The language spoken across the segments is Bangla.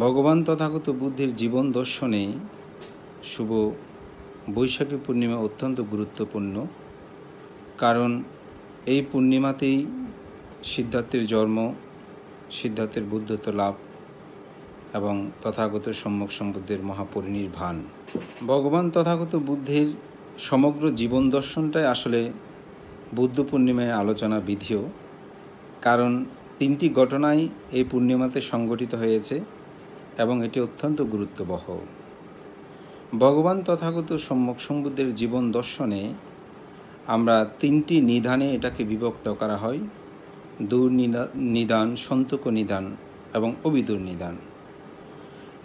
ভগবান তথাগত বুদ্ধের জীবন দর্শনে শুভ বৈশাখী পূর্ণিমা অত্যন্ত গুরুত্বপূর্ণ, কারণ এই পূর্ণিমাতেই সিদ্ধার্থের জন্ম, সিদ্ধার্থের বুদ্ধত্ব লাভ এবং তথাগত সম্যক সম্বুদ্ধের মহাপরিনির্বাণ। ভগবান তথাগত বুদ্ধের সমগ্র জীবন দর্শনটাই আসলে বুদ্ধ পূর্ণিমায় আলোচনা বিধিও, কারণ তিনটি ঘটনাই এই পূর্ণিমাতে সংঘটিত হয়েছে এবং এটি অত্যন্ত গুরুত্ববহ। ভগবান তথাগত সম্যক সম্বুদ্ধের জীবন দর্শনে আমরা তিনটি নিদানে এটাকে বিভক্ত করা হয়: দূর নিদান, সন্তক নিদান এবং অবিদূর নিদান।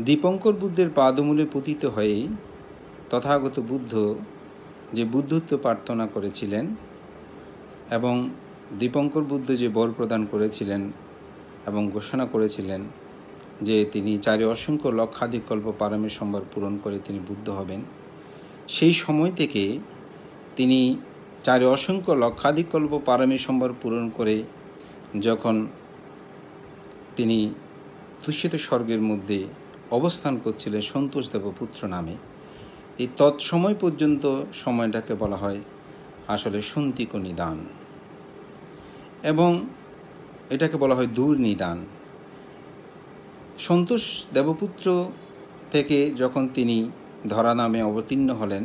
দীপঙ্কর বুদ্ধের পাদমূলে পতিত হয়েই তথাগত বুদ্ধ যে বুদ্ধত্ব প্রার্থনা করেছিলেন এবং দীপঙ্কর বুদ্ধ যে বর প্রদান করেছিলেন এবং ঘোষণা করেছিলেন যে তিনি চারি অসংখ্য লক্ষাধিক কল্প পারমী সম্ভার পূরণ করে তিনি বুদ্ধ হবেন, সেই সময় থেকে তিনি চারি অসংখ্য লক্ষাধিক কল্প পারমী সম্ভার পূরণ করে যখন তিনি তুষিত স্বর্গের মধ্যে অবস্থান করছিলেন সন্তোষ দেবপুত্র নামে, এই তৎসময় পর্যন্ত সময়টাকে বলা হয় আসলে সন্তিক নিদান এবং এটাকে বলা হয় দূর নিদান। সন্তোষ দেবপুত্র থেকে যখন তিনি ধরা নামে অবতীর্ণ হলেন,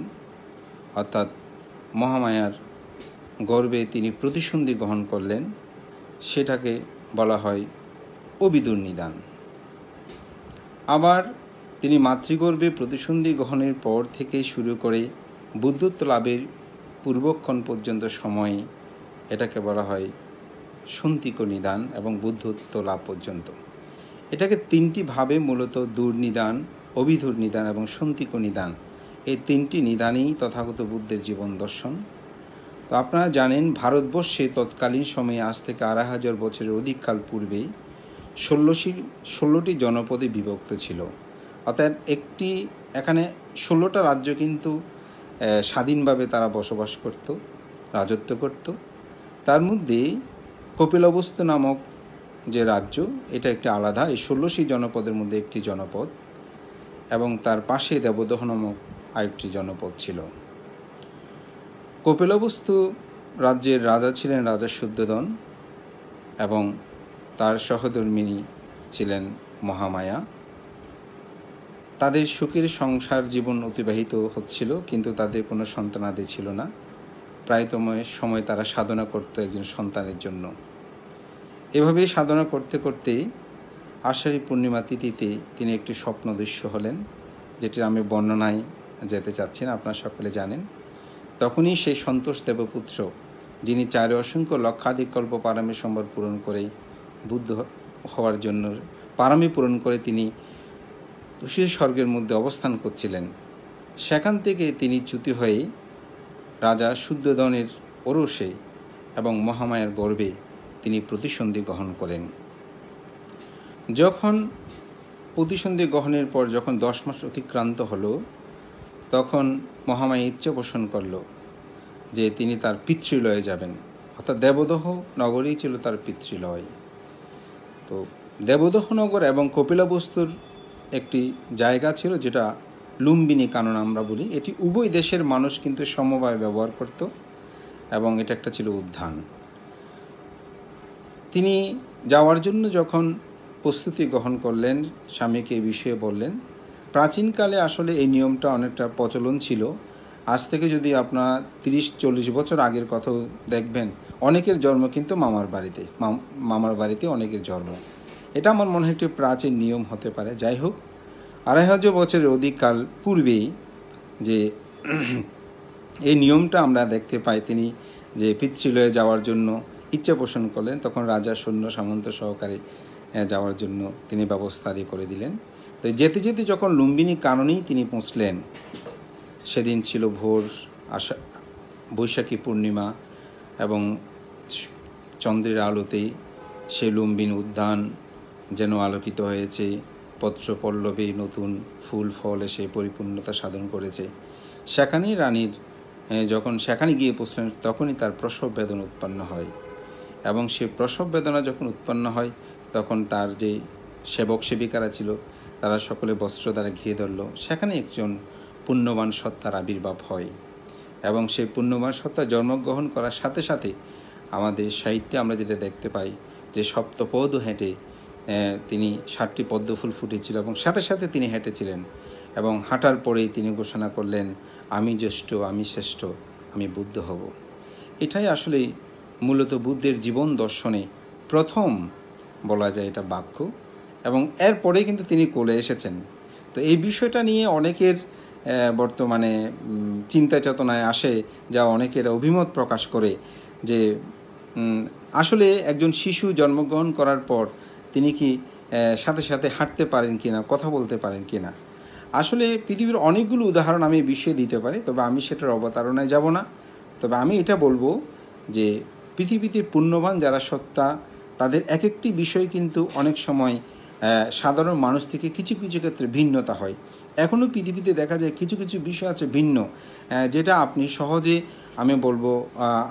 অর্থাৎ মহামায়ার গর্ভে তিনি প্রতিসন্ধি গ্রহণ করলেন, সেটাকে বলা হয় অবিদূর নিদান। আবার তিনি মাতৃগর্ভে প্রতিসন্ধি গ্রহণের পর থেকে শুরু করে বুদ্ধত্ব লাভের পূর্বক্ষণ পর্যন্ত সময়ে এটাকে বলা হয় সন্তিক নিদান এবং বুদ্ধত্ব লাভ পর্যন্ত। এটাকে তিনটি ভাবে মূলত দূর নিদান, অবিদূর নিদান এবং সন্তিক নিদান, এই তিনটি নিদানেই তথাগত বুদ্ধের জীবন দর্শন। তো আপনারা জানেন, ভারতবর্ষে তৎকালীন সময়ে আজ থেকে ২,৫০০ বছরের অধিককাল পূর্বে ১৬টি জনপদে বিভক্ত ছিল। অর্থাৎ এখানে ১৬টা রাজ্য কিন্তু স্বাধীনভাবে তারা বসবাস করত, রাজত্ব করত। তার মধ্যে কপিলবস্তু নামক যে রাজ্য, এটা একটি আলাদা, এই ১৬টি জনপদের মধ্যে একটি জনপদ, এবং তার পাশে দেবদহ নামক আরেকটি জনপদ ছিল। কপিলবস্তু রাজ্যের রাজা ছিলেন রাজা শুদ্ধোদন এবং তার সহধর্মিণী ছিলেন মহামায়া। তাদের সুখের সংসার জীবন অতিবাহিত হচ্ছিল, কিন্তু তাদের কোনো সন্তানাদি ছিল না। প্রায়তম সময় তারা সাধনা করত একজন সন্তানের জন্য। এভাবেই সাধনা করতে করতে আষাঢ়ী পূর্ণিমা তিথিতে তিনি একটি স্বপ্নদৃশ্য হলেন, যেটির আমি বর্ণনায় যেতে চাচ্ছি না, আপনারা সকলে জানেন। তখনই সেই সন্তোষ দেবপুত্র, যিনি চারি অসংখ্য লক্ষাধিক কল্প পারমী সম্ভার পূরণ করে বুদ্ধ হওয়ার জন্য পারমী পূরণ করে তিনি তুষিত স্বর্গের মধ্যে অবস্থান করছিলেন, সেখান থেকে তিনি চ্যুতি হয়ে রাজা শুদ্ধোদনের ওরসে এবং মহামায়ার গর্ভে তিনি প্রতিসন্ধি গ্রহণ করেন। যখন প্রতিসন্ধি গ্রহণের পর যখন ১০ মাস অতিক্রান্ত হলো, তখন মহামায়া ইচ্ছা পোষণ করল যে তিনি তার পিতৃলয়ে যাবেন, অর্থাৎ দেবদহ নগরই ছিল তার পিতৃলয়। তো দেবদহ নগর এবং কপিলবস্তুর একটি জায়গা ছিল যেটা লুম্বিনী কানন আমরা বলি, এটি উভয় দেশের মানুষ কিন্তু সমভাবে ব্যবহার করত এবং এটা একটা ছিল উদ্যান। তিনি যাওয়ার জন্য যখন প্রস্তুতি গ্রহণ করলেন, স্বামীকে এই বিষয়ে বললেন। প্রাচীনকালে আসলে এই নিয়মটা অনেকটা প্রচলন ছিল। আজ থেকে যদি আপনার ৩০-৪০ বছর আগের কথাও দেখবেন, অনেকের জন্ম কিন্তু মামার বাড়িতে অনেকের জন্ম। এটা আমার মনে হয় একটি প্রাচীন নিয়ম হতে পারে। যাই হোক, ২,৫০০ বছরের অধিককাল পূর্বেই যে এই নিয়মটা আমরা দেখতে পাই, তিনি যে পিতৃলয়ে যাওয়ার জন্য ইচ্ছা পোষণ করলেন, তখন রাজা সৈন্য সামন্ত সহকারে যাওয়ার জন্য তিনি ব্যবস্থা আদি করে দিলেন। তো যেতে যেতে যখন লুম্বিনী কাননেই তিনি পৌঁছলেন, সেদিন ছিল ভোর বৈশাখী পূর্ণিমা এবং চন্দ্রের আলোতেই সেই লুম্বিনী উদ্যান যেন আলোকিত হয়েছে, পত্র পল্লবে নতুন ফুল ফল এসে পরিপূর্ণতা সাধন করেছে। সেখানেই রানীর যখন সেখানে গিয়ে পৌঁছলেন, তখনই তার প্রসব বেদনা উৎপন্ন হয় এবং সেই প্রসব বেদনা যখন উৎপন্ন হয়, তখন তার যে সেবক সেবিকারা ছিল তারা সকলে বস্ত্র দ্বারা ঘিরে ধরল। সেখানে একজন পুণ্যবান সত্তার আবির্ভাব হয় এবং সেই পুণ্যবান সত্তা জন্মগ্রহণ করার সাথে সাথে আমাদের সাহিত্যে আমরা যেটা দেখতে পাই যে সপ্তপদ হেঁটে তিনি 7টি পদ্মফুল ফুটেছিল এবং সাথে সাথে তিনি হেঁটেছিলেন এবং হাঁটার পরেই তিনি ঘোষণা করলেন, আমি জ্যেষ্ঠ, আমি শ্রেষ্ঠ, আমি বুদ্ধ হব। এটাই আসলে মূলত বুদ্ধের জীবন দর্শনে প্রথম বলা যায় এটা বাক্য, এবং এরপরে কিন্তু তিনি কোলে এসেছেন। তো এই বিষয়টা নিয়ে অনেকের বর্তমানে চিন্তা চেতনায় আসে, যা অনেকের অভিমত প্রকাশ করে যে আসলে একজন শিশু জন্মগ্রহণ করার পর তিনি কি সাথে সাথে হাঁটতে পারেন কিনা, কথা বলতে পারেন কিনা। আসলে পৃথিবীর অনেকগুলো উদাহরণ আমি এই বিষয়ে দিতে পারি, তবে আমি সেটার অবতারণায় যাব না। তবে আমি এটা বলবো যে পৃথিবীতে পুণ্যবান যারা সত্তা, তাদের এক একটি বিষয় কিন্তু অনেক সময় সাধারণ মানুষ থেকে কিছু কিছু ক্ষেত্রে ভিন্নতা হয়। এখনও পৃথিবীতে দেখা যায় কিছু কিছু বিষয় আছে ভিন্ন, যেটা আপনি সহজে আমি বলবো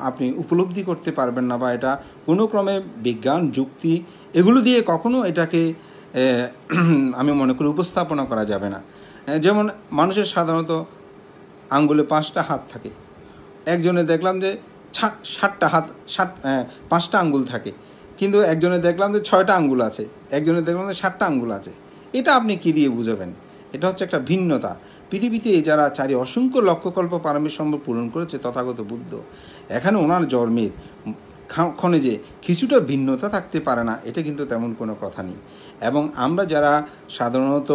আপনি উপলব্ধি করতে পারবেন না, বা এটা কোনো ক্রমে বিজ্ঞান যুক্তি এগুলো দিয়ে কখনো এটাকে আমি মনে করি উপস্থাপনা করা যাবে না। যেমন মানুষের সাধারণত আঙ্গুলে 5টা হাত থাকে, একজনে দেখলাম যে 7টা হাত 5টা আঙ্গুল থাকে, কিন্তু একজনে দেখলাম যে 6টা আঙ্গুল আছে, একজনে দেখলাম যে 7টা আঙ্গুল আছে। এটা আপনি কী দিয়ে বুঝাবেন? এটা হচ্ছে একটা ভিন্নতা। পৃথিবীতে যারা চারি অসংখ্য লক্ষকল্প পারমিক সম্ভব পূরণ করেছে তথাগত বুদ্ধ, এখানে ওনার জন্মের ক্ষণে যে কিছুটা ভিন্নতা থাকতে পারে না, এটা কিন্তু তেমন কোনো কথা নেই। এবং আমরা যারা সাধারণত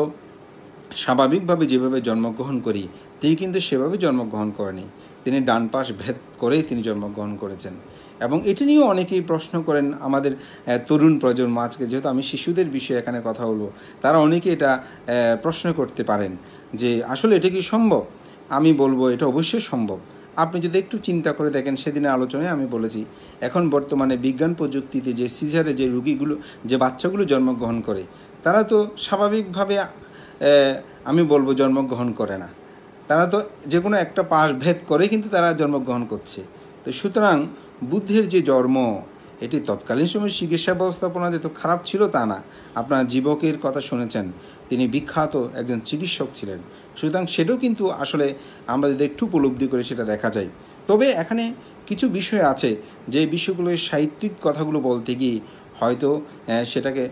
স্বাভাবিকভাবে যেভাবে জন্মগ্রহণ করি, তিনি কিন্তু সেভাবে জন্মগ্রহণ করেনি। তিনি ডান পাশ ভেদ করেই তিনি জন্মগ্রহণ করেছেন। এবং এটি নিয়েও অনেকেই প্রশ্ন করেন আমাদের তরুণ প্রজন্ম, আজকে যেহেতু আমি শিশুদের বিষয়ে এখানে কথা বলবো, তারা অনেকে এটা প্রশ্ন করতে পারেন যে আসলে এটা কি সম্ভব। আমি বলবো এটা অবশ্যই সম্ভব। আপনি যদি একটু চিন্তা করে দেখেন, সেদিনের আলোচনায় আমি বলেছি, এখন বর্তমানে বিজ্ঞান প্রযুক্তিতে যে সিজারে যে রুগীগুলো, যে বাচ্চাগুলো জন্মগ্রহণ করে, তারা তো স্বাভাবিকভাবে আমি বলবো জন্মগ্রহণ করে না, তারা তো যে কোনো একটা পাশ ভেদ করে কিন্তু তারা জন্মগ্রহণ করছে। তো সুতরাং বুদ্ধের যে জন্ম, এটি তৎকালীন সময় চিকিৎসা ব্যবস্থাপনা যে তো খারাপ ছিল তা না। আপনারা জীবকের কথা শুনেছেন, তিনি বিখ্যাত একজন চিকিৎসক ছিলেন। সুতরাং সেটাও কিন্তু আসলে আমরা যদি একটু উপলব্ধি করে সেটা দেখা যায়। তবে এখানে কিছু বিষয় আছে যে বিষয়গুলো সাহিত্যিক কথাগুলো বলতে গিয়ে হয়তো সেটাকে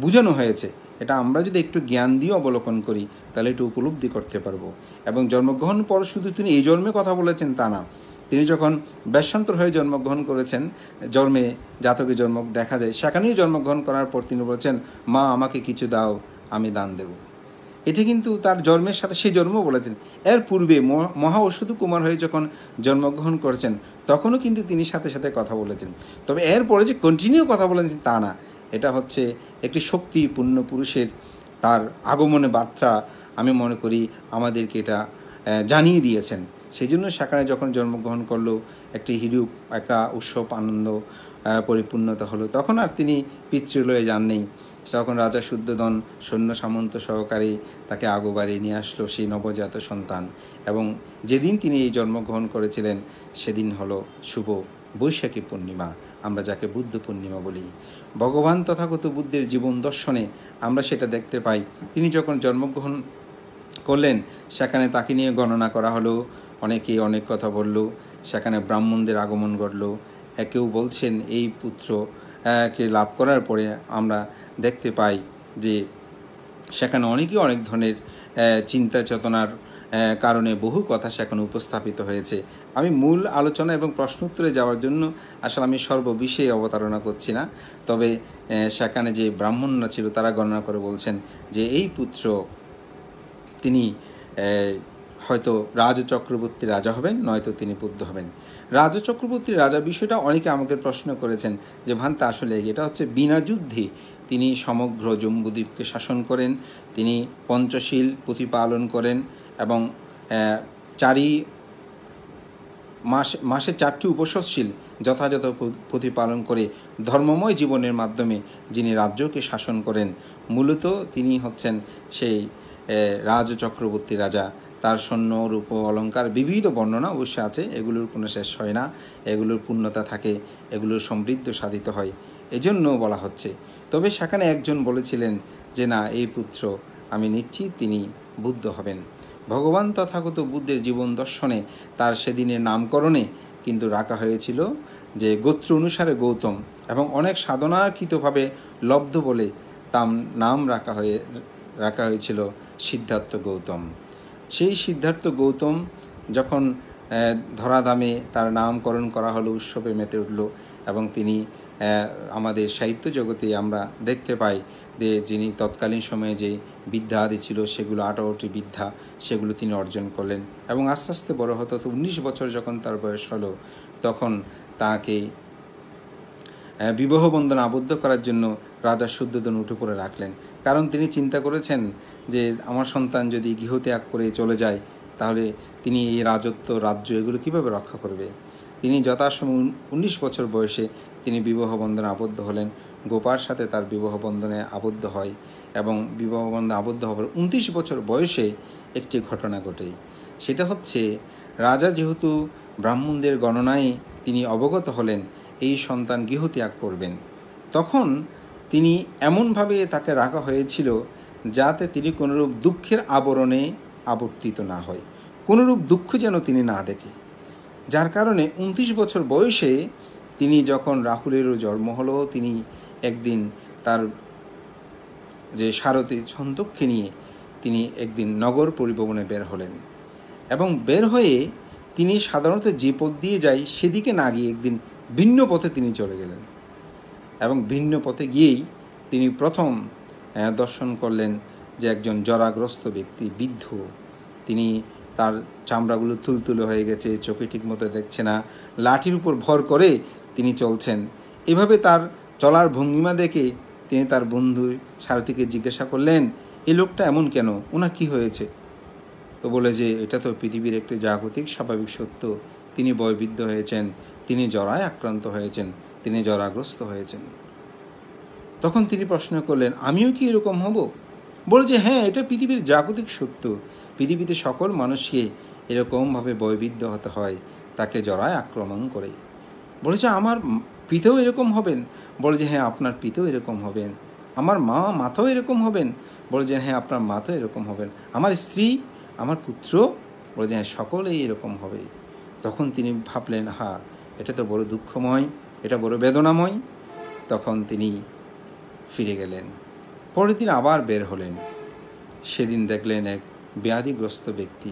বোঝানো হয়েছে। এটা আমরা যদি একটু জ্ঞান দিয়ে অবলোকন করি তাহলে একটু উপলব্ধি করতে পারবো। এবং জন্মগ্রহণ পর শুধু তিনি এই জন্মে কথা বলেছেন তা না, তিনি যখন বেশান্তর হয়ে জন্মগ্রহণ করেছেন, জন্মে জাতকে জন্ম দেখা যায়, সেখানেই জন্মগ্রহণ করার পর তিনি বলেছেন, মা আমাকে কিছু দাও, আমি দান দেব। এটি কিন্তু তার জন্মের সাথে সেই জন্ম বলেছেন। এর পূর্বে মহা অশ্বতু কুমার হয়ে যখন জন্মগ্রহণ করেছেন তখনও কিন্তু তিনি সাথে সাথে কথা বলেছেন। তবে এরপরে যে কন্টিনিউ কথা বলেছেন তা না, এটা হচ্ছে একটি শক্তিপূর্ণ পুরুষের তার আগমনে বার্তা আমি মনে করি আমাদেরকে এটা জানিয়ে দিয়েছেন। সেই জন্য সেখানে যখন জন্মগ্রহণ করলো একটি হিরুপ, একটা উৎসব আনন্দ পরিপূর্ণতা হলো, তখন আর তিনি পিতৃলয়ে যাননি। তখন রাজা শুদ্ধোধন সৈন্য সামন্ত সহকারে তাকে আগোবারে নিয়ে আসলো সেই নবজাত সন্তান। এবং যেদিন তিনি এই জন্মগ্রহণ করেছিলেন সেদিন হলো শুভ বৈশাখী পূর্ণিমা, আমরা যাকে বুদ্ধ পূর্ণিমা বলি। ভগবান তথাগত বুদ্ধের জীবন দর্শনে আমরা সেটা দেখতে পাই। তিনি যখন জন্মগ্রহণ করলেন সেখানে তাকে নিয়ে গণনা করা হলো, অনেকেই অনেক কথা বলল, সেখানে ব্রাহ্মণদের আগমন ঘটল। কেউ বলছেন এই পুত্রকে লাভ করার পরে আমরা দেখতে পাই যে সেখানে অনেকেই অনেক ধরনের চিন্তা চেতনার কারণে বহু কথা সেখানে উপস্থাপিত হয়েছে। আমি মূল আলোচনা এবং প্রশ্ন উত্তরে যাওয়ার জন্য আসলে আমি সর্ববিষয়ে অবতারণা করছি না। তবে সেখানে যে ব্রাহ্মণরা ছিল তারা গণনা করে বলছেন যে এই পুত্র তিনি হয়তো রাজ চক্রবর্তী রাজা হবেন, নয়তো তিনি বুদ্ধ হবেন। রাজ চক্রবর্তী রাজা বিষয়টা অনেকে আমাকে প্রশ্ন করেছেন যে ভান্তা আসলে এটা হচ্ছে বিনা যুদ্ধে তিনি সমগ্র জম্বুদ্বীপকে শাসন করেন, তিনি পঞ্চশীল প্রতিপালন করেন এবং মাসে 4টি উপসৎশীল যথাযথ প্রতিপালন করে ধর্মময় জীবনের মাধ্যমে যিনি রাজ্যকে শাসন করেন, মূলত তিনি হচ্ছেন সেই রাজ চক্রবর্তী রাজা। তার স্বর্ণ রূপ অলঙ্কার বিবিধ বর্ণনা অবশ্যই আছে, এগুলোর কোনো শেষ হয় না, এগুলোর পূর্ণতা থাকে, এগুলোর সমৃদ্ধ সাধিত হয়, এজন্য বলা হচ্ছে। তবে সেখানে একজন বলেছিলেন যে না, এই পুত্র আমি নিশ্চিত তিনি বুদ্ধ হবেন। ভগবান তথাগত বুদ্ধের জীবন দর্শনে তার সেদিনের নামকরণে কিন্তু রাখা হয়েছিল যে গোত্র অনুসারে গৌতম, এবং অনেক সাধনাকৃতভাবে লব্ধ বলে তার নাম রাখা হয়েছিল সিদ্ধার্থ গৌতম। সেই সিদ্ধার্থ গৌতম যখন ধরাধামে তার নামকরণ করা হলো, উৎসবে মেতে উঠল, এবং তিনি আমাদের সাহিত্য জগতে আমরা দেখতে পাই যে যিনি তৎকালীন সময়ে যে বিদ্যা আদি ছিল সেগুলো 18টি বিদ্যা, সেগুলো তিনি অর্জন করলেন, এবং আস্তে আস্তে বড় হতে হতে 19 বছর যখন তার বয়স হলো, তখন তাকে বিবাহ বন্ধনে আবদ্ধ করার জন্য রাজা শুদ্ধোধন উঠে পড়ে রাখলেন। কারণ তিনি চিন্তা করেছেন যে আমার সন্তান যদি গৃহত্যাগ করে চলে যায়, তাহলে তিনি এই রাজ্য এগুলো কীভাবে রক্ষা করবে। তিনি যথাসময় 19 বছর বয়সে তিনি বিবাহ বন্ধনে আবদ্ধ হলেন। গোপার সাথে তার বিবাহ বন্ধনে আবদ্ধ হয়, এবং বিবাহ বন্ধনে আবদ্ধ হবার 29 বছর বয়সে একটি ঘটনা ঘটে। সেটা হচ্ছে, রাজা যেহেতু ব্রাহ্মণদের গণনায় তিনি অবগত হলেন এই সন্তান গৃহত্যাগ করবেন, তখন তিনি এমনভাবে তাকে রাখা হয়েছিল যাতে তিনি কোনোরূপ দুঃখের আবরণে আবর্তিত না হয়, কোনোরূপ দুঃখ যেন তিনি না দেখে। যার কারণে 29 বছর বয়সে তিনি যখন রাহুলেরও জন্ম হলো, তিনি একদিন তার যে সারথী ছন্দককে নিয়ে তিনি একদিন নগর পরিভ্রমণে বের হলেন, এবং বের হয়ে তিনি সাধারণত যে পথ দিয়ে যায় সেদিকে না গিয়ে একদিন ভিন্ন পথে তিনি চলে গেলেন, এবং ভিন্ন পথে গিয়েই তিনি প্রথম দর্শন করলেন যে একজন জরাগ্রস্ত ব্যক্তি, বৃদ্ধ। তিনি তার চামড়াগুলো তুলতুলে হয়ে গেছে, চোখে ঠিকমতো দেখছে না, লাঠির উপর ভর করে তিনি চলছেন। এভাবে তার চলার ভঙ্গিমা দেখে তিনি তার বন্ধু সারথীকে জিজ্ঞাসা করলেন, এই লোকটা এমন কেন, ওনার কি হয়েছে? তো বলে যে এটা তো পৃথিবীর একটি জাগতিক স্বাভাবিক সত্য, তিনি বয়বৃদ্ধ হয়েছেন, তিনি জরায় আক্রান্ত হয়েছেন, তিনি জরাগ্রস্ত হয়েছেন। তখন তিনি প্রশ্ন করলেন, আমিও কি এরকম হব? বলে যে হ্যাঁ, এটা পৃথিবীর জাগতিক সত্য, পৃথিবীতে সকল মানুষকে এরকমভাবে বয়বৃদ্ধ হতে হয়, তাকে জরায় আক্রমণ করে। বলেছে আমার পিতাও এরকম হবেন? বলে যে হ্যাঁ, আপনার পিতাও এরকম হবেন। আমার মাতাও এরকম হবেন? বলে যে হ্যাঁ, আপনার মাতাও এরকম হবেন। আমার স্ত্রী, আমার পুত্র? বলে যে হ্যাঁ, সকলেই এরকম হবে। তখন তিনি ভাবলেন, হ্যাঁ, এটা তো বড় দুঃখময়, এটা বড় বেদনাময়। তখন তিনি ফিরে গেলেন। পরের দিন আবার বের হলেন। সেদিন দেখলেন এক ব্যাধিগ্রস্ত ব্যক্তি,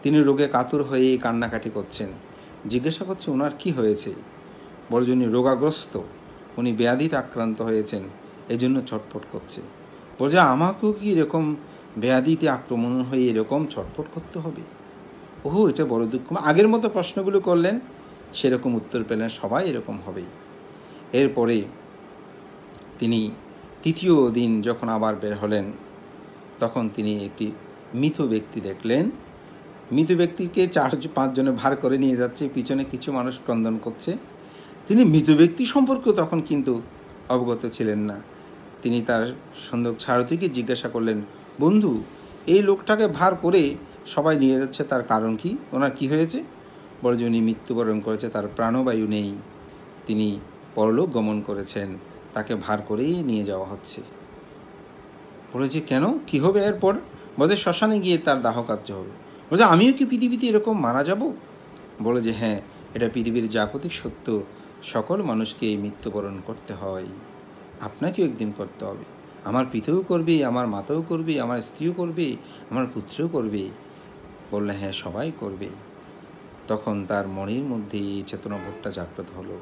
তিনি রোগে কাতর হয়ে কান্নাকাটি করছেন। জিজ্ঞাসা করছে ওনার কি হয়েছে? বলে যে উনি রোগাগ্রস্ত, উনি ব্যাধিতে আক্রান্ত হয়েছেন, এই জন্য ছটফট করছে। বলে যে আমাকেও কি এরকম ব্যাধিতে আক্রমণ হয়ে এরকম ছটফট করতে হবে? ওহো, এটা বড় দুঃখ। আগের মতো প্রশ্নগুলো করলেন, সেরকম উত্তর পেলেন, সবাই এরকম হবে। এরপরে তিনি তৃতীয় দিন যখন আবার বের হলেন, তখন তিনি একটি মৃত ব্যক্তি দেখলেন। মৃত ব্যক্তিকে 4-5 জনে ভার করে নিয়ে যাচ্ছে, পিছনে কিছু মানুষ ক্রন্দন করছে। তিনি মৃত ব্যক্তি সম্পর্কেও তখন কিন্তু অবগত ছিলেন না। তিনি তার সন্দক সারথীকে জিজ্ঞাসা করলেন, বন্ধু, এই লোকটাকে ভার করে সবাই নিয়ে যাচ্ছে, তার কারণ কি? ওনার কি হয়েছে? বলে যে উনি মৃত্যুবরণ করেছে, তার প্রাণবায়ু নেই, তিনি পরলোক গমন করেছেন, তাকে ভার করেই নিয়ে যাওয়া হচ্ছে। বলে যে কেন, কী হবে এরপর? বলে শ্মশানে গিয়ে তার দাহ কার্য হবে। বলে যে আমিও কি পৃথিবীতে এরকম মারা যাব? বলে যে হ্যাঁ, এটা পৃথিবীর জাগতিক সত্য, সকল মানুষকে এই মৃত্যুবরণ করতে হয়, আপনাকেও একদিন করতে হবে। আমার পিতাও করবে, আমার মাতাও করবে, আমার স্ত্রীও করবে, আমার পুত্রও করবে। বললে হ্যাঁ, সবাই করবে। তখন তার মনের মধ্যে এই চেতনাবোধটা জাগ্রত হলো,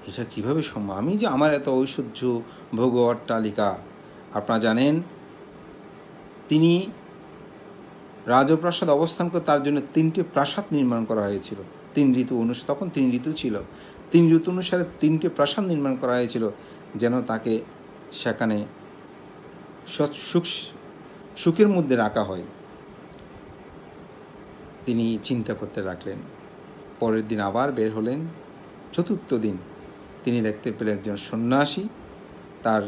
এটা কীভাবে সম্ভব? আমি যে আমার এত ঐশ্বর্য, ভোগ, অট্টালিকা। আপনারা জানেন তিনি রাজপ্রাসাদ অবস্থান করে তার জন্য 3টে প্রাসাদ নির্মাণ করা হয়েছিল। 3 ঋতু অনুসারে, তখন 3 ঋতু ছিল, 3 ঋতু অনুসারে 3টে প্রাসাদ নির্মাণ করা হয়েছিল, যেন তাকে সেখানে সুখের মধ্যে রাখা হয়। তিনি চিন্তা করতে রাখলেন। পরের দিন আবার বের হলেন। চতুর্থ দিন তিনি দেখতে পেলেন একজন সন্ন্যাসী তার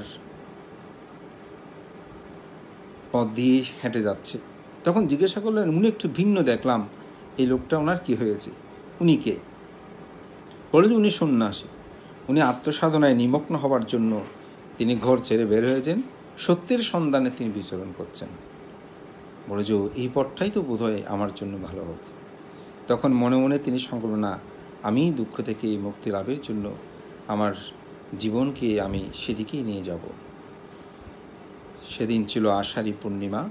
পথ দিয়ে হেঁটে যাচ্ছে। তখন জিজ্ঞাসা করলেন, উনি একটু ভিন্ন দেখলাম, এই লোকটা ওনার কি হয়েছে, উনি কে? বলে যে উনি সন্ন্যাসী, উনি আত্মসাধনায় নিমগ্ন হবার জন্য তিনি ঘর ছেড়ে বের হয়েছেন, সত্যের সন্ধানে তিনি বিচরণ করছেন। বলে যে এই পথটাই তো বোধহয় আমার জন্য ভালো হবে। তখন মনে মনে তিনি সংকল্প, না, আমি দুঃখ থেকে মুক্তি লাভের জন্য আমার জীবনকে আমি সেদিকেই নিয়ে যাব। সেদিন ছিল আষাঢ়ী পূর্ণিমা।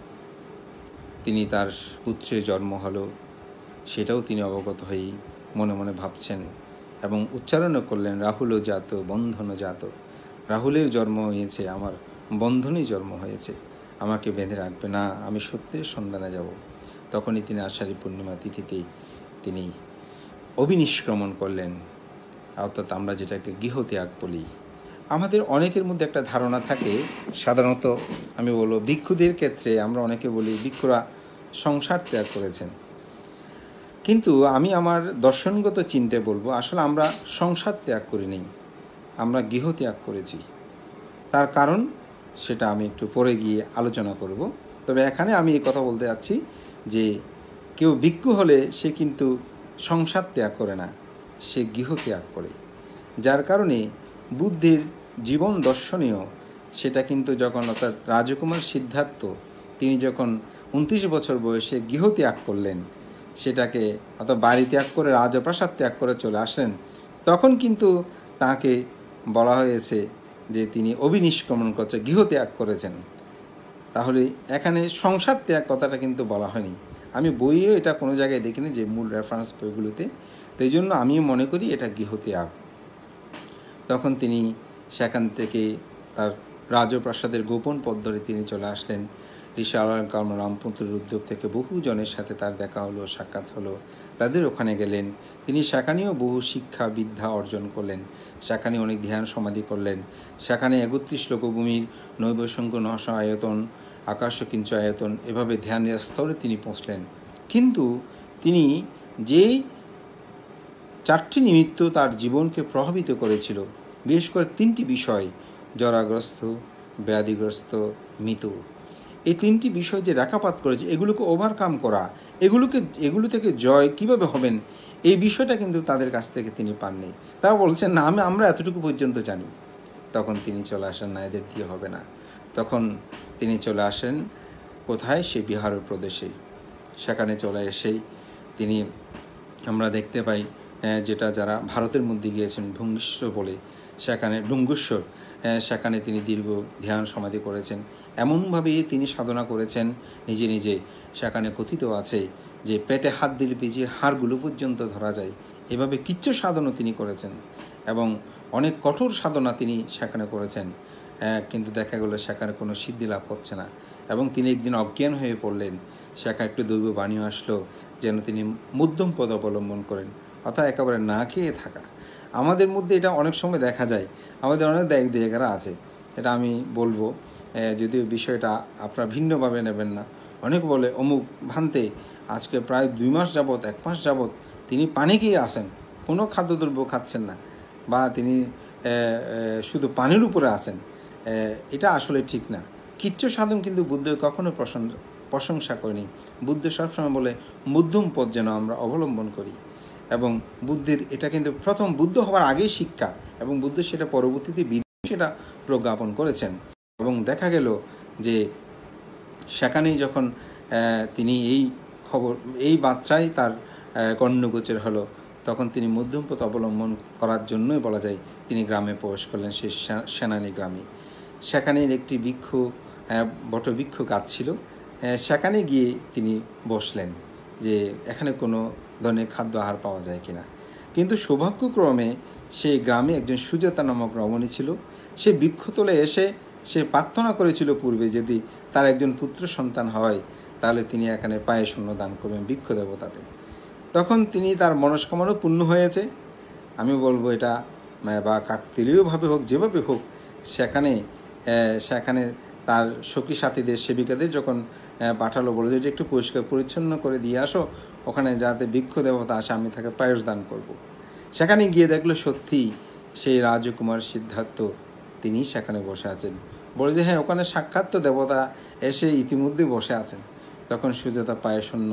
তিনি তার পুত্রের জন্ম হলো, সেটাও তিনি অবগত হয়েই মনে মনে ভাবছেন এবং উচ্চারণও করলেন, রাহুলও জাত বন্ধনও জাত। রাহুলের জন্ম হয়েছে, আমার বন্ধনই জন্ম হয়েছে, আমাকে বেঁধে রাখবে না, আমি সত্যের সন্ধানে যাব। তখনই তিনি আষাঢ়ী পূর্ণিমা তিথিতেই তিনি অভিনিষ্ক্রমণ করলেন, অর্থাৎ আমরা যেটাকে গৃহত্যাগ বলি। আমাদের অনেকের মধ্যে একটা ধারণা থাকে, সাধারণত আমি বলবো ভিক্ষুদের ক্ষেত্রে আমরা অনেকে বলি ভিক্ষুরা সংসার ত্যাগ করেছেন, কিন্তু আমি আমার দর্শনগত চিন্তে বলবো আসলে আমরা সংসার ত্যাগ করিনি, আমরা গৃহত্যাগ করেছি। তার কারণ সেটা আমি একটু পরে গিয়ে আলোচনা করব। তবে এখানে আমি এই কথা বলতে যাচ্ছি যে কেউ ভিক্ষু হলে সে কিন্তু সংসার ত্যাগ করে না, সে গৃহত্যাগ করে। যার কারণে বুদ্ধের জীবন দর্শনীয় সেটা কিন্তু যখন, অর্থাৎ রাজকুমার সিদ্ধার্থ তিনি যখন 29 বছর বয়সে গৃহত্যাগ করলেন, সেটাকে অর্থাৎ বাড়ি ত্যাগ করে রাজপ্রাসাদ ত্যাগ করে চলে আসলেন, তখন কিন্তু তাকে বলা হয়েছে যে তিনি অভিনিষ্ক্রমণ করছে, গৃহত্যাগ করেছেন। তাহলে এখানে সংসার ত্যাগ কথাটা কিন্তু বলা হয়নি। আমি বইয়েও এটা কোনো জায়গায় দেখিনি, যে মূল রেফারেন্স বইগুলোতে। তো এই জন্য আমিও মনে করি এটা গৃহত্যাগ। তখন তিনি সেখান থেকে তার রাজপ্রাসাদের গোপন পথ ধরে তিনি চলে আসলেন। ঋষি আলারকাম রামপুত্রের উদ্যোগ থেকে বহু জনের সাথে তার দেখা হলো, সাক্ষাৎ হলো, তাদের ওখানে গেলেন। তিনি সেখানেও বহু শিক্ষা বিদ্যা অর্জন করলেন, সেখানে অনেক ধ্যান সমাধি করলেন। সেখানে 31 লোকভূমির নৈবসঙ্গ নহস আয়তন, আকাশকিঞ্চ আয়তন, এভাবে ধ্যানের স্তরে তিনি পৌঁছলেন। কিন্তু তিনি যেই 4টি নিমিত্ত তার জীবনকে প্রভাবিত করেছিল, বিশেষ করে 3টি বিষয়, জরাগ্রস্ত, ব্যাধিগ্রস্ত, মৃত্যু, এই 3টি বিষয় যে রেখাপাত করেছে, এগুলোকে ওভারকাম করা, এগুলো থেকে জয় কিভাবে হবেন, এই বিষয়টা কিন্তু তাদের কাছ থেকে তিনি পাননি। তারা বলছেন, না, আমরা এতটুকু পর্যন্ত জানি। তখন তিনি চলে আসেন, না, এদের দিয়ে হবে না। তখন তিনি চলে আসেন কোথায়, সে বিহার প্রদেশে। সেখানে চলে এসেই তিনি, আমরা দেখতে পাই, যেটা যারা ভারতের মধ্যে গিয়েছেন ঢুঙ্গেশ্বর বলে, সেখানে ডুঙ্গুশ্বর, সেখানে তিনি দীর্ঘ ধ্যান সমাধি করেছেন। এমনভাবেই তিনি সাধনা করেছেন নিজে নিজে। সেখানে কথিত আছে যে পেটে হাত দিলে পিছিয়ে হাড়গুলো পর্যন্ত ধরা যায়, এভাবে কিচ্ছু সাধনা তিনি করেছেন এবং অনেক কঠোর সাধনা তিনি সেখানে করেছেন। কিন্তু দেখা গেল সেখানে কোনো সিদ্ধি লাভ হচ্ছে না এবং তিনি একদিন অজ্ঞান হয়ে পড়লেন। সেখানে একটু দৈব বাণীও আসলো যেন তিনি মধ্যম পদ অবলম্বন করেন, অর্থাৎ একেবারে না খেয়ে থাকা। আমাদের মধ্যে এটা অনেক সময় দেখা যায়, আমাদের অনেক জায়গারা আছে, এটা আমি বলবো, যদিও বিষয়টা আপনারা ভিন্নভাবে নেবেন না। অনেক বলে অমুক ভান্তে আজকে প্রায় 2 মাস যাবৎ, 1 মাস যাবৎ তিনি পানি খেয়ে আসেন, কোনো খাদ্যদ্রব্য খাচ্ছেন না, বা তিনি শুধু পানির উপরে আছেন। এটা আসলে ঠিক না। কিচ্ছু সাধন কিন্তু বুদ্ধ কখনো প্রশংসা করেনি। বুদ্ধ সবসময় বলে মধ্যম পথ যেন আমরা অবলম্বন করি। এবং বুদ্ধের এটা কিন্তু প্রথম বুদ্ধ হওয়ার আগেই শিক্ষা, এবং বুদ্ধ সেটা পরবর্তীতে সেটা প্রজ্ঞাপন করেছেন। এবং দেখা গেল যে সেখানেই যখন তিনি এই মাত্রায় তার কর্ণগোচর হলো, তখন তিনি মধ্যম পথ অবলম্বন করার জন্যই বলা যায় তিনি গ্রামে প্রবেশ করলেন, সেই সেনানী গ্রামে। সেখানে একটি বটবৃক্ষ গাছ ছিল, সেখানে গিয়ে তিনি বসলেন যে এখানে কোনো ধরনের খাদ্য আহার পাওয়া যায় কিনা। কিন্তু সৌভাগ্যক্রমে সেই গ্রামে একজন সুজাতা নামক রমণী ছিল। সে বৃক্ষতলে এসে সে প্রার্থনা করেছিল পূর্বে, যদি তার একজন পুত্র সন্তান হয় তাহলে তিনি এখানে পায়ে শূন্য দান করবেন বৃক্ষ দেবতাতে। তখন তিনি, তার মনস্কামনা পূর্ণ হয়েছে। আমি বলবো এটা বা কাকতালীয়ভাবে হোক, যেভাবে হোক, সেখানে তার সখী সাথীদের, সেবিকাদের যখন পাঠালো, বলে যে একটু পরিষ্কার পরিচ্ছন্ন করে দিয়ে আসো, ওখানে যাতে বৃক্ষ দেবতা আসে, আমি তাকে পায়েস দান করব। সেখানে গিয়ে দেখলো সত্যি সেই রাজকুমার সিদ্ধার্থ তিনি সেখানে বসে আছেন। বলে যে হ্যাঁ, ওখানে সাক্ষাৎ দেবতা এসে ইতিমধ্যে বসে আছেন। তখন সুজাতা পায়সন্য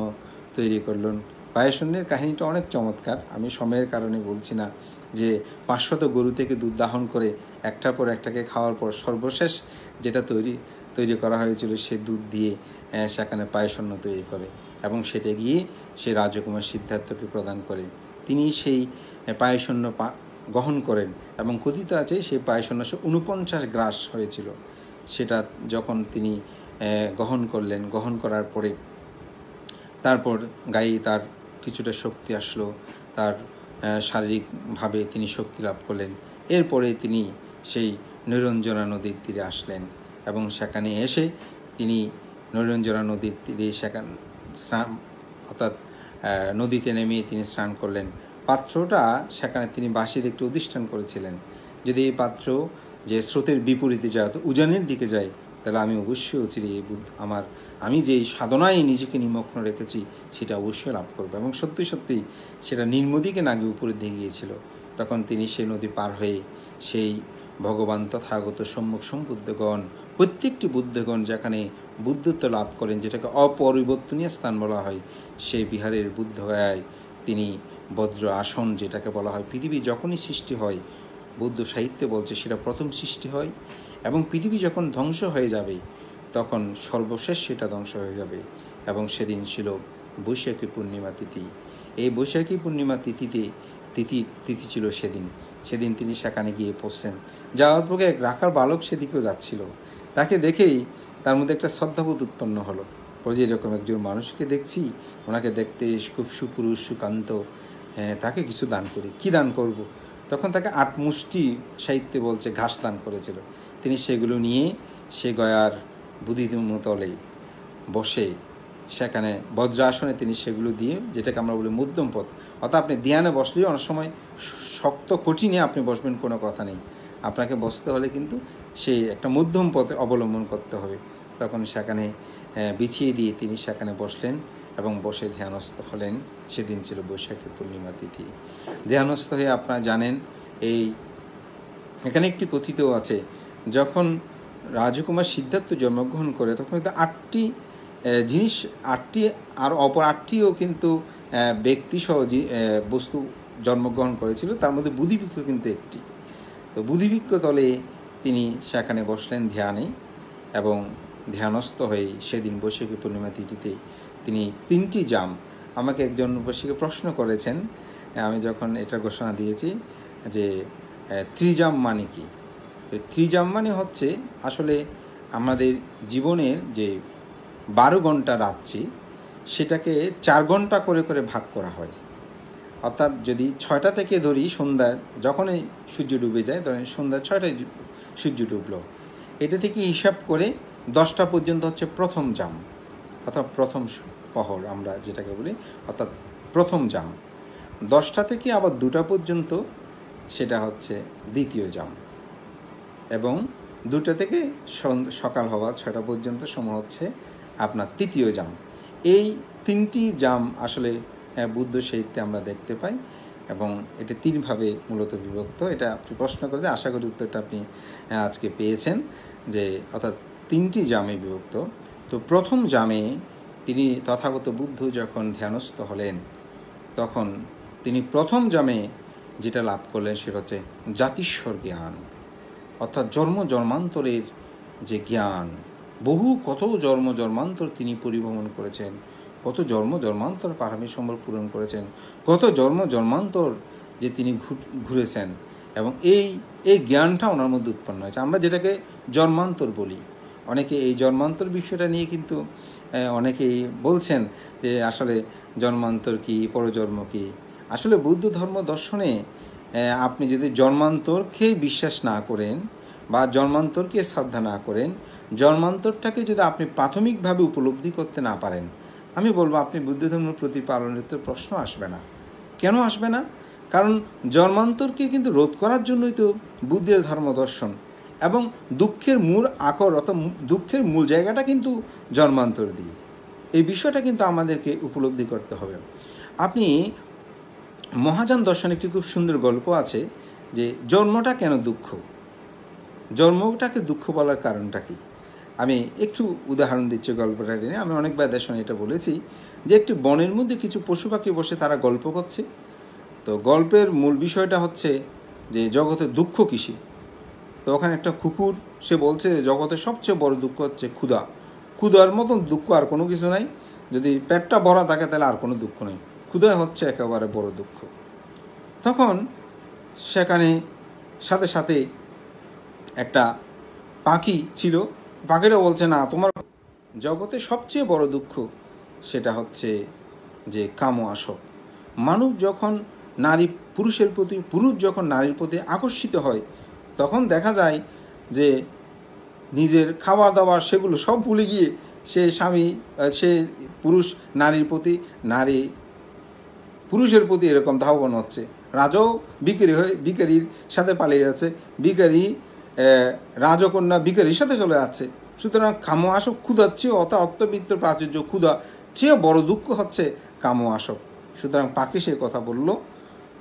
তৈরি করলেন। পায়সন্যের কাহিনীটা অনেক চমৎকার, আমি সময়ের কারণে বলছি না। যে 500 গরু থেকে দুধ দাহন করে একটার পর একটাকে খাওয়ার পর সর্বশেষ যেটা তৈরি তৈরি করা হয়েছিল, সে দুধ দিয়ে সেখানে পায়সন্য তৈরি করে এবং সেটা গিয়ে সে রাজকুমার সিদ্ধার্থকে প্রদান করে। তিনি সেই পায়সন্য গ্রহণ করেন এবং কথিত আছে সেই পায়সন্য 49 গ্রাস হয়েছিল। সেটা যখন তিনি গ্রহণ করলেন, গ্রহণ করার পরে তারপর গায়ে তার কিছুটা শক্তি আসলো, তার শারীরিকভাবে তিনি শক্তি লাভ করলেন। এরপরে তিনি সেই নৈরঞ্জনা নদীর তীরে আসলেন এবং সেখানে এসে তিনি নৈরঞ্জনা নদীর তীরে সেখানে স্নান, অর্থাৎ নদীতে নেমে তিনি স্নান করলেন। পাত্রটা সেখানে তিনি বাঁশির একটু অধিষ্ঠান করেছিলেন, যদি এই পাত্র যে স্রোতের বিপরীতে যায়, উজানের দিকে যায়, তাহলে আমি অবশ্যই অচিরে আমি যেই সাধনায় নিজেকে নিমগ্ন রেখেছি সেটা অবশ্যই লাভ করবো। এবং সত্যি সত্যি সেটা নির্মদিকে না গিয়ে উপরের দিকে গিয়েছিল। তখন তিনি সেই নদী পার হয়ে সেই ভগবান তথাগত সম্মুখ সম্বুদ্ধগণ, প্রত্যেকটি বুদ্ধগণ যেখানে বুদ্ধত্ব লাভ করেন, যেটাকে অপরিবর্তনীয় স্থান বলা হয়, সেই বিহারের বুদ্ধগয়ায় তিনি বজ্র আসন, যেটাকে বলা হয় পৃথিবী যখনই সৃষ্টি হয়, বৌদ্ধ সাহিত্যে বলছে সেটা প্রথম সৃষ্টি হয় এবং পৃথিবী যখন ধ্বংস হয়ে যাবে তখন সর্বশেষ সেটা ধ্বংস হয়ে যাবে। এবং সেদিন ছিল বৈশাখী পূর্ণিমা তিথি। এই বৈশাখী পূর্ণিমা তিথি ছিল সেদিন তিনি সেখানে গিয়ে পৌঁছলেন। যাওয়ার পরে এক রাখার বালক সেদিকেও যাচ্ছিল। তাকে দেখেই তার মধ্যে একটা শ্রদ্ধাবোধ উৎপন্ন হলো, যে এরকম একজন মানুষকে দেখছি, ওনাকে দেখতে খুব সুপুরুষ সুকান্ত, তাকে কিছু দান করি। কি দান করব? তখন তাকে 8 মুষ্টি সাহিত্যে বলছে ঘাস দান করেছিল। তিনি সেগুলো নিয়ে সে গয়ার বুদ্ধিতলে বসে সেখানে বজ্রাসনে তিনি সেগুলো দিয়ে, যেটাকে আমরা বলি মধ্যম পথ, অর্থাৎ আপনি ধ্যানে বসলেও অনেক সময় শক্ত কঠিনে আপনি বসবেন কোনো কথা নেই, আপনাকে বসতে হলে কিন্তু সেই একটা মধ্যম পথে অবলম্বন করতে হবে। তখন সেখানে বিছিয়ে দিয়ে তিনি সেখানে বসলেন এবং বসে ধ্যানস্থ হলেন। সেদিন ছিল বৈশাখী পূর্ণিমা তিথি। ধ্যানস্থ হয়ে আপনারা জানেন, এখানে একটি কথিত আছে, যখন রাজকুমার সিদ্ধার্থ জন্মগ্রহণ করে তখন কিন্তু 8টি জিনিস, 8টি আর অপর 8টিও কিন্তু ব্যক্তিসহ বস্তু জন্মগ্রহণ করেছিল, তার মধ্যে বুদ্ধিবৃক্ষ কিন্তু একটি। তো বুদ্ধিবৃক্ষ তলে তিনি সেখানে বসলেন ধ্যানে এবং ধ্যানস্থ হয়ে সেদিন বৈশাখী পূর্ণিমা তিথিতে তিনি 3টি জাম, আমাকে একজন বৈশাখী প্রশ্ন করেছেন আমি যখন এটা ঘোষণা দিয়েছি যে ত্রিজাম মানে কি। ত্রিজাম মানে হচ্ছে আসলে আমাদের জীবনের যে 12 ঘন্টা রাত্রি, সেটাকে 4 ঘন্টা করে করে ভাগ করা হয়। অর্থাৎ যদি 6টা থেকে ধরি সন্ধ্যা, যখনই সূর্য ডুবে যায়, ধরেন সন্ধ্যা 6টায় সূর্য ডুবলো, এটা থেকে হিসাব করে 10টা পর্যন্ত হচ্ছে প্রথম জাম, অর্থাৎ প্রথম প্রহর আমরা যেটাকে বলি, অর্থাৎ প্রথম জাম। 10টা থেকে আবার 2টা পর্যন্ত সেটা হচ্ছে দ্বিতীয় জাম, এবং 2টা থেকে সকাল হওয়া 6টা পর্যন্ত সময় হচ্ছে আপনার তৃতীয় জাম। এই 3টি জাম আসলে বুদ্ধ সাহিত্যে আমরা দেখতে পাই এবং এটা 3 ভাবে মূলত বিভক্ত। এটা আপনি প্রশ্ন করে, আশা করি উত্তরটা আপনি আজকে পেয়েছেন, যে অর্থাৎ 3টি জামে বিভক্ত। তো প্রথম জামে তিনি তথাগত বুদ্ধ যখন ধ্যানস্থ হলেন, তখন তিনি প্রথম জামে যেটা লাভ করলেন সেটা হচ্ছে জাতিস্বর জ্ঞান, অর্থাৎ জন্মান্তরের যে জ্ঞান, কত জন্মান্তর তিনি পরিভ্রমণ করেছেন, কত জন্মান্তর পারমিক সম্বল পূরণ করেছেন, কত জন্মান্তর যে তিনি ঘুরেছেন, এবং এই জ্ঞানটা ওনার মধ্যে উৎপন্ন হয়েছে। আমরা যেটাকে জন্মান্তর বলি, অনেকে এই জন্মান্তর বিষয়টা নিয়ে কিন্তু অনেকেই বলছেন যে আসলে জন্মান্তর কি, পরজন্ম কি। আসলে বৌদ্ধ ধর্ম দর্শনে আপনি যদি জন্মান্তরকে বিশ্বাস না করেন বা জন্মান্তরকে শ্রদ্ধা না করেন, জন্মান্তরটাকে যদি আপনি প্রাথমিকভাবে উপলব্ধি করতে না পারেন, আমি বলবো আপনি বুদ্ধ ধর্মের প্রতি পালনের তো প্রশ্ন আসবে না। কেন আসবে না? কারণ জন্মান্তরকে কিন্তু রোধ করার জন্যই তো বুদ্ধের ধর্ম দর্শন, এবং দুঃখের মূল আকর, অর্থাৎ দুঃখের মূল জায়গাটা কিন্তু জন্মান্তর দিয়ে। এই বিষয়টা কিন্তু আমাদেরকে উপলব্ধি করতে হবে। আপনি মহাযান দর্শনে একটি খুব সুন্দর গল্প আছে যে জন্মটা কেন দুঃখ, জন্মটাকে দুঃখ বলার কারণটা কি। আমি একটু উদাহরণ দিচ্ছি গল্পটা নিয়ে। আমি অনেকবার দর্শনে এটা বলেছি যে একটি বনের মধ্যে কিছু পশু পাখি বসে তারা গল্প করছে। তো গল্পের মূল বিষয়টা হচ্ছে যে জগতে দুঃখ কিসে, তো ওখানে একটা কুকুর, সে বলছে জগতের সবচেয়ে বড় দুঃখ হচ্ছে ক্ষুধা। ক্ষুধার মতন দুঃখ আর কোনো কিছু নাই, যদি পেটটা ভরা থাকে তাহলে আর কোনো দুঃখ নেই, ক্ষুধা হচ্ছে একেবারে বড় দুঃখ। তখন সেখানে সাথে সাথে একটা পাখি ছিল, পাখিটা বলছে না, তোমার জগতে সবচেয়ে বড় দুঃখ সেটা হচ্ছে যে কাম আসক্ত। মানুষ যখন নারী পুরুষের প্রতি, পুরুষ যখন নারীর প্রতি আকর্ষিত হয়, তখন দেখা যায় যে নিজের খাওয়া দাওয়া সেগুলো সব ভুলে গিয়ে সে স্বামী, সে পুরুষ নারীর প্রতি, নারী পুরুষের প্রতি এরকম ধাবন হচ্ছে। রাজাও ভিখারির সাথে পালিয়ে যাচ্ছে, ভিখারি রাজকন্যা ভিখারির সাথে চলে যাচ্ছে। সুতরাং কাম আসক ক্ষুধার চেয়ে অত্যবিত্ত প্রাচুর্য, ক্ষুধা চেয়ে বড় দুঃখ হচ্ছে কাম আসক। সুতরাং পাখি সে কথা বলল।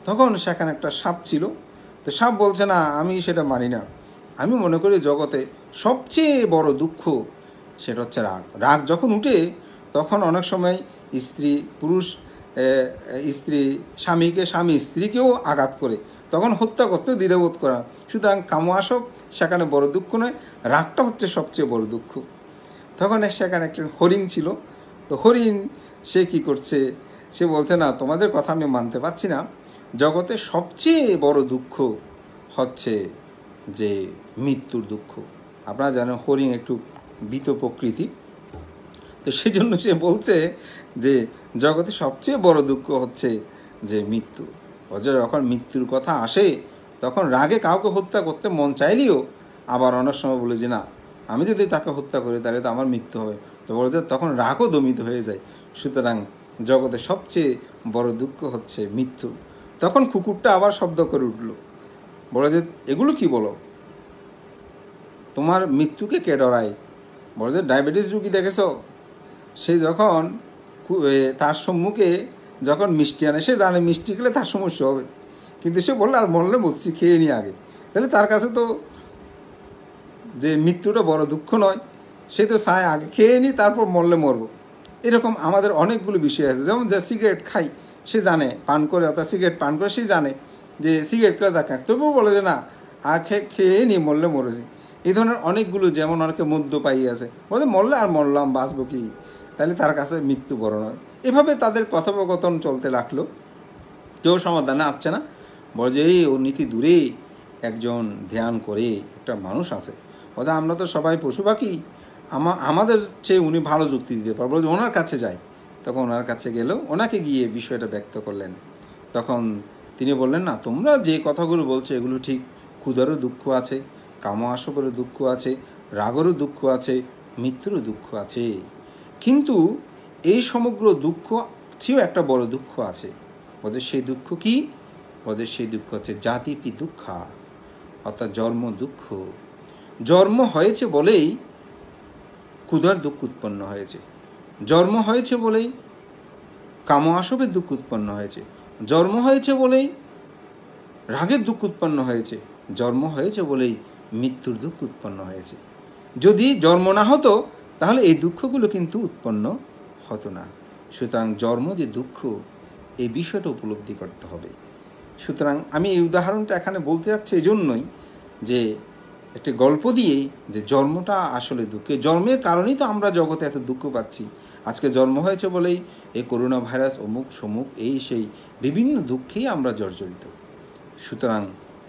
তখন সেখানে একটা সাপ ছিল, তো সাপ বলছে না, আমি সেটা মানি না, আমি মনে করি জগতে সবচেয়ে বড় দুঃখ সেটা হচ্ছে রাগ। রাগ যখন উঠে তখন অনেক সময় স্ত্রী পুরুষ, স্ত্রী স্বামীকে, স্বামী স্ত্রীকেও আঘাত করে, তখন হত্যা করতেও দ্বিধাবোধ করা। সুতরাং কাম আসক সেখানে বড় দুঃখ নয়, রাগটা হচ্ছে সবচেয়ে বড় দুঃখ। তখন সেখানে একটা হরিণ ছিল, তো হরিণ সে কি করছে, সে বলছে না, তোমাদের কথা আমি মানতে পারছি না, জগতে সবচেয়ে বড় দুঃখ হচ্ছে যে মৃত্যুর দুঃখ। আপনারা জানেন হরিণ একটু ভীত প্রকৃতি, তো সেই জন্য সে বলছে যে জগতে সবচেয়ে বড় দুঃখ হচ্ছে যে মৃত্যু। যখন মৃত্যুর কথা আসে তখন রাগে কাউকে হত্যা করতে মন চাইলেও আবার অনেক সময় বলে যে না, আমি যদি তাকে হত্যা করি তাহলে তো আমার মৃত্যু হবে, তো বলে যে তখন রাগও দমিত হয়ে যায়। সুতরাং জগতে সবচেয়ে বড় দুঃখ হচ্ছে মৃত্যু। তখন কুকুরটা আবার শব্দ করে উঠল, বলে যে এগুলো কি বলো, তোমার মৃত্যুকে কে ডরায়? বলে যে ডায়াবেটিস রুগী দেখেছ, সে যখন তার সম্মুখে যখন মিষ্টি আনে, সে জানে মিষ্টি খেলে তার সমস্যা হবে, কিন্তু সে বললে আর মরলে মরছি, খেয়ে নি আগে, তাহলে তার কাছে তো যে মৃত্যুটা বড় দুঃখ নয়, সে তো চায় আগে খেয়ে নি তারপর মরলে মরবো। এরকম আমাদের অনেকগুলো বিষয় আছে, যেমন যে সিগারেট খাই সে জানে পান করে, অর্থাৎ সিগারেট পান করে সে জানে যে সিগারেট খেলে তার কাজ, তবুও বলে যে না আর খেয়ে নি মরলে মরেছি। এই ধরনের অনেকগুলো, যেমন অনেকে মদ্যপায়ী আছে, বলে মরলে আর মরলাম, বাঁচবো কি, তাহলে তার কাছে মৃত্যু বড় নয়। এভাবে তাদের কথোপকথন চলতে লাগলো, কেউ সমাধানে আসছে না। বলে যে এই ওর নীতি দূরে একজন ধ্যান করে একটা মানুষ আছে, বলছে আমরা তো সবাই পশু পাখি, আমাদের চেয়ে উনি ভালো যুক্তি দিতে পারবো, বলে ওনার কাছে যাই। তখন ওনার কাছে গেল, ওনাকে গিয়ে বিষয়টা ব্যক্ত করলেন। তখন তিনি বললেন না, তোমরা যে কথাগুলো বলছো এগুলো ঠিক, ক্ষুধারও দুঃখ আছে, কাম আসকেরও দুঃখ আছে, রাগেরও দুঃখ আছে, মৃত্যুরও দুঃখ আছে, কিন্তু এই সমগ্র দুঃখ চেয়েও একটা বড় দুঃখ আছে। বলছে সেই দুঃখ কি? বলছে সেই দুঃখ হচ্ছে জাতিপি দুঃখা, অর্থাৎ জন্ম দুঃখ। জন্ম হয়েছে বলেই ক্ষুধার দুঃখ উৎপন্ন হয়েছে, জন্ম হয়েছে বলেই কাম আসবের দুঃখ উৎপন্ন হয়েছে, জন্ম হয়েছে বলেই রাগের দুঃখ উৎপন্ন হয়েছে, জন্ম হয়েছে বলেই মৃত্যুর দুঃখ উৎপন্ন হয়েছে। যদি জন্ম না হতো তাহলে এই দুঃখগুলো কিন্তু উৎপন্ন হতো না। সুতরাং জন্ম যে দুঃখ, এই বিষয়টা উপলব্ধি করতে হবে। সুতরাং আমি এই উদাহরণটা এখানে বলতে যাচ্ছি এই জন্যই যে একটি গল্প দিয়ে, যে জন্মটা আসলে দুঃখে, জন্মের কারণেই তো আমরা জগতে এত দুঃখ পাচ্ছি। আজকে জন্ম হয়েছে বলেই এই করোনা ভাইরাস, অমুক সমুক, এই সেই বিভিন্ন দুঃখেই আমরা জর্জরিত। সুতরাং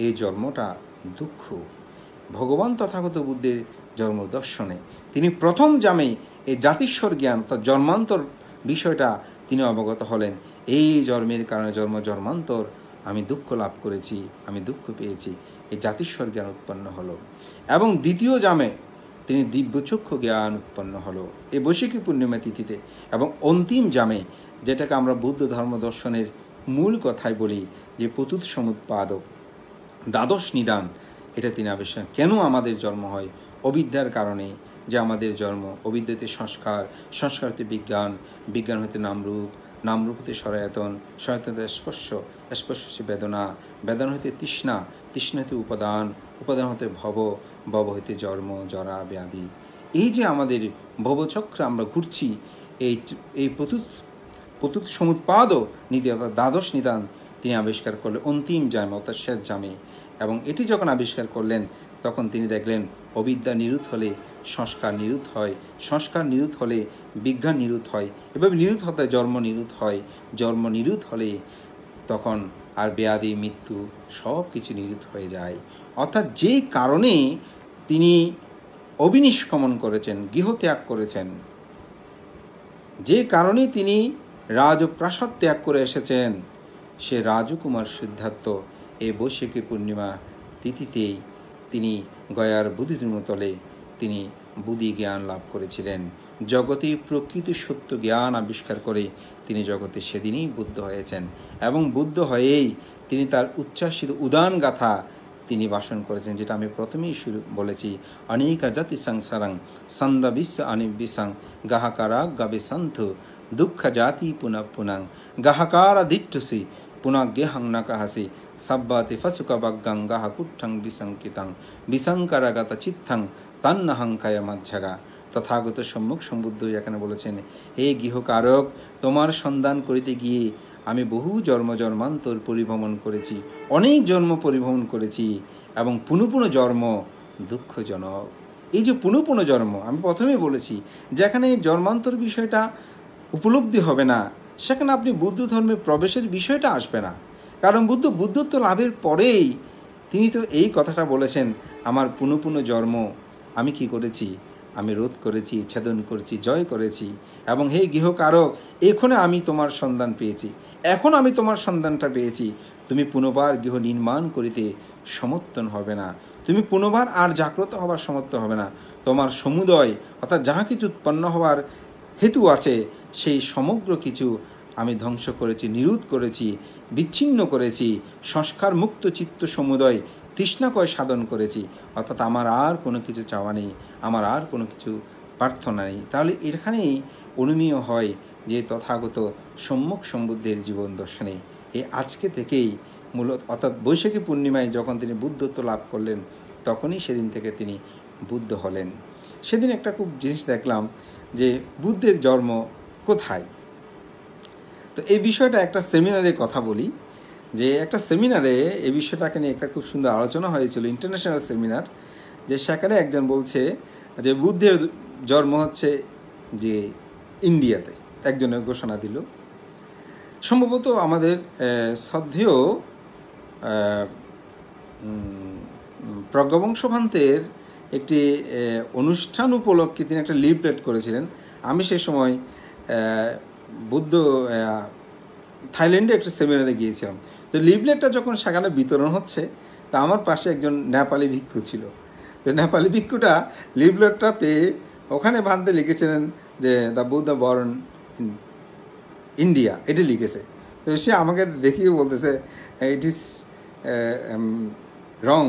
এই জন্মটা দুঃখ। ভগবান তথাগত বুদ্ধের জন্ম দর্শনে তিনি প্রথম জামে এই জাতিস্বর জ্ঞান, অর্থাৎ জন্মান্তর বিষয়টা তিনি অবগত হলেন। এই জন্মের কারণে জন্ম জন্মান্তর আমি দুঃখ লাভ করেছি, আমি দুঃখ পেয়েছি, এই জাতিস্বর জ্ঞান উৎপন্ন হলো। এবং দ্বিতীয় জামে তিনি দিব্যচক্ষু জ্ঞান উৎপন্ন হলো এই বৈশাখী পূর্ণিমা তিথিতে। এবং অন্তিম জামে, যেটাকে আমরা বুদ্ধ ধর্ম দর্শনের মূল কথায় বলি যে প্রত্যুৎ সমুৎপাদক, দ্বাদশ নিদান, এটা তিনি আবিষ্কার। কেন আমাদের জন্ম হয়? অবিদ্যার কারণে, যে আমাদের জন্ম, অবিদ্যাতে সংস্কার, সংস্কার হতে বিজ্ঞান, বিজ্ঞান হতে নামরূপ, নামরূপ হতে সরায়তন, সরায়তন হতে স্পর্শ, স্পর্শ হতে বেদনা, বেদনা হতে তৃষ্ণা, তৃষ্ণা হতে উপাদান, উপাদান হতে ভব, ভব হতে জন্ম জরা ব্যাধি। এই যে আমাদের ভবচক্রে আমরা ঘুরছি, এই প্রত্যুৎ সমুৎপাদ নীতি, অর্থাৎ দ্বাদশ নিদান তিনি আবিষ্কার করলেন অন্তিম জামে, অর্থাৎ শেষ জামে। এবং এটি যখন আবিষ্কার করলেন, তখন তিনি দেখলেন অবিদ্যা নিরুত হলে সংস্কার নিরুত হয়, সংস্কার নিরুত হলে বিজ্ঞান নিরুত হয়, এভাবে নিরুত হতে জন্ম নিরুত হয়, জন্ম নিরুত হলে তখন আর ব্যাধি মৃত্যু সব কিছু নিরুত হয়ে যায়। অর্থাৎ যে কারণে তিনি অবিনিষ্ক্রমণ করেছেন, গৃহত্যাগ করেছেন, যে কারণে তিনি রাজপ্রাসাদ ত্যাগ করে এসেছেন, সে রাজকুমার সিদ্ধার্থ এই বৈশাখী পূর্ণিমা তিথিতেই তিনি গয়ার বুদ্ধিতলে তিনি বুদ্ধি জ্ঞান লাভ করেছিলেন। জগতে প্রকৃত সত্য জ্ঞান আবিষ্কার করে তিনি জগতে সেদিনই বুদ্ধ হয়েছেন, এবং বুদ্ধ হয়েই তিনি তার উচ্ছ্বাসিত উদান গাথা তিনি ভাষণ করেছেন, যেটা আমি প্রথমেই বলেছি, অনেকা জাতি সংসারং সন্দা বিশ্ব অনিবিসং গাহাকারা গাবে সন্থ দুঃখ জাতি পুনঃ পুনং গাহাকারা দিট্টুসি পুনঃ গেহং নকাহাসি সাব্বাতি ফসুকা বাগ্গাং গাহাকুট্ঠং বিসংকিতং বিসংকারাগত চিত্তং তন্নহং কায়ামাজ্জাগা। তথাগত সম্মুখ সম্বুদ্ধ এখানে বলেছেন, হে গৃহকারক, তোমার সন্ধান করিতে গিয়ে আমি বহু জন্ম জন্মান্তর পরিভ্রমণ করেছি, অনেক জন্ম পরিভ্রমণ করেছি, এবং পুনঃ পুনঃ জন্ম দুঃখজনক। এই যে পুনঃ পুনঃ জন্ম, আমি প্রথমেই বলেছি, যেখানে জন্মান্তর বিষয়টা উপলব্ধি হবে না, সেখানে আপনি বুদ্ধ ধর্মে প্রবেশের বিষয়টা আসবে না। কারণ বুদ্ধত্ব লাভের পরেই তিনি তো এই কথাটা বলেছেন, আমার পুনঃ পুনঃ জন্ম আমি কি করেছি, আমি রোধ করেছি, ছেদন করেছি, জয় করেছি, এবং হে গৃহকারক, এখানে আমি তোমার সন্ধান পেয়েছি, এখন আমি তোমার সন্ধানটা পেয়েছি, তুমি পুনর্বার গৃহ নির্মাণ করিতে সমর্থন হবে না, তুমি পুনর্বার আর জাগ্রত হবার সমর্থ হবে না। তোমার সমুদয় অর্থাৎ যাহা কিছু উৎপন্ন হওয়ার হেতু আছে, সেই সমগ্র কিছু আমি ধ্বংস করেছি, নিরোধ করেছি, বিচ্ছিন্ন করেছি, সংস্কার মুক্ত চিত্ত সমুদয় তৃষ্ণাকয় সাধন করেছি। অর্থাৎ আমার আর কোনো কিছু চাওয়া নেই, আমার আর কোনো কিছু প্রার্থনা নেই। তাহলে এখানেই অনুমেয় হয় যে তথাগত সম্মুখ সম্বুদ্ধের জীবন দর্শনে এই আজকে থেকেই মূলত, অর্থাৎ বৈশাখী পূর্ণিমায় যখন তিনি বুদ্ধত্ব লাভ করলেন, তখনই সেদিন থেকে তিনি বুদ্ধ হলেন। সেদিন একটা খুব জিনিস দেখলাম যে বুদ্ধের জন্ম কোথায়। তো এই বিষয়টা একটা সেমিনারে কথা বলি, যে একটা সেমিনারে এই বিষয়টাকে নিয়ে একটা খুব সুন্দর আলোচনা হয়েছিল, ইন্টারন্যাশনাল সেমিনার, যে সেখানে একজন বলছে যে বুদ্ধের জন্ম হচ্ছে যে ইন্ডিয়াতে, একজনের ঘোষণা দিল। সম্ভবত আমাদের শ্রদ্ধেয় প্রজ্ঞাবংশভান্তের একটি অনুষ্ঠান উপলক্ষে তিনি একটা লিফলেট করেছিলেন। আমি সে সময় থাইল্যান্ডে একটা সেমিনারে গিয়েছিলাম। তো লিফলেটটা যখন সেখানে বিতরণ হচ্ছে, তা আমার পাশে একজন নেপালি ভিক্ষু ছিল। তো নেপালি ভিক্ষুটা লিফলেটটা পেয়ে ওখানে ভান্তে লিখেছিলেন যে দ্য বুদ্ধ বর্ন ইন্ডিয়া, এটি লিখেছে। তো সে আমাকে দেখিয়ে বলতেছে ইট ইজ রং,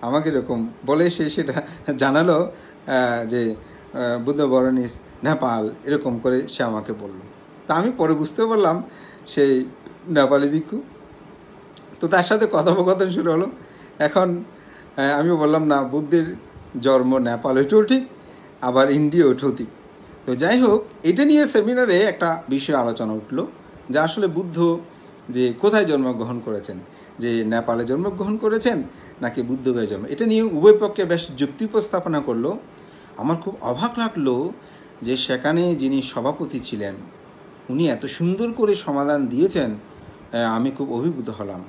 আমাকে এরকম বলে সে সেটা জানালো যে বুদ্ধ বর্ন ইজ নেপাল, এরকম করে সে আমাকে বলল। তা আমি পরে বুঝতে পারলাম সেই নেপালি ভিক্ষু। তো তার সাথে কথোপকথন শুরু হলো। এখন আমি বললাম না, বুদ্ধের জন্ম নেপাল ওইটাও ঠিক, আবার ইন্ডিয়া ওইটাও ঠিক। তো যাই হোক, এটা নিয়ে সেমিনারে একটা বিষয় আলোচনা উঠলো যে আসলে বুদ্ধ যে কোথায় জন্মগ্রহণ করেছেন, যে নেপালে জন্মগ্রহণ করেছেন নাকি বুদ্ধগয়া জন্ম, এটা নিয়ে উভয় পক্ষে বেশ যুক্তি উপস্থাপনা করলো। আমার খুব অবাক লাগলো যে সেখানে যিনি সভাপতি ছিলেন উনি এত সুন্দর করে সমাধান দিয়েছেন, আমি খুব অভিভূত হলাম।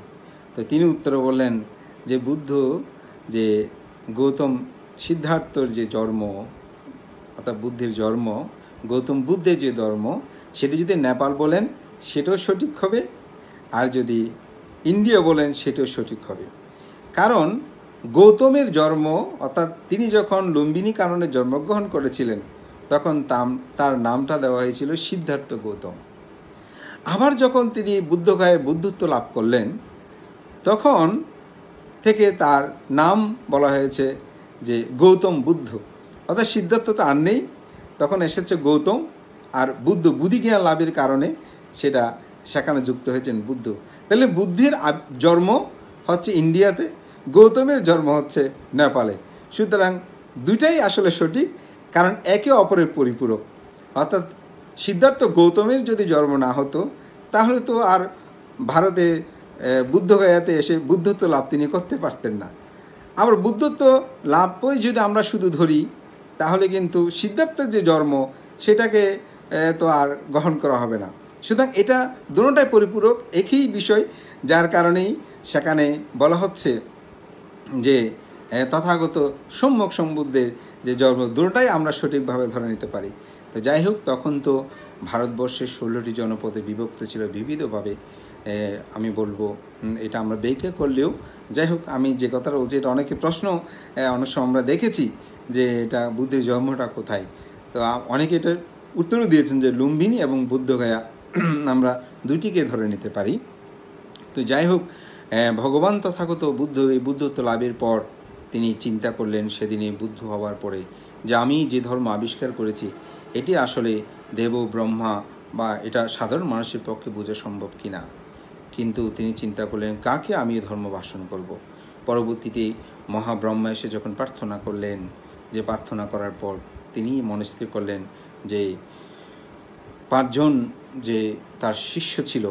তো তিনি উত্তরে বললেন যে বুদ্ধ যে গৌতম সিদ্ধার্থর যে জন্ম, অর্থাৎ বুদ্ধের জন্ম, গৌতম বুদ্ধের যে ধর্ম, সেটি যদি নেপাল বলেন সেটাও সঠিক হবে, আর যদি ইন্ডিয়া বলেন সেটাও সঠিক হবে। কারণ গৌতমের জন্ম, অর্থাৎ তিনি যখন লুম্বিনী কাননে জন্মগ্রহণ করেছিলেন তখন তার নামটা দেওয়া হয়েছিল সিদ্ধার্থ গৌতম। আবার যখন তিনি বুদ্ধগয়ায় বুদ্ধত্ব লাভ করলেন তখন থেকে তার নাম বলা হয়েছে যে গৌতম বুদ্ধ, অর্থাৎ সিদ্ধার্থটা আর নেই, তখন এসেছে গৌতম, আর বুদ্ধ বুদ্ধিজ্ঞান লাভের কারণে সেটা সেখানে যুক্ত হয়েছেন বুদ্ধ। তাহলে বুদ্ধের জন্ম হচ্ছে ইন্ডিয়াতে, গৌতমের জন্ম হচ্ছে নেপালে। সুতরাং দুইটাই আসলে সঠিক, কারণ একে অপরের পরিপূরক। অর্থাৎ সিদ্ধার্থ গৌতমের যদি জন্ম না হতো তাহলে তো আর ভারতে বুদ্ধগয়াতে এসে বুদ্ধত্ব লাভ তিনি করতে পারতেন না। আবার বুদ্ধত্ব লাভই যদি আমরা শুধু ধরি, তাহলে কিন্তু সিদ্ধার্থের যে জন্ম সেটাকে তো আর গ্রহণ করা হবে না। সুতরাং এটা দুটোটাই পরিপূরক, একই বিষয়, যার কারণেই সেখানে বলা হচ্ছে যে তথাগত সম্যক সম্বুদ্ধের যে জন্ম, দুটোটাই আমরা সঠিকভাবে ধরে নিতে পারি। তো যাই হোক, তখন তো ভারতবর্ষের 16টি জনপদে বিভক্ত ছিল বিবিধভাবে। আমি বলবো এটা আমরা ব্যাখ্যা করলেও, যাই হোক, আমি যে কথাটা বলছি এটা অনেকে প্রশ্ন অনেক সময় আমরা দেখেছি যে এটা বুদ্ধের জন্মটা কোথায়। তো অনেকে এটা উত্তরও দিয়েছেন যে লুম্বিনী এবং বুদ্ধগয়া আমরা দুইটিকে ধরে নিতে পারি। তো যাই হোক, ভগবান তথাগত বুদ্ধ এই বুদ্ধত্ব লাভের পর তিনি চিন্তা করলেন সেদিনে বুদ্ধ হওয়ার পরে যে আমি যে ধর্ম আবিষ্কার করেছি এটি আসলে দেব ব্রহ্মা বা এটা সাধারণ মানুষের পক্ষে বোঝা সম্ভব কিনা। কিন্তু তিনি চিন্তা করলেন কাকে আমি এই ধর্ম ভাষণ করব। পরবর্তীতে মহাব্রহ্মা এসে যখন প্রার্থনা করলেন, যে প্রার্থনা করার পর তিনি মনস্থির করলেন যে 5 জন যে তার শিষ্য ছিল,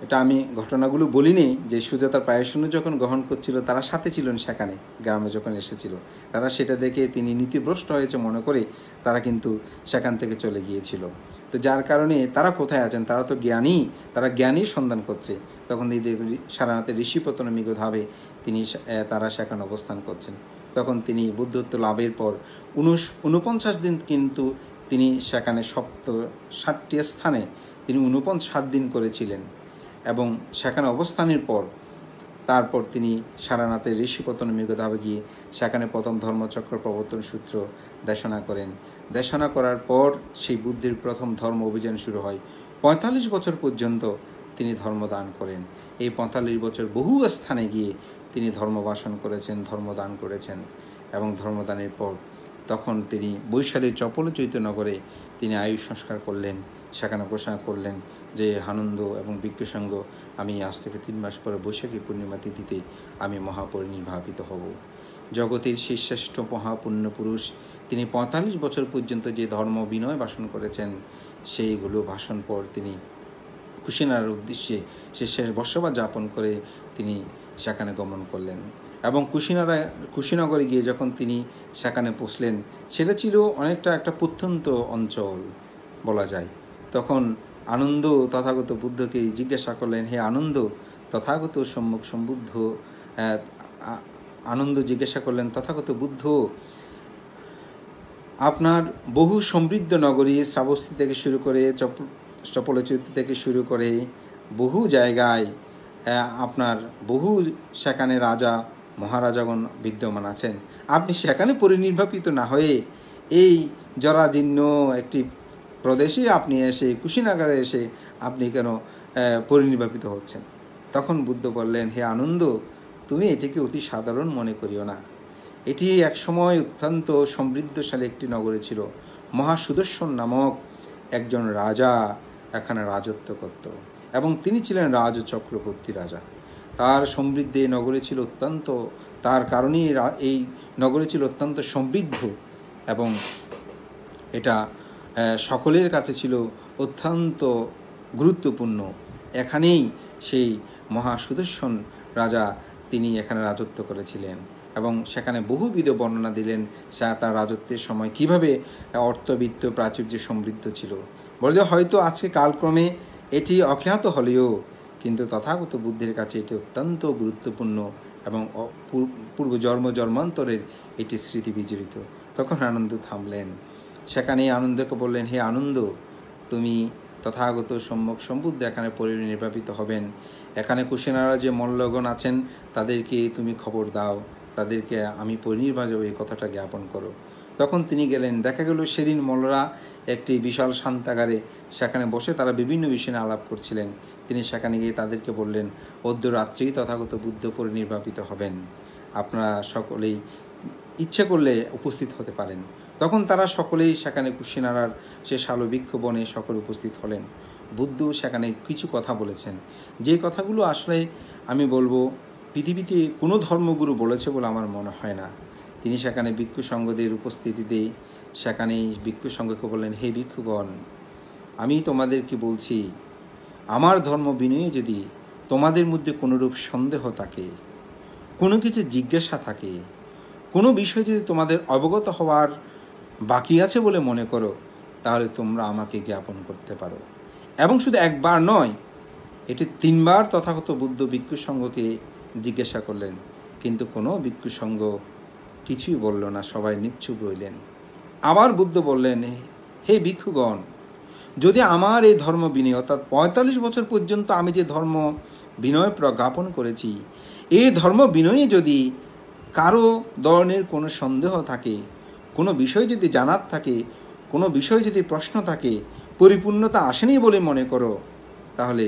এটা আমি ঘটনাগুলো বলিনি, যে সুজাতার পায়সন্য যখন গ্রহণ করছিল তারা সাথে ছিলেন সেখানে, গ্রামে যখন এসেছিল, তারা সেটা দেখে তিনি নীতিভ্রষ্ট হয়েছে মনে করে তারা কিন্তু সেখান থেকে চলে গিয়েছিল। তো যার কারণে তারা কোথায় আছেন, তারা তো জ্ঞানী, তারা জ্ঞানীর সন্ধান করছে। তখন সারানাথের ঋষিপতন মিগধাবে তারা সেখানে অবস্থান করছেন। তখন তিনি বুদ্ধত্ব লাভের পর 49 দিন কিন্তু তিনি সেখানে 60টি স্থানে তিনি 49 দিন করেছিলেন। এবং সেখানে অবস্থানের পর তারপর তিনি সারানাথের ঋষিপতন মিগধাবে গিয়ে সেখানে প্রথম ধর্মচক্র প্রবর্তন সূত্র দেশনা করেন। দেশনা করার পর সেই বুদ্ধের প্রথম ধর্ম অভিযান শুরু হয়। 45 বছর পর্যন্ত তিনি ধর্মদান করেন। এই 45 বছর বহু স্থানে গিয়ে তিনি ধর্মভাষণ করেছেন, ধর্মদান করেছেন। এবং ধর্মদানের পর তখন তিনি বৈশালীর চপলচৈত্যনগরে তিনি আয়ু সংস্কার করলেন। সেখানে ঘোষণা করলেন যে আনন্দ এবং বিজ্ঞসঙ্গ আমি আজ থেকে 3 মাস পরে বৈশাখী পূর্ণিমা তিথিতে আমি মহাপরিনির্বাপিত হব। জগতের সেই শ্রেষ্ঠ মহাপুণ্য পুরুষ তিনি 45 বছর পর্যন্ত যে ধর্ম বিনয় ভাষণ করেছেন, সেইগুলো ভাষণ পর তিনি কুশিনারার উদ্দেশ্যে সে শেষ বসবাস যাপন করে তিনি সেখানে গমন করলেন। এবং কুশিনগরে গিয়ে যখন তিনি সেখানে পৌঁছলেন, সেটা ছিল অনেকটা একটা প্রত্যন্ত অঞ্চল বলা যায়। তখন আনন্দ তথাগত বুদ্ধকে জিজ্ঞাসা করলেন, হে আনন্দ, তথাগত সম্মুখ সম্বুদ্ধ আনন্দ জিজ্ঞাসা করলেন, তথাগত বুদ্ধ, আপনার বহু সমৃদ্ধ নগরী শ্রাবস্তী থেকে শুরু করে চপলচৈত্য থেকে শুরু করে বহু জায়গায় আপনার বহু সেখানে রাজা মহারাজাগণ বিদ্যমান আছেন, আপনি সেখানে পরিনির্বাপিত না হয়ে এই জরাজীর্ণ একটি প্রদেশে আপনি এসে কুশিনাগারে এসে আপনি কেন পরিনির্বাপিত হচ্ছেন? তখন বুদ্ধ বললেন, হে আনন্দ, তুমি এটিকে অতি সাধারণ মনে করিও না। এটি একসময় অত্যন্ত সমৃদ্ধশালী একটি নগরী ছিল। মহাসুদর্শন নামক একজন রাজা এখানে রাজত্ব করত এবং তিনি ছিলেন রাজচক্রবর্তী রাজা। তার সমৃদ্ধি এই নগরী ছিল অত্যন্ত, তার কারণেই এই নগরী ছিল অত্যন্ত সমৃদ্ধ এবং এটা সকলের কাছে ছিল অত্যন্ত গুরুত্বপূর্ণ। এখানেই সেই মহাসুদর্শন রাজা তিনি এখানে রাজত্ব করেছিলেন এবং সেখানে বহুবিধ বর্ণনা দিলেন তার রাজত্বের সময় কিভাবে অর্থবিত্ত প্রাচুর্য সমৃদ্ধ ছিল। বলে হয়তো আজকে কালক্রমে এটি অখ্যাত হলেও কিন্তু তথাগত বুদ্ধের কাছে এটি অত্যন্ত গুরুত্বপূর্ণ এবং পূর্ব জন্মান্তরের এটি স্মৃতি বিজড়িত। তখন আনন্দ থামলেন। সেখানে আনন্দকে বললেন, হে আনন্দ, তুমি তথাগত সম্যক সম্বুদ্ধ এখানে পরিনির্বাপিত হবেন। এখানে কুশিনারা যে মল্লগণ আছেন তাদেরকে তুমি খবর দাও, তাদেরকে আমি পরিনির্বাণ যাব এই কথাটা জ্ঞাপন করো। তখন তিনি গেলেন। দেখা গেল সেদিন মল্লরা একটি বিশাল শান্তাগারে সেখানে বসে তারা বিভিন্ন বিষয় নিয়ে আলাপ করছিলেন। তিনি সেখানে গিয়ে তাদেরকে বললেন, অদ্য রাত্রেই তথাগত বুদ্ধ পরিনির্বাপিত হবেন, আপনারা সকলেই ইচ্ছে করলে উপস্থিত হতে পারেন। তখন তারা সকলেই সেখানে কুশিনারার সে শালবৃক্ষ বনে সকলে উপস্থিত হলেন। বুদ্ধ সেখানে কিছু কথা বলেছেন, যে কথাগুলো আসলে আমি বলবো পৃথিবীতে কোনো ধর্মগুরু বলেছে বলে আমার মনে হয় না। তিনি সেখানে ভিক্ষু সঙ্গদের উপস্থিতিতে সেখানেই ভিক্ষু সঙ্গকে বললেন, হে ভিক্ষুগণ, আমি তোমাদেরকে বলছি, আমার ধর্ম বিনয়ে যদি তোমাদের মধ্যে কোনোরূপ সন্দেহ থাকে, কোনো কিছু জিজ্ঞাসা থাকে, কোনো বিষয় যদি তোমাদের অবগত হওয়ার বাকি আছে বলে মনে করো, তাহলে তোমরা আমাকে জ্ঞাপন করতে পারো। এবং শুধু একবার নয়, এটি 3 বার তথাগত বুদ্ধ ভিক্ষু সংঘকে জিজ্ঞাসা করলেন, কিন্তু কোনো ভিক্ষু সংঘ কিছুই বলল না, সবাই নিশ্চুপ রইলেন। আবার বুদ্ধ বললেন, হে ভিক্ষুগণ, যদি আমার এই ধর্ম বিনয়, অর্থাৎ 45 বছর পর্যন্ত আমি যে ধর্ম বিনয় প্রজ্ঞাপন করেছি, এই ধর্ম বিনয়ে যদি কারো ধরনের কোনো সন্দেহ থাকে, কোনো বিষয় যদি জানার থাকে, কোনো বিষয় যদি প্রশ্ন থাকে, পরিপূর্ণতা আসেনি বলে মনে করো, তাহলে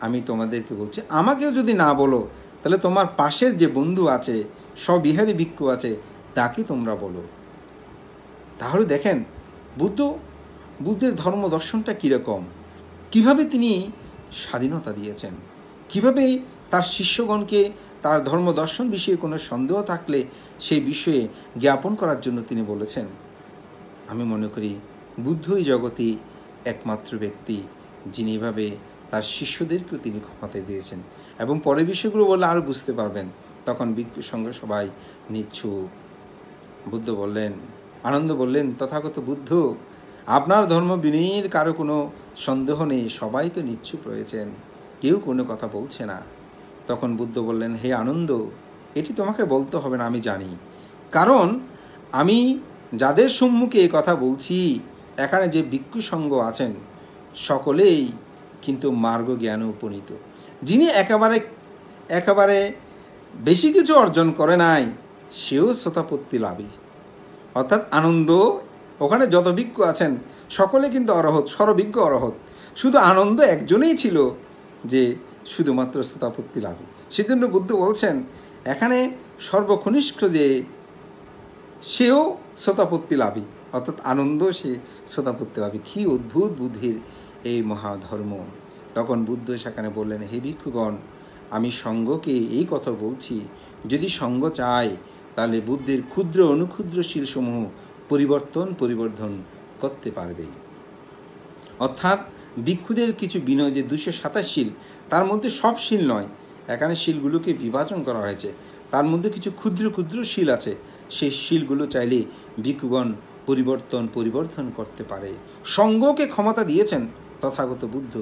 আমি তোমাদেরকে বলছি, আমাকেও যদি না বলো, তাহলে তোমার পাশের যে বন্ধু আছে, স্ববিহারী ভিক্ষু আছে, তাকে তোমরা বলো। তাহলে দেখেন বুদ্ধের ধর্ম দর্শনটা কীরকম, কীভাবে তিনি স্বাধীনতা দিয়েছেন, কীভাবে তার শিষ্যগণকে তার ধর্ম দর্শন বিষয়ে কোনো সন্দেহ থাকলে সেই বিষয়ে জ্ঞাপন করার জন্য তিনি বলেছেন। আমি মনে করি বুদ্ধই জগতে একমাত্র ব্যক্তি যিনি এভাবে তার শিষ্যদেরকেও তিনি ক্ষমতা দিয়েছেন। এবং পরে বিষয়গুলো বললে আরও বুঝতে পারবেন। তখন ভিক্ষুর সঙ্গে সবাই নিচ্ছুপ। বুদ্ধ বললেন, আনন্দ বললেন, তথাগত বুদ্ধ, আপনার ধর্ম বিনয়ের কারো কোনো সন্দেহ নেই, সবাই তো নিচ্ছুপ রয়েছেন, কেউ কোনো কথা বলছে না। তখন বুদ্ধ বললেন, হে আনন্দ, এটি তোমাকে বলতে হবে না, আমি জানি। কারণ আমি যাদের সম্মুখে এই কথা বলছি, এখানে যে ভিক্ষু সংঘ আছেন, সকলেই কিন্তু মার্গ জ্ঞানে উপনীত। যিনি একেবারে বেশি কিছু অর্জন করে নাই, সেও সোতাপত্তি লাভী। অর্থাৎ আনন্দ, ওখানে যত ভিক্ষু আছেন সকলে কিন্তু অরহত, সর্বভিজ্ঞ অরহত। শুধু আনন্দ একজনেই ছিল যে শুধুমাত্র সোতাপত্তি লাভী। সেজন্য বুদ্ধ বলছেন, এখানে সর্বকনিষ্ঠ যে, সেও সোতাপত্তি লাভী, অর্থাৎ আনন্দ, সে সোতাপত্তি লাভী। কি অদ্ভুত বুদ্ধির এই মহাধর্ম। তখন বুদ্ধ সেখানে বললেন, হে ভিক্ষুগণ, আমি সঙ্ঘকে এই কথা বলছি, যদি সঙ্ঘ চায় তাহলে বুদ্ধের ক্ষুদ্র অনুক্ষুদ্র শীলসমূহ পরিবর্ধন করতে পারবে। অর্থাৎ ভিক্ষুদের কিছু বিনয় যে 227 শীল, তার মধ্যে সব শীল নয়, এখানে শীলগুলোকে বিভাজন করা হয়েছে। তার মধ্যে কিছু ক্ষুদ্র ক্ষুদ্র শীল আছে, সেই শীলগুলো চাইলে ভিক্ষুগণ পরিবর্ধন করতে পারে। সঙ্ঘকে ক্ষমতা দিয়েছেন তথাগত বুদ্ধ।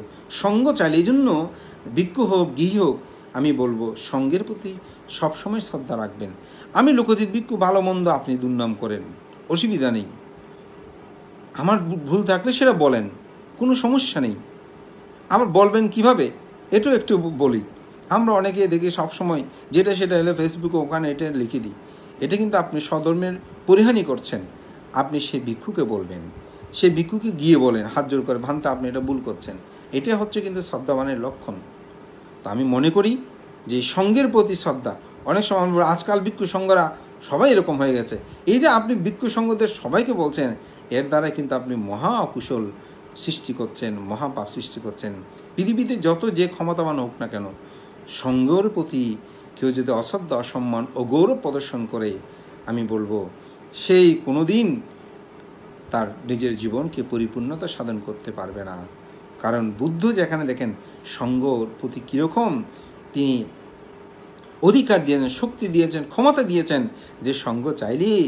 সঙ্ঘ চাইলে, এই জন্য ভিক্ষু হোক গৃহী হোক, আমি বলবো সঙ্ঘের প্রতি সবসময় শ্রদ্ধা রাখবেন। আমি লোকজিৎ ভিক্ষু, ভালো মন্দ আপনি দুর্নাম করেন, অসুবিধা নেই, আমার ভুল থাকলে সেটা বলেন, কোনো সমস্যা নেই। আবার বলবেন কিভাবে, এটাও একটু বলি। আমরা অনেকে দেখি সবসময় যেটা সেটা এলে ফেসবুকে ওখানে এটা লিখে দিই, এটা কিন্তু আপনি স্বধর্মের পরিহানি করছেন। আপনি সেই ভিক্ষুকে বলবেন, সেই ভিক্ষুকে গিয়ে বলেন হাত জোর করে, ভান্তা আপনি এটা ভুল করছেন। এটা হচ্ছে কিন্তু শ্রদ্ধাবানের লক্ষণ। তো আমি মনে করি যে সঙ্ঘের প্রতি শ্রদ্ধা, অনেক সময় আজকাল ভিক্ষু সংঘরা সবাই এরকম হয়ে গেছে। এই যে আপনি ভিক্ষু সংঘদের সবাইকে বলছেন, এর দ্বারা কিন্তু আপনি মহা অকুশল সৃষ্টি করছেন, মহাপাপ সৃষ্টি করছেন। পৃথিবীতে যত যে ক্ষমতাবান হোক না কেন, সঙ্ঘের প্রতি কেউ যদি অশ্রদ্ধা, অসম্মান ও গৌরব প্রদর্শন করে, আমি বলবো সেই কোনোদিন তার নিজের জীবনকে পরিপূর্ণতা সাধন করতে পারবে না। কারণ বুদ্ধ যেখানে দেখেন সঙ্ঘর প্রতি কীরকম তিনি অধিকার দিয়েছেন, শক্তি দিয়েছেন, ক্ষমতা দিয়েছেন, যে সঙ্ঘ চাইলেই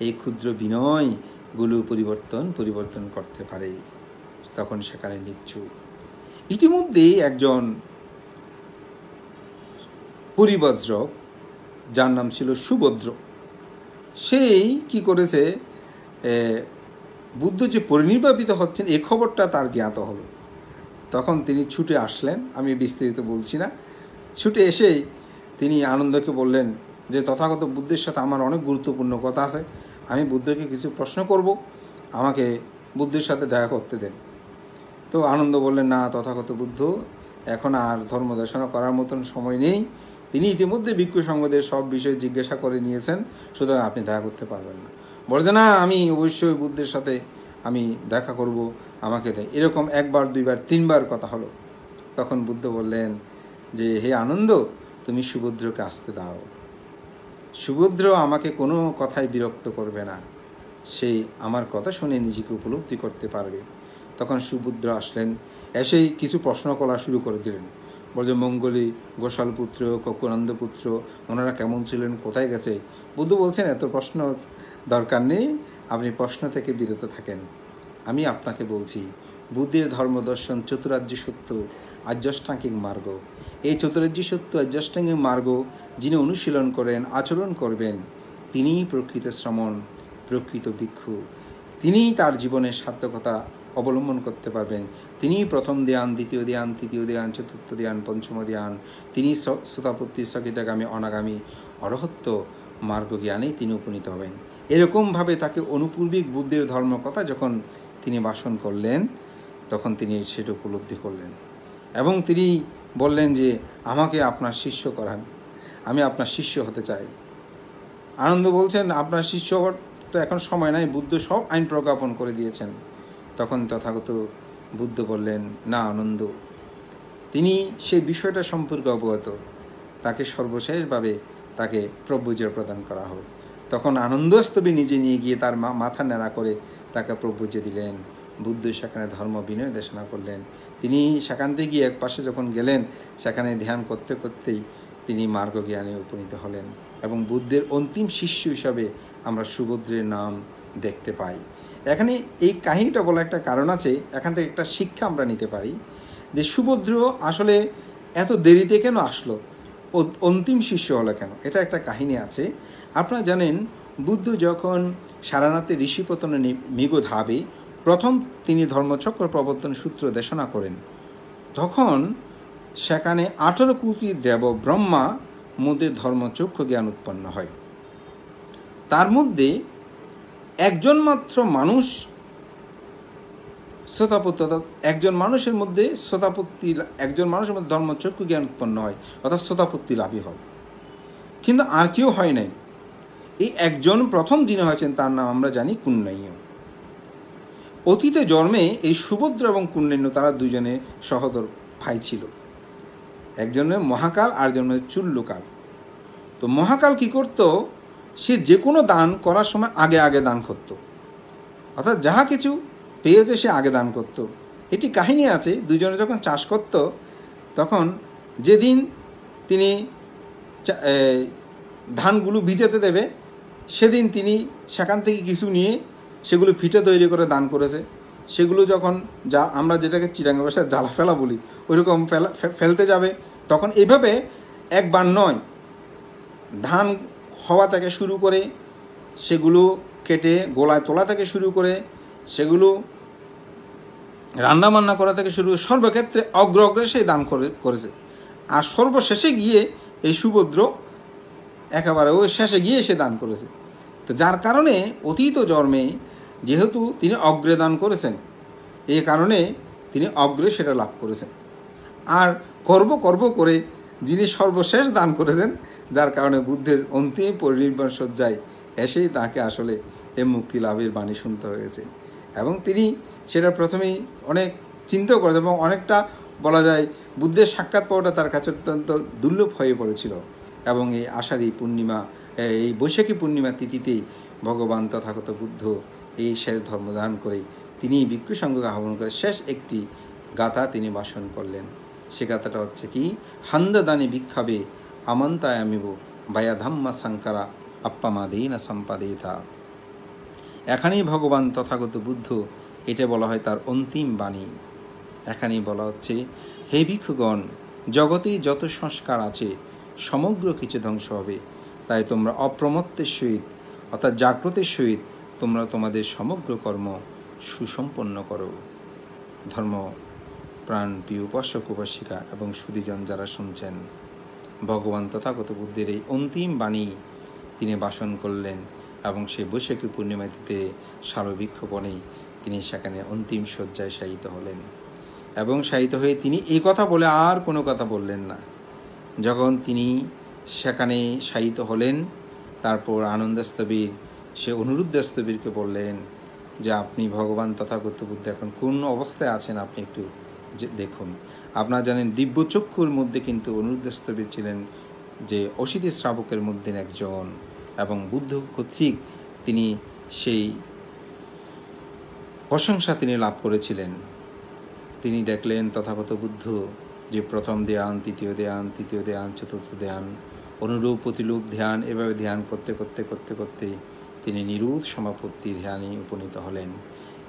এই ক্ষুদ্র বিনয়গুলো পরিবর্তন করতে পারে। তখন সেখানে নিচ্ছুপ। ইতিমধ্যে একজন পরিব্রাজক, যার নাম ছিল সুভদ্র, সেই কি করেছে, বুদ্ধ যে পরিনির্বাপিত হচ্ছেন এই খবরটা তার জ্ঞাত হলো। তখন তিনি ছুটে আসলেন, আমি বিস্তারিত বলছি না। ছুটে এসেই তিনি আনন্দকে বললেন যে তথাগত বুদ্ধের সাথে আমার অনেক গুরুত্বপূর্ণ কথা আছে, আমি বুদ্ধকে কিছু প্রশ্ন করব, আমাকে বুদ্ধের সাথে দেখা করতে দেন। তো আনন্দ বললেন, না তথাগত বুদ্ধ, এখন আর ধর্ম দর্শন করার মতন সময় নেই। তিনি ইতিমধ্যে ভিক্ষু সংঘদের সব বিষয়ে জিজ্ঞাসা করে নিয়েছেন, সুতরাং আপনি দেখা করতে পারবেন না। বলছে, না আমি অবশ্যই বুদ্ধের সাথে আমি দেখা করব, আমাকে দেয়। এরকম 1 বার 2 বার 3 বার কথা হলো। তখন বুদ্ধ বললেন যে হে আনন্দ, তুমি সুভদ্রকে আসতে দাও। সুভদ্র আমাকে কোনো কথায় বিরক্ত করবে না, সে আমার কথা শুনে নিজেকে উপলব্ধি করতে পারবে। তখন সুভদ্র আসলেন, এসেই কিছু প্রশ্ন করা শুরু করে দিলেন। বলছে, মঙ্গলী, গোশালপুত্র, ককুনন্দপুত্র, ওনারা কেমন ছিলেন, কোথায় গেছে? বুদ্ধ বলছেন এত প্রশ্ন দরকার নেই, আপনি প্রশ্ন থেকে বিরত থাকেন। আমি আপনাকে বলছি বুদ্ধের ধর্মদর্শন চতুরার্য সত্য আর্যাষ্টাঙ্গিক মার্গ। এই চতুরার্য সত্য আর্যাষ্টাঙ্গিক মার্গ যিনি অনুশীলন করেন, আচরণ করবেন, তিনিই প্রকৃত শ্রমণ, প্রকৃত ভিক্ষু। তিনিই তার জীবনের সার্থকতা অবলম্বন করতে পারবেন। তিনিই প্রথম ধ্যান, দ্বিতীয় ধ্যান, তৃতীয় ধ্যান, চতুর্থ ধ্যান, পঞ্চম ধ্যান, তিনি সোতাপত্তি, স্থগিতাগামী, অনাগামী, অরহত্য মার্গ জ্ঞানেই তিনি উপনীত হবেন। এরকমভাবে তাকে অনুপূর্বিক বুদ্ধের ধর্মকথা যখন তিনি ভাষণ করলেন, তখন তিনি সেটা উপলব্ধি করলেন এবং তিনি বললেন যে আমাকে আপনার শিষ্য করান, আমি আপনার শিষ্য হতে চাই। আনন্দ বলছেন আপনার শিষ্য তো এখন সময় নাই, বুদ্ধ সব আইন প্রজ্ঞাপন করে দিয়েছেন। তখন তথাগত বুদ্ধ বললেন, না আনন্দ, তিনি সেই বিষয়টা সম্পর্কে অবগত, তাকে সর্বশেষভাবে তাকে প্রভুজ্য প্রদান করা হোক। তখন আনন্দস্তবী নিজে নিয়ে গিয়ে তার মাথা নেড়া করে তাকে প্রভুজ্য দিলেন। বুদ্ধ সেখানে ধর্ম বিনয় দেশনা করলেন। তিনি সেখান থেকে গিয়ে এক পাশে যখন গেলেন, সেখানে ধ্যান করতে করতেই তিনি মার্গ জ্ঞানে উপনীত হলেন এবং বুদ্ধের অন্তিম শিষ্য হিসাবে আমরা সুভদ্রের নাম দেখতে পাই। এখানে এই কাহিনীটা বলার একটা কারণ আছে, এখান থেকে একটা শিক্ষা আমরা নিতে পারি যে সুভদ্র আসলে এত দেরিতে কেন আসলো, অন্তিম শিষ্য হলো কেন, এটা একটা কাহিনী আছে। আপনারা জানেন বুদ্ধ যখন সারনাথে ঋষিপতনে মিগধাবে প্রথম তিনি ধর্মচক্র প্রবর্তন সূত্র দেশনা করেন, তখন সেখানে 18 কোটি দেব ব্রহ্মা মধ্যে ধর্মচক্র জ্ঞান উৎপন্ন হয়। তার মধ্যে একজন মাত্র মানুষ শ্রোতাপত্তি, একজন মানুষের মধ্যে শ্রোতাপত্তি, একজন মানুষের মধ্যে ধর্মচক্ষু জ্ঞান উৎপন্ন হয়, অর্থাৎ শ্রোতাপত্তি লাভই হয়, কিন্তু আর কেউ হয় নাই। এই একজন প্রথম যিনি হয়েছেন তার নাম আমরা জানি কুন্নাইয়। অতীতে জন্মে এই সুভদ্র এবং কুন্নাইন্য তারা দুজনে সহোদর ভাই ছিল, একজনের মহাকাল আর একজনের চুল্লুকাল। তো মহাকাল কি করত, সে যে কোনো দান করার সময় আগে আগে দান করত, অর্থাৎ যাহা কিছু পেয়েছে সে আগে দান করত। এটি কাহিনী আছে, দুজনে যখন চাষ করত তখন যেদিন তিনি ধানগুলো ভিজাতে দেবে সেদিন তিনি সেখান থেকে কিছু নিয়ে সেগুলো ফিটে তৈরি করে দান করেছে। সেগুলো যখন আমরা যেটাকে চিরাঙ্গা ভাষায় জ্বালা ফেলা বলি, ওইরকম ফেলতে যাবে, তখন এইভাবে একবার নয়, ধান হওয়া থেকে শুরু করে সেগুলো কেটে গোলায় তোলা থেকে শুরু করে সেগুলো রান্নাবান্না করা থেকে শুরু করে সর্বক্ষেত্রে অগ্রে সেই দান করেছে। আর সর্বশেষে গিয়ে এই সুভদ্র একেবারে ওই শেষে গিয়ে সে দান করেছে। তো যার কারণে অতীত জন্মে যেহেতু তিনি অগ্রে দান করেছেন, এই কারণে তিনি অগ্রে সেটা লাভ করেছেন। আর করব করে যিনি সর্বশেষ দান করেছেন, যার কারণে বুদ্ধের অন্তিম পরিনির্বাণ সজ্জায় এসেই তাকে আসলে এ মুক্তি লাভের বাণী শুনতে হয়েছে। এবং তিনি সেটা প্রথমেই অনেক চিন্তা করেছেন এবং অনেকটা বলা যায় বুদ্ধের সাক্ষাৎ পাওয়াটা তার কাছে অত্যন্ত দুর্লভ হয়ে পড়েছিল। এবং এই আষাঢ়ী পূর্ণিমা, এই বৈশাখী পূর্ণিমা তিথিতেই ভগবান তথাগত বুদ্ধ এই শেষ ধর্মদান করে তিনি ভিক্ষু সংঘকে আহ্বান করে শেষ একটি গাথা তিনি ভাষণ করলেন। সে গাথাটা হচ্ছে কি, হান্দাদানি ভিক্ষাবে আমন্তায়ামিব বায়া ধাম্মা সাংকারা আপ্পামাদেনা সম্পাদেতা। এখানেই ভগবান তথাগত বুদ্ধ, এটা বলা হয় তার অন্তিম বাণী। এখানেই বলা হচ্ছে, হে ভিক্ষুগণ, জগতে যত সংস্কার আছে সমগ্র কিছু ধ্বংস হবে, তাই তোমরা অপ্রমত্তের সহিত অর্থাৎ জাগ্রতের সহিত তোমরা তোমাদের সমগ্র কর্ম সুসম্পন্ন করো। ধর্ম প্রাণ প্রিয় উপাসক উপাসিকা এবং সুধীজন যারা শুনছেন, ভগবান তথাগত বুদ্ধের এই অন্তিম বাণী তিনি ভাষণ করলেন এবং সেই বৈশাখী পূর্ণিমা তিথিতে সারবৃক্ষবনে তিনি সেখানে অন্তিম শয্যায় শায়িত হলেন। এবং শায়িত হয়ে তিনি এই কথা বলে আর কোনো কথা বললেন না। যখন তিনি সেখানে শায়িত হলেন, তারপর আনন্দস্তবীর সে অনুরুদ্ধস্তবীরকে বললেন যে আপনি ভগবান তথাগত বুদ্ধ এখন কোন অবস্থায় আছেন আপনি একটু দেখুন। আপনারা জানেন দিব্যচক্ষুর মধ্যে কিন্তু অনুরুদ্ধস্তবীর ছিলেন যে অসিতি শ্রাবকের মধ্যে একজন, এবং বুদ্ধ কর্তৃক তিনি সেই প্রশংসা তিনি লাভ করেছিলেন। তিনি দেখলেন তথাগত বুদ্ধ যে প্রথম ধ্যান, তৃতীয় ধ্যান, তৃতীয় ধ্যান, চতুর্থ ধ্যান অনুরূপ প্রতিরূপ ধ্যান, এভাবে ধ্যান করতে করতে করতে করতে তিনি নিরুদ্ধ সমাপত্তি ধ্যানে উপনীত হলেন।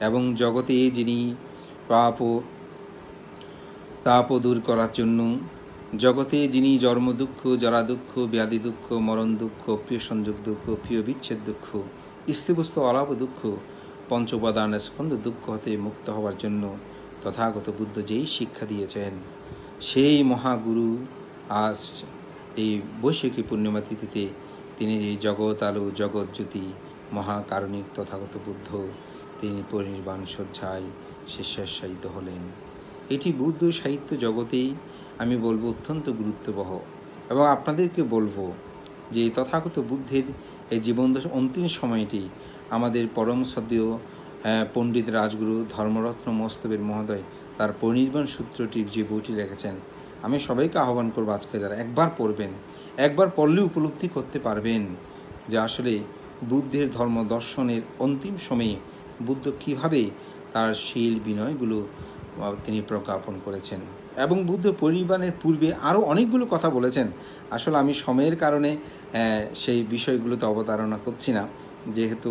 এবং জগতে যিনি তাপ দূর করার জন্য, জগতে যিনি জন্ম দুঃখ, জরা দুঃখ, ব্যাধি দুঃখ, মরণ দুঃখ, প্রিয় সংযোগ দুঃখ, প্রিয় বিচ্ছেদ দুঃখ, স্ত্রীবস্তু অলাভ দুঃখ, পঞ্চপাদান স্কন্ধ দুঃখ হতে মুক্ত হওয়ার জন্য তথাগত বুদ্ধ যেই শিক্ষা দিয়েছেন, সেই মহাগুরু আজ এই বৈশাখী পূর্ণিমা তিথিতে তিনি যে জগৎ আলো, জগৎ জ্যোতি, মহাকারণিক তথাগত বুদ্ধ, তিনি পরিনির্বাণ শয্যায় শেষায়িত হলেন। এটি বুদ্ধ সাহিত্য জগতেই আমি বলবো অত্যন্ত গুরুত্ববহ। এবং আপনাদেরকে বলবো যে তথাগত বুদ্ধের এই জীবন অন্তিম সময়টি আমাদের পরম শ্রদ্ধেয় পণ্ডিত রাজগুরু ধর্মরত্ন মস্তবের মহোদয় তার পরিনির্বাণ সূত্রটির যে বইটি লিখেছেন, আমি সবাইকে আহ্বান করবো আজকে যারা একবার পড়বেন, একবার পড়লে উপলব্ধি করতে পারবেন যে আসলে বুদ্ধের ধর্ম দর্শনের অন্তিম সময়ে বুদ্ধ কীভাবে তার শীল বিনয়গুলো তিনি প্রজ্ঞাপন করেছেন। এবং বুদ্ধ পরিনির্বাণের পূর্বে আরও অনেকগুলো কথা বলেছেন। আসলে আমি সময়ের কারণে সেই বিষয়গুলোতে অবতারণা করছি না, যেহেতু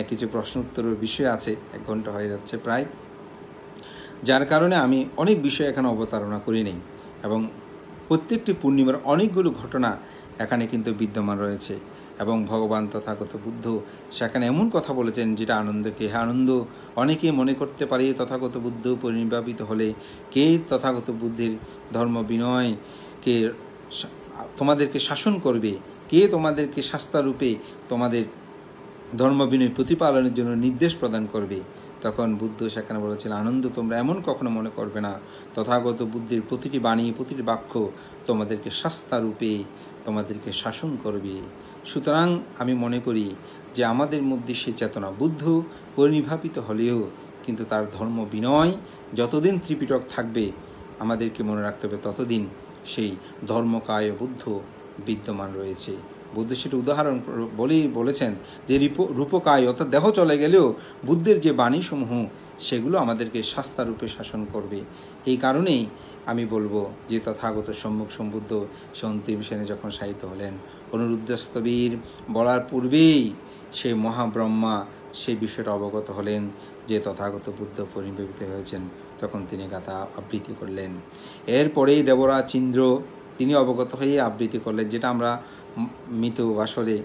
কিছু প্রশ্ন উত্তরের বিষয় আছে, 1 ঘন্টা হয়ে যাচ্ছে প্রায়, যার কারণে আমি অনেক বিষয় এখানে অবতারণা করি নেই। এবং প্রত্যেকটি পূর্ণিমার অনেকগুলো ঘটনা এখানে কিন্তু বিদ্যমান রয়েছে। এবং ভগবান তথাগত বুদ্ধ সেখানে এমন কথা বলেছেন যেটা আনন্দকে, আনন্দ অনেকেই মনে করতে পারে তথাগত বুদ্ধ পরিনির্বাপিত হলে কে তথাগত বুদ্ধের ধর্ম বিনয়কে তোমাদেরকে শাসন করবে, কে তোমাদেরকে শাস্তারূপে তোমাদের ধর্ম বিনয় প্রতিপালনের জন্য নির্দেশ প্রদান করবে। তখন বুদ্ধ সেখানে বলেছিলেন, আনন্দ তোমরা এমন কখনো মনে করবে না, তথাগত বুদ্ধের প্রতিটি বাণী, প্রতিটি বাক্য তোমাদেরকে শাস্তারূপে তোমাদেরকে শাসন করবে। সুতরাং আমি মনে করি যে আমাদের মধ্যে সে চেতনা, বুদ্ধ পরিনির্বাপিত হলেও কিন্তু তার ধর্ম বিনয় যতদিন ত্রিপিটক থাকবে আমাদেরকে মনে রাখতে হবে ততদিন সেই ধর্মকায় বুদ্ধ বিদ্যমান রয়েছে। বুদ্ধ সেটা উদাহরণ বলেছেন যে রূপকায় অর্থাৎ দেহ চলে গেলেও বুদ্ধের যে বাণীসমূহ সেগুলো আমাদেরকে শাস্তারূপে শাসন করবে। এই কারণেই আমি বলবো যে তথাগত সম্মুখ সম্বুদ্ধ সে অন্তিম সেনে যখন শায়িত হলেন, অনুরুদ্ধস্তবীর বলার পূর্বেই সেই মহাব্রহ্মা সেই বিষয়টা অবগত হলেন যে তথাগত বুদ্ধ পরিনির্বাপিত হয়েছেন, তখন তিনি গাথা আবৃত্তি করলেন। এরপরেই দেবরাজ ইন্দ্র তিনি অবগত হয়ে আবৃত্তি করলেন, যেটা আমরা মৃত বাসরে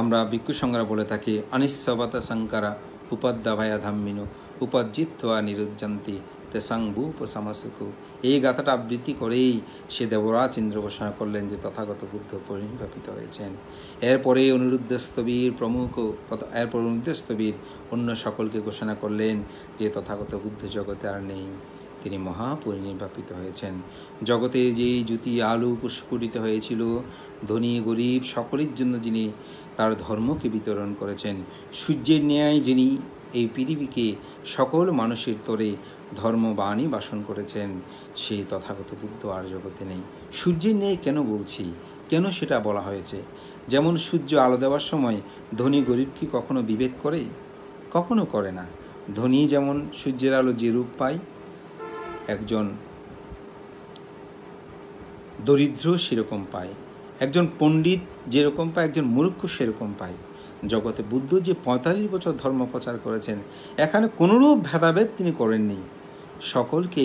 আমরা ভিক্ষু সংজ্ঞা বলে থাকি, অনিশ্ববত শঙ্করা উপাদ্যাভায়া ধাম্মিনু উপজিত্বা নিরুজ্জন্তি তেসাং ভূপসামসুকু। এই গাথাটা আবৃত্তি করেই সে দেবরাজ ইন্দ্র ঘোষণা করলেন যে তথাগত বুদ্ধ পরিনির্বাপিত হয়েছেন। এরপরে অনুরুদ্ধস্তবীর অন্য সকলকে ঘোষণা করলেন যে তথাগত বুদ্ধ জগতে আর নেই, তিনি মহাপরিনির্বাপিত হয়েছেন। জগতের যেই জ্যোতি আলো প্রস্ফুটিত হয়েছিল ধনী গরিব সকলের জন্য যিনি তার ধর্মকে বিতরণ করেছেন, সূর্যের ন্যায় যিনি এই পৃথিবীকে সকল মানুষের তরে ধর্মবাণী বাসন করেছেন, সেই তথাগত বুদ্ধ আর জগতে নেই। সূর্যের ন্যায় কেন বলছি, কেন সেটা বলা হয়েছে? যেমন সূর্য আলো দেওয়ার সময় ধনী গরিব কি কখনো বিভেদ করে? কখনো করে না। ধনী যেমন সূর্যের আলো যে রূপ পায়, একজন দরিদ্র সেরকম পায়, একজন পণ্ডিত যেরকম পায় একজন মূর্খ সেরকম পায়। জগতে বুদ্ধ যে 45 বছর ধর্ম প্রচার করেছেন, এখানে কোনোরূপ ভেদাভেদ তিনি করেননি, সকলকে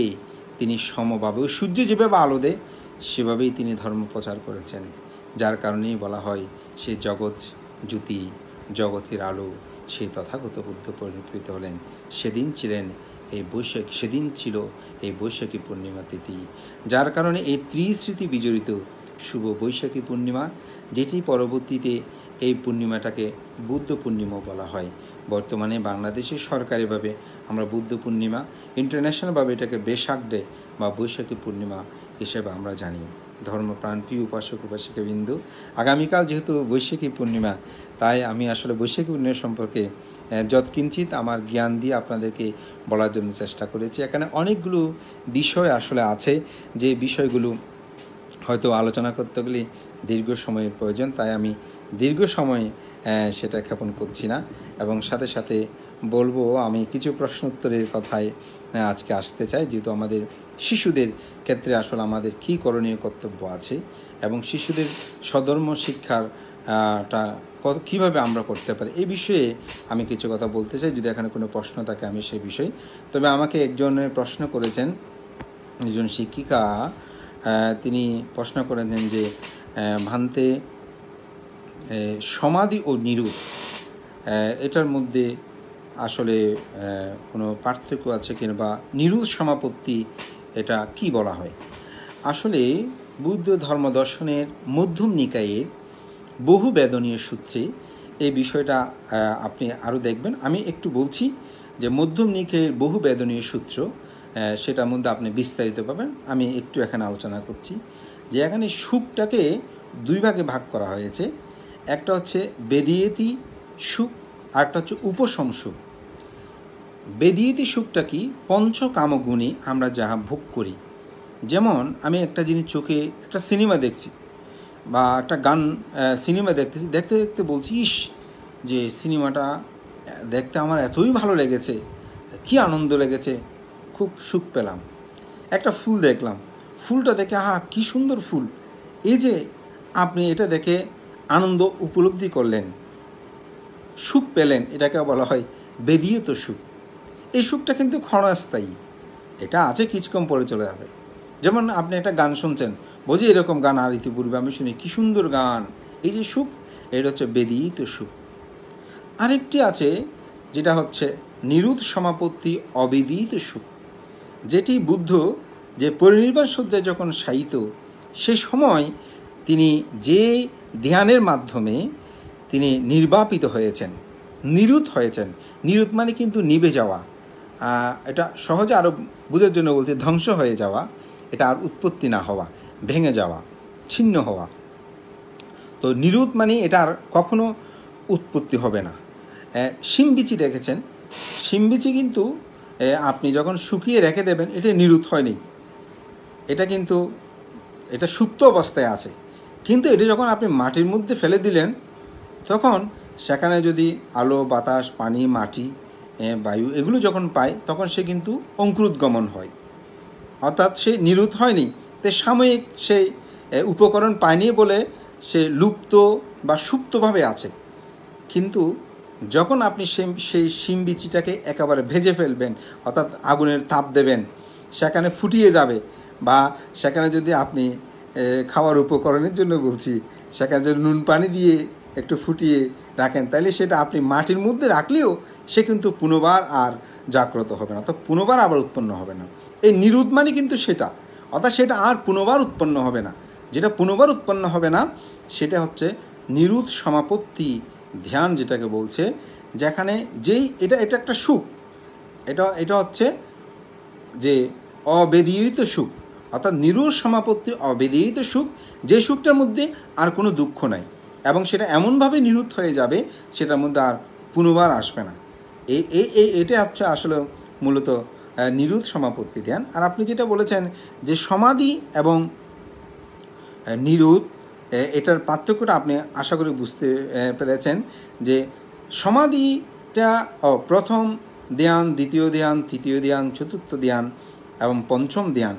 তিনি সমভাবে, সূর্য যেভাবে আলো দেয় সেভাবেই তিনি ধর্ম প্রচার করেছেন। যার কারণেই বলা হয় সে জগৎ জ্যোতি, জগতের আলো, সেই তথাগত বুদ্ধ পরিনির্বাপিত হলেন। সেদিন ছিল এই বৈশাখী পূর্ণিমা তিথি, যার কারণে এই ত্রিস্মৃতি বিজড়িত শুভ বৈশাখী পূর্ণিমা, যেটি পরবর্তীতে এই পূর্ণিমাটাকে বুদ্ধ পূর্ণিমা বলা হয়। বর্তমানে বাংলাদেশে সরকারিভাবে আমরা বুদ্ধ পূর্ণিমা, ইন্টারন্যাশনালভাবে এটাকে বেশাক ডে বা বৈশাখী পূর্ণিমা হিসেবে আমরা জানি। ধর্মপ্রাণপ্রিয় উপাসক উপাসিকাবৃন্দ, আগামীকাল যেহেতু বৈশাখী পূর্ণিমা, তাই আমি আসলে বৈশাখী পূর্ণিমা সম্পর্কে যৎকিঞ্চিত আমার জ্ঞান দিয়ে আপনাদেরকে বলার জন্য চেষ্টা করেছি। এখানে অনেকগুলো বিষয় আসলে আছে, যে বিষয়গুলো হয়তো আলোচনা করতে গেলে দীর্ঘ সময়ের প্রয়োজন, তাই আমি দীর্ঘ সময় সেটা জ্ঞাপন করছি না। এবং সাথে সাথে বলবো, আমি কিছু প্রশ্ন উত্তরের কথায় আজকে আসতে চাই, যেহেতু আমাদের শিশুদের ক্ষেত্রে আসলে আমাদের কী করণীয় কর্তব্য আছে এবং শিশুদের স্বধর্ম শিক্ষার কীভাবে আমরা করতে পারি এই বিষয়ে আমি কিছু কথা বলতে চাই। যদি এখানে কোনো প্রশ্ন থাকে আমি সেই বিষয়ে, তবে আমাকে একজনের প্রশ্ন করেছেন, একজন শিক্ষিকা, তিনি প্রশ্ন করেছেন যে ভান্তে সমাধি ও নিরুত এটার মধ্যে আসলে কোনো পার্থক্য আছে কিনা, বা নিরুত সমাপত্তি এটা কি বলা হয়। আসলে বুদ্ধ ধর্ম দর্শনের মধ্যম নিকায়ের বহু বেদনীয় সূত্রে এই বিষয়টা আপনি আরও দেখবেন। আমি একটু বলছি যে মধ্যম নিকায়ের বহু বেদনীয় সূত্র, সেটার মধ্যে আপনি বিস্তারিত পাবেন। আমি একটু এখানে আলোচনা করছি যে এখানে সুখটাকে দুই ভাগে ভাগ করা হয়েছে। একটা হচ্ছে বেদিয়েতি সুখ, আরেকটা হচ্ছে উপশম সুখ। বেদিয়েতি সুখটা কি? পঞ্চকামগুণে আমরা যাহা ভোগ করি। যেমন আমি একটা জিনিস চোখে একটা সিনেমা দেখছি বা একটা গান সিনেমা দেখতেছি, দেখতে দেখতে বলছি, ইস যে সিনেমাটা দেখতে আমার এতই ভালো লেগেছে, কি আনন্দ লেগেছে, খুব সুখ পেলাম। একটা ফুল দেখলাম, ফুলটা দেখে আহা কি সুন্দর ফুল, এই যে আপনি এটা দেখে আনন্দ উপলব্ধি করলেন, সুখ পেলেন, এটাকে বলা হয় বেদিয়েত সুখ। এই সুখটা কিন্তু ক্ষণস্থায়ী, এটা আছে কিছুক্ষণ পরে চলে যাবে। যেমন আপনি একটা গান শুনছেন, বুঝি এরকম গান আর ইতিপূর্বে আমি শুনি, কি সুন্দর গান, এই যে সুখ, এটা হচ্ছে বেদিত সুখ। আরেকটি আছে যেটা হচ্ছে নিরুত সমাপত্তি অবেদিত সুখ, যেটি বুদ্ধ যে পরিনির্বাণ সজ্জায় যখন শায়িত, সে সময় তিনি যে ধ্যানের মাধ্যমে তিনি নির্বাপিত হয়েছেন, নিরুত হয়েছেন। নিরুত মানে কিন্তু নিভে যাওয়া, এটা সহজে আরও বোঝার জন্য বলতে ধ্বংস হয়ে যাওয়া, এটা আর উৎপত্তি না হওয়া, ভেঙে যাওয়া, ছিন্ন হওয়া। তো নিরুত মানে এটা আর কখনো উৎপত্তি হবে না। শিমবিচি দেখেছেন, শিমবিচি কিন্তু আপনি যখন শুকিয়ে রেখে দেবেন, এটা নিরুত হয়নি, এটা কিন্তু এটা সুপ্ত অবস্থায় আছে। কিন্তু এটা যখন আপনি মাটির মধ্যে ফেলে দিলেন, তখন সেখানে যদি আলো, বাতাস, পানি, মাটি, বায়ু এগুলো যখন পায়, তখন সে কিন্তু অঙ্কুরোদ্গমন হয়, অর্থাৎ সে নিরুত হয়নি। তো সাময়িক সেই উপকরণ পায়নি বলে সে লুপ্ত বা সুপ্তভাবে আছে। কিন্তু যখন আপনি সেই শিম বিচিটাকে একেবারে ভেজে ফেলবেন, অর্থাৎ আগুনের তাপ দেবেন, সেখানে ফুটিয়ে যাবে, বা সেখানে যদি আপনি খাওয়ার উপকরণের জন্য বলছি, সেখানে যদি নুন পানি দিয়ে একটু ফুটিয়ে রাখেন, তাহলে সেটা আপনি মাটির মধ্যে রাখলেও সে কিন্তু পুনর্বার আর জাগ্রত হবে না, অর্থাৎ পুনর্বার আবার উৎপন্ন হবে না। এই নিরুত মানে কিন্তু সেটা, অর্থাৎ সেটা আর পুনর্বার উৎপন্ন হবে না। যেটা পুনর্বার উৎপন্ন হবে না সেটা হচ্ছে নিরুত সমাপত্তি ধ্যান, যেটাকে বলছে, যেখানে যেই এটা একটা সুখ, এটা হচ্ছে যে অবেদিত সুখ, অর্থাৎ নিরুত সমাপত্তি অবেদিত সুখ, যে সুখটার মধ্যে আর কোনো দুঃখ নাই, এবং সেটা এমনভাবে নিরুত হয়ে যাবে সেটার মধ্যে আর পুনর্বার আসবে না। এটা হচ্ছে আসলে মূলত নিরুত সমাপত্তি ধ্যান। আর আপনি যেটা বলেছেন যে সমাধি এবং নিরুত, এটার পার্থক্যটা আপনি আশা করি বুঝতে পেরেছেন। যে সমাধিটা প্রথম ধ্যান, দ্বিতীয় ধ্যান, তৃতীয় ধ্যান, চতুর্থ ধ্যান এবং পঞ্চম ধ্যান,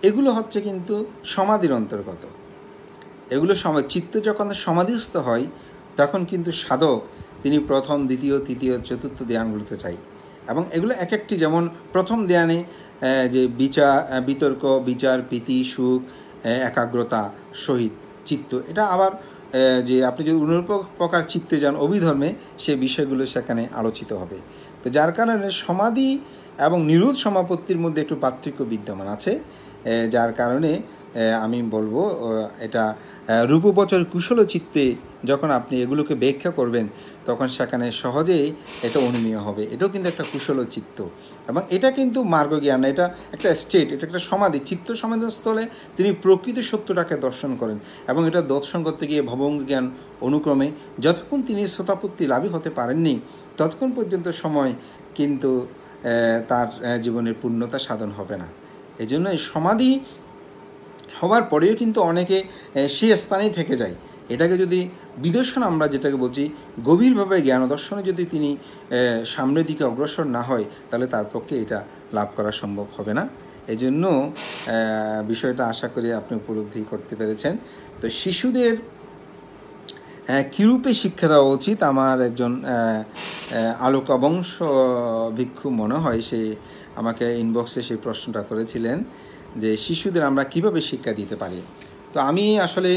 এগুলো হচ্ছে কিন্তু সমাধির অন্তর্গত। এগুলো চিত্ত যখন সমাধিস্থ হয়, তখন কিন্তু সাধক তিনি প্রথম, দ্বিতীয়, তৃতীয়, চতুর্থ ধ্যানগুলোতে চাই। এবং এগুলো এক একটি, যেমন প্রথম ধ্যানে যে বিতর্ক, বিচার, প্রীতি, সুখ, একাগ্রতা সহিত চিত্ত, এটা আবার যে আপনি যদি অন্য প্রকার চিত্তে যান অভিধর্মে, সে বিষয়গুলো সেখানে আলোচিত হবে। তো যার কারণে সমাধি এবং নিরুত সমাপত্তির মধ্যে একটু পার্থক্য বিদ্যমান আছে, যার কারণে আমি বলবো এটা রূপবচর কুশল চিত্তে যখন আপনি এগুলোকে ব্যাখ্যা করবেন, তখন সেখানে সহজেই এটা অনুমেয় হবে। এটাও কিন্তু একটা কুশল চিত্ত, এবং এটা কিন্তু মার্গজ্ঞান, এটা একটা স্টেট, এটা একটা সমাধি। চিত্ত সমাধিস্থলে তিনি প্রকৃত সত্যটাকে দর্শন করেন, এবং এটা দর্শন করতে গিয়ে ভবঙ্গ জ্ঞান অনুক্রমে যতক্ষণ তিনি শ্রোতাপত্তি লাভই হতে পারেননি, ততক্ষণ পর্যন্ত সময় কিন্তু তার জীবনের পূর্ণতা সাধন হবে না। এই জন্য এই সমাধি হওয়ার পরেও কিন্তু অনেকে সে স্থানেই থেকে যায়, এটাকে যদি বিদর্শন আমরা যেটাকে বলছি গভীরভাবে জ্ঞান দর্শনে যদি তিনি সামনের দিকে অগ্রসর না হয়, তাহলে তার পক্ষে এটা লাভ করা সম্ভব হবে না। এই জন্য বিষয়টা আশা করি আপনি উপলব্ধি করতে পেরেছেন। তো শিশুদের কীরূপে শিক্ষা দেওয়া উচিত, আমার একজন আলোকবংশ ভিক্ষু মনে হয় সে আমাকে ইনবক্সে সেই প্রশ্নটা করেছিলেন যে শিশুদের আমরা কিভাবে শিক্ষা দিতে পারি। তো আমি আসলে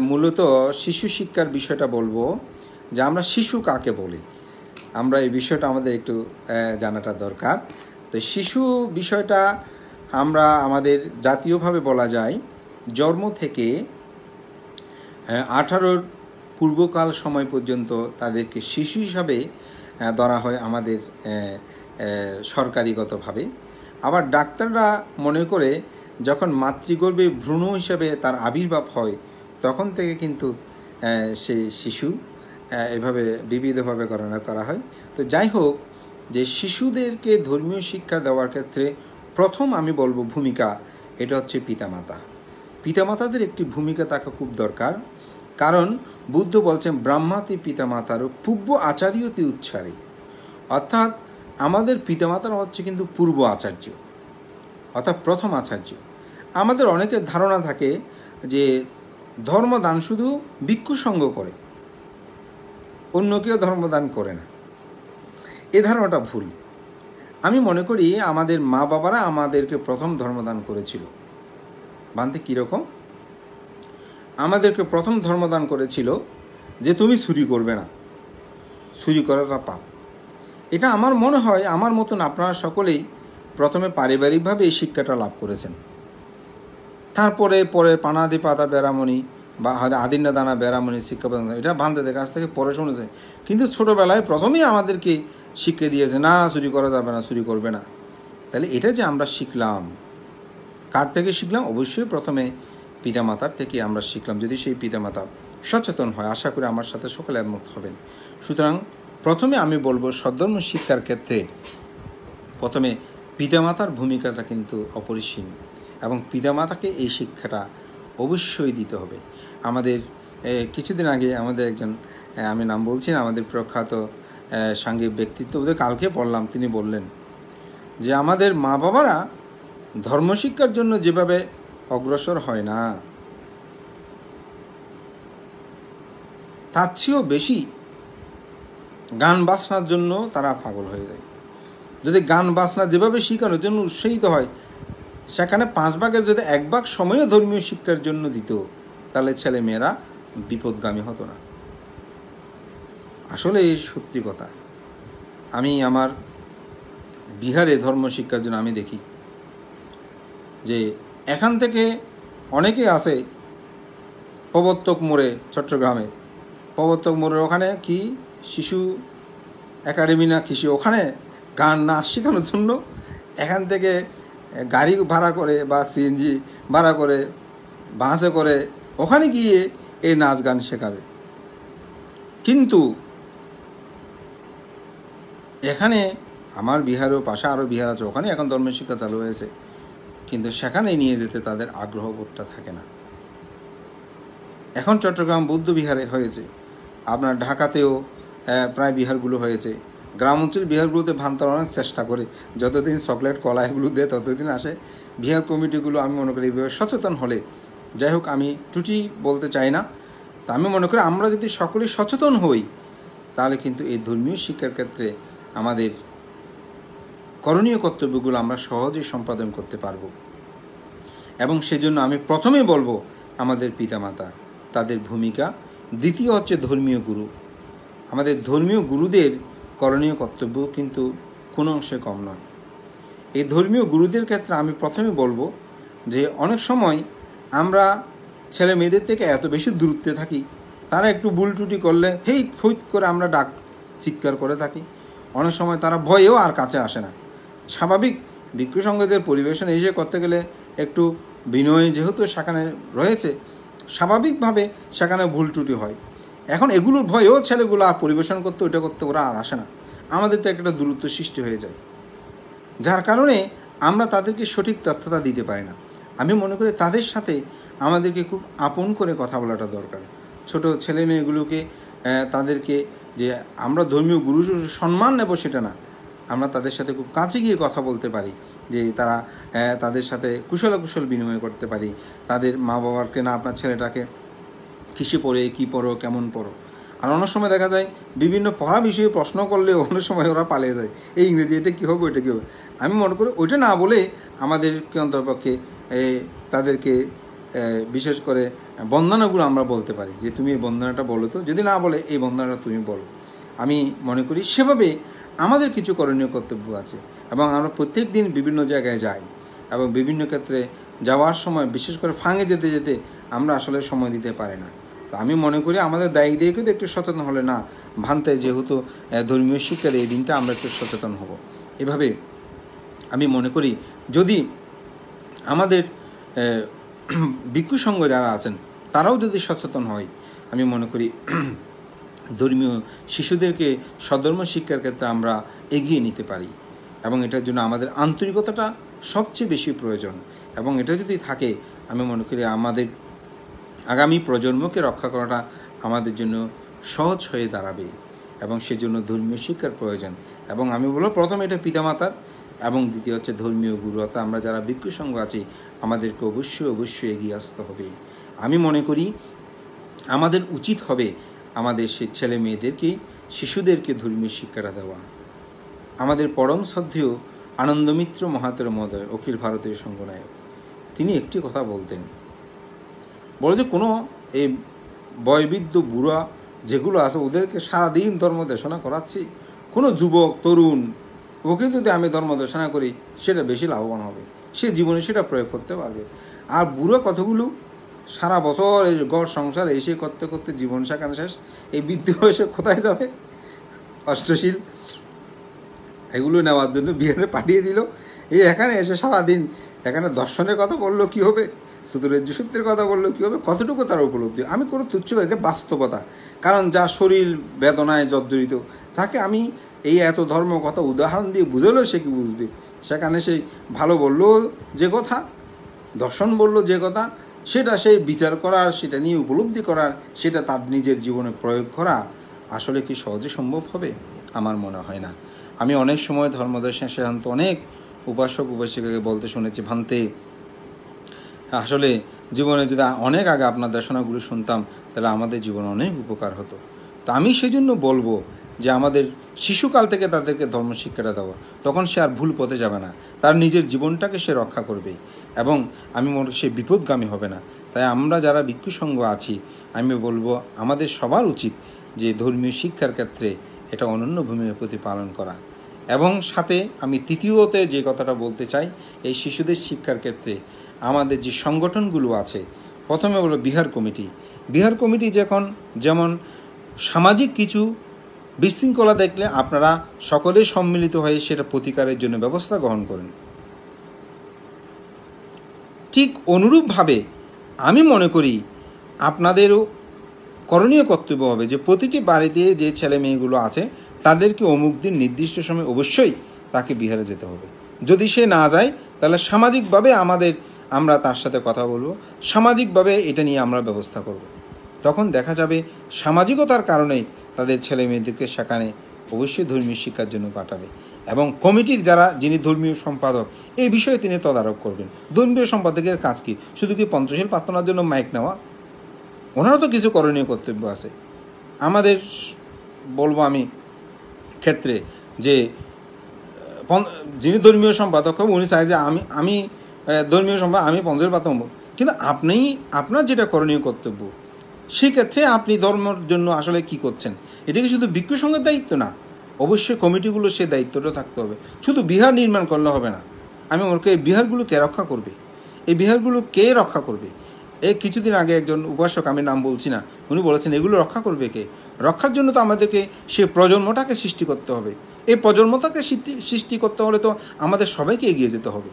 মূলত শিশু শিক্ষার বিষয়টা বলবো যে আমরা শিশু কাকে বলি, আমরা এই বিষয়টা আমাদের একটু জানাটা দরকার। তো শিশু বিষয়টা আমরা আমাদের জাতীয়ভাবে বলা যায় জন্ম থেকে 18 পূর্বকাল সময় পর্যন্ত তাদেরকে শিশু হিসাবে ধরা হয় আমাদের সরকারিগতভাবে। আবার ডাক্তাররা মনে করে যখন মাতৃগর্ভে ভ্রূণ হিসাবে তার আবির্ভাব হয় তখন থেকে কিন্তু সে শিশু এভাবে বিবিধভাবে গণনা করা হয়। তো যাই হোক, যে শিশুদেরকে ধর্মীয় শিক্ষা দেওয়ার ক্ষেত্রে প্রথম আমি বলবো ভূমিকা, এটা হচ্ছে পিতামাতা। পিতামাতাদের একটি ভূমিকা থাকা খুব দরকার, কারণ বুদ্ধ বলছেন ব্রাহ্মাতি পিতামাতারও পূর্ব আচার্যতি উচ্চারে, অর্থাৎ আমাদের পিতামাতারা হচ্ছে কিন্তু পূর্ব আচার্য, অর্থাৎ প্রথম আচার্য। আমাদের অনেকের ধারণা থাকে যে ধর্মদান শুধু ভিক্ষু সঙ্গ করে, অন্য কেউ ধর্মদান করে না। এ ধারণাটা ভুল। আমি মনে করি আমাদের মা বাবারা আমাদেরকে প্রথম ধর্মদান করেছিল। বান্তে কীরকম? আমাদেরকে প্রথম ধর্মদান করেছিল যে তুমি চুরি করবে না, চুরি করাটা পাপ। এটা আমার মনে হয় আমার মতন আপনারা সকলেই প্রথমে পারিবারিকভাবে এই শিক্ষাটা লাভ করেছেন। তারপরে পানাদি পাতা বেড়ামণি বা আদিন্না দানা বেড়ামণি শিক্ষা প্রদান, এটা বান্ধবদের কাছ থেকে পরে শুনেছে। কিন্তু ছোটোবেলায় প্রথমেই আমাদেরকে শিক্ষা দিয়েছে না চুরি করা যাবে না, চুরি করবে না। তাহলে এটা যে আমরা শিখলাম, কার থেকে শিখলাম? অবশ্যই প্রথমে পিতামাতার থেকে আমরা শিখলাম, যদি সেই পিতামাতা সচেতন হয়। আশা করি আমার সাথে সকলে একমত হবেন। সুতরাং প্রথমে আমি বলবো সদ্ধর্ম শিক্ষার ক্ষেত্রে প্রথমে পিতামাতার ভূমিকাটা কিন্তু অপরিসীম, এবং পিতামাতাকে এই শিক্ষাটা অবশ্যই দিতে হবে। আমাদের কিছুদিন আগে আমাদের একজন, আমি নাম বলছি না, আমাদের প্রখ্যাত সাংঘিক ব্যক্তিত্ব, ওদের কালকে পড়লাম, তিনি বললেন যে আমাদের মা বাবারা ধর্মশিক্ষার জন্য যেভাবে অগ্রসর হয় না, তার চেয়েও বেশি গান বাজনার জন্য তারা পাগল হয়ে যায়। যদি গান বাজনা যেভাবে শেখানোর জন্য উৎসাহিত হয়, সেখানে 5 ভাগের যদি 1 ভাগ সময়ও ধর্মীয় শিক্ষার জন্য দিত, তাহলে ছেলে মেয়েরা বিপদগামী হতো না। আসলে এই সত্যি কথা। আমি আমার বিহারে ধর্ম শিক্ষার জন্য আমি দেখি যে এখান থেকে অনেকে আসে প্রবর্তক মোড়ে, চট্টগ্রামে প্রবর্তক মোড়ের ওখানে কি শিশু একাডেমি না কৃষি, ওখানে গান নাচ শেখানোর জন্য এখান থেকে গাড়ি ভাড়া করে বা সিএনজি ভাড়া করে বাসে করে ওখানে গিয়ে এই নাচ গান শেখাবে। কিন্তু এখানে আমার বিহারেও পাশে আরও বিহার আছে, ওখানে এখন ধর্মের শিক্ষা চালু হয়েছে, কিন্তু সেখানে নিয়ে যেতে তাদের আগ্রহবোধটা থাকে না। এখন চট্টগ্রাম বৌদ্ধ বিহারে হয়েছে, আপনার ঢাকাতেও প্রায় বিহারগুলো হয়েছে। গ্রাম অঞ্চল বিহারগুলোতে ভাঙতার অনেক চেষ্টা করে, যতদিন চকলেট কলা এগুলো দেয় ততদিন আসে। বিহার কমিটিগুলো আমি মনে করি এইভাবে সচেতন হলে, যাই হোক আমি ত্রুটি বলতে চাই না, তা আমি মনে করি আমরা যদি সকলে সচেতন হই, তাহলে কিন্তু এই ধর্মীয় শিক্ষার ক্ষেত্রে আমাদের করণীয় কর্তব্যগুলো আমরা সহজেই সম্পাদন করতে পারব। এবং সেজন্য আমি প্রথমে বলবো আমাদের পিতামাতা, তাদের ভূমিকা। দ্বিতীয় হচ্ছে ধর্মীয় গুরু। আমাদের ধর্মীয় গুরুদের করণীয় কর্তব্য কিন্তু কোনো অংশে কম নয়। এই ধর্মীয় গুরুদের ক্ষেত্রে আমি প্রথমে বলবো যে অনেক সময় আমরা ছেলে মেয়েদের থেকে এত বেশি দূরত্বে থাকি, তারা একটু ভুল ত্রুটি করলে হেই হইত করে আমরা ডাক চিৎকার করে থাকি। অনেক সময় তারা ভয়েও আর কাছে আসে না। স্বাভাবিক ভিক্ষু সংঘদের পরিবেশন এসে করতে গেলে একটু বিনয় যেহেতু সেখানে রয়েছে, স্বাভাবিকভাবে সেখানে ভুল ত্রুটি হয়। এখন এগুলোর ভয়েও ছেলেগুলো আর পরিবেশন করতে ওইটা করতে ওরা আর আসে না। আমাদের তো একটা দূরত্ব সৃষ্টি হয়ে যায়, যার কারণে আমরা তাদেরকে সঠিক তথ্যটা দিতে পারি না। আমি মনে করি তাদের সাথে আমাদেরকে খুব আপন করে কথা বলাটা দরকার। ছোট ছেলে মেয়েগুলোকে তাদেরকে যে আমরা ধর্মীয় গুরু সম্মান নেব সেটা না, আমরা তাদের সাথে খুব কাছে গিয়ে কথা বলতে পারি, যে তারা তাদের সাথে কুশল বিনিময় করতে পারি। তাদের মা বাবাকে না আপনার ছেলেটাকে কিসে পড়ে, কী পড়ো, কেমন পড়ো। আর অনেক সময় দেখা যায় বিভিন্ন পড়া বিষয়ে প্রশ্ন করলে অনেক সময় ওরা পালিয়ে যায়, এই ইংরেজি এটা কী হবে, ওইটা কী হবে। আমি মনে করি ওইটা না বলে আমাদেরকে অন্ততপক্ষে তাদেরকে বিশেষ করে বন্দনাগুলো আমরা বলতে পারি, যে তুমি এই বন্দনাটা বলো তো, যদি না বলে এই বন্দনাটা তুমি বলো। আমি মনে করি সেভাবে আমাদের কিছু করণীয় কর্তব্য আছে। এবং আমরা প্রত্যেক দিন বিভিন্ন জায়গায় যাই, এবং বিভিন্ন ক্ষেত্রে যাওয়ার সময় বিশেষ করে ফাঁকে যেতে যেতে আমরা আসলে সময় দিতে পারি না। তো আমি মনে করি আমাদের দায়িত্বকেও একটু সচেতন হলে না, ভান্তে যেহেতু ধর্মীয় শিক্ষার এই দিনটা আমরা একটু সচেতন হব। এভাবে আমি মনে করি যদি আমাদের ভিক্ষু সংঘ যারা আছেন তারাও যদি সচেতন হয়, আমি মনে করি ধর্মীয় শিশুদেরকে সধর্ম শিক্ষার ক্ষেত্রে আমরা এগিয়ে নিতে পারি। এবং এটার জন্য আমাদের আন্তরিকতাটা সবচেয়ে বেশি প্রয়োজন। এবং এটা যদি থাকে, আমি মনে করি আমাদের আগামী প্রজন্মকে রক্ষা করাটা আমাদের জন্য সহজ হয়ে দাঁড়াবে। এবং সেজন্য ধর্মীয় শিক্ষার প্রয়োজন। এবং আমি বলবো প্রথম এটা পিতামাতার, এবং দ্বিতীয় হচ্ছে ধর্মীয় গুরু, অর্থাৎ আমরা যারা ভিক্ষু সংঘ আছি আমাদেরকে অবশ্যই এগিয়ে আসতে হবে। আমি মনে করি আমাদের উচিত হবে আমাদের সেই ছেলে মেয়েদেরকে, শিশুদেরকে ধর্মীয় শিক্ষাটা দেওয়া। আমাদের পরম শ্রদ্ধেয় আনন্দমিত্র মহাতের মহোদয়, অখিল ভারতীয় সংঘনায়ক, তিনি একটি কথা বলতেন, বলে যে কোনো এই বয়বৃদ্ধ বুড়া যেগুলো আছে ওদেরকে সারাদিন ধর্ম দেশনা করাচ্ছি, কোনো যুবক তরুণ ওকে যদি আমি ধর্ম দেশনা করি সেটা বেশি লাভবান হবে, সে জীবনে সেটা প্রয়োগ করতে পারবে। আর বুড়ো কতগুলো সারা বছর এই ঘর সংসার এসে করতে করতে জীবন সেখানে শেষ, এই বৃদ্ধ বয়সে কোথায় যাবে? অষ্টশীল এগুলো নেওয়ার জন্য বিহারে পাঠিয়ে দিল, এই এখানে এসে সারাদিন এখানে দর্শনের কথা বললো কী হবে, সুদূরের সূত্রের কথা বললো কী হবে, কতটুকু তার উপলব্ধি। আমি কোনো তুচ্ছ এটা বাস্তবতা, কারণ যার শরীর বেদনায় জর্জরিত তাকে আমি এই এত ধর্ম কথা উদাহরণ দিয়ে বুঝালেও সে কি বুঝবে। সেখানে সেই ভালো বললো যে কথা, দর্শন বললো যে কথা, সেটা সেই বিচার করার, সেটা নিয়ে উপলব্ধি করার, সেটা তার নিজের জীবনে প্রয়োগ করা আসলে কি সহজে সম্ভব হবে? আমার মনে হয় না। আমি অনেক সময় ধর্মদর্শন সিদ্ধান্ত অনেক উপাসক উপাসিকাকে বলতে শুনেছি, ভান্তে আসলে জীবনে যদি অনেক আগে আপনার দর্শনাগুলো শুনতাম তাহলে আমাদের জীবনে অনেক উপকার হতো। তো আমি সেই জন্য বলবো যে আমাদের শিশুকাল থেকে তাদেরকে ধর্ম শিক্ষাটা দেওয়া, তখন সে আর ভুল পথে যাবে না, তার নিজের জীবনটাকে সে রক্ষা করবে এবং আমি মনে করি সে বিপদগামী হবে না। তাই আমরা যারা ভিক্ষু সংঘ আছি আমি বলবো আমাদের সবার উচিত যে ধর্মীয় শিক্ষার ক্ষেত্রে এটা অনন্য ভূমিকা প্রতিপালন করা। এবং সাথে আমি তৃতীয়তে যে কথাটা বলতে চাই, এই শিশুদের শিক্ষার ক্ষেত্রে আমাদের যে সংগঠনগুলো আছে, প্রথমে বলো বিহার কমিটি যেমন সামাজিক কিছু বিশৃঙ্খলা দেখলে আপনারা সকলে সম্মিলিত হয়ে সেটা প্রতিকারের জন্য ব্যবস্থা গ্রহণ করেন। ঠিক অনুরূপভাবে আমি মনে করি আপনাদেরও করণীয় কর্তব্য হবে যে প্রতিটি বাড়িতে যে ছেলে মেয়েগুলো আছে তাদেরকে অমুক দিন নির্দিষ্ট সময় অবশ্যই তাকে বিহারে যেতে হবে। যদি সে না যায় তাহলে সামাজিকভাবে আমরা তার সাথে কথা বলবো, সামাজিকভাবে এটা নিয়ে আমরা ব্যবস্থা করব। তখন দেখা যাবে সামাজিকতার কারণেই তাদের ছেলে মেয়েদেরকে সেখানে অবশ্যই ধর্মীয় শিক্ষার জন্য পাঠাবে। এবং কমিটির যিনি ধর্মীয় সম্পাদক এই বিষয়ে তিনি তদারক করবেন। ধর্মীয় সম্পাদকের কাজ কি? শুধু কি পঞ্চশীল প্রার্থনার জন্য মাইক নেওয়া? ওনারও তো কিছু করণীয় কর্তব্য আছে। আমাদের বলবো আমি ক্ষেত্রে যে যিনি ধর্মীয় সম্পাদক হবে উনি চায় যে আমি ধর্মীয় সম্পাদক, আমি পঞ্চশীল প্রার্থনা হব, কিন্তু আপনার যেটা করণীয় কর্তব্য সেক্ষেত্রে আপনি ধর্মের জন্য আসলে কি করছেন, এটা কি শুধু ভিক্ষু সংঘের দায়িত্ব না, অবশ্যই কমিটিগুলো সে দায়িত্বটা থাকতে হবে। শুধু বিহার নির্মাণ করলে হবে না। আমি মনে করি এই বিহারগুলো কে রক্ষা করবে? এই কিছুদিন আগে একজন উপাসক, আমি নাম বলছি না, উনি বলেছেন এগুলো রক্ষা করবে কে? রক্ষার জন্য তো আমাদেরকে সে প্রজন্মটাকে সৃষ্টি করতে হবে। এই প্রজন্মটাকে সৃষ্টি করতে হলে তো আমাদের সবাইকে এগিয়ে যেতে হবে।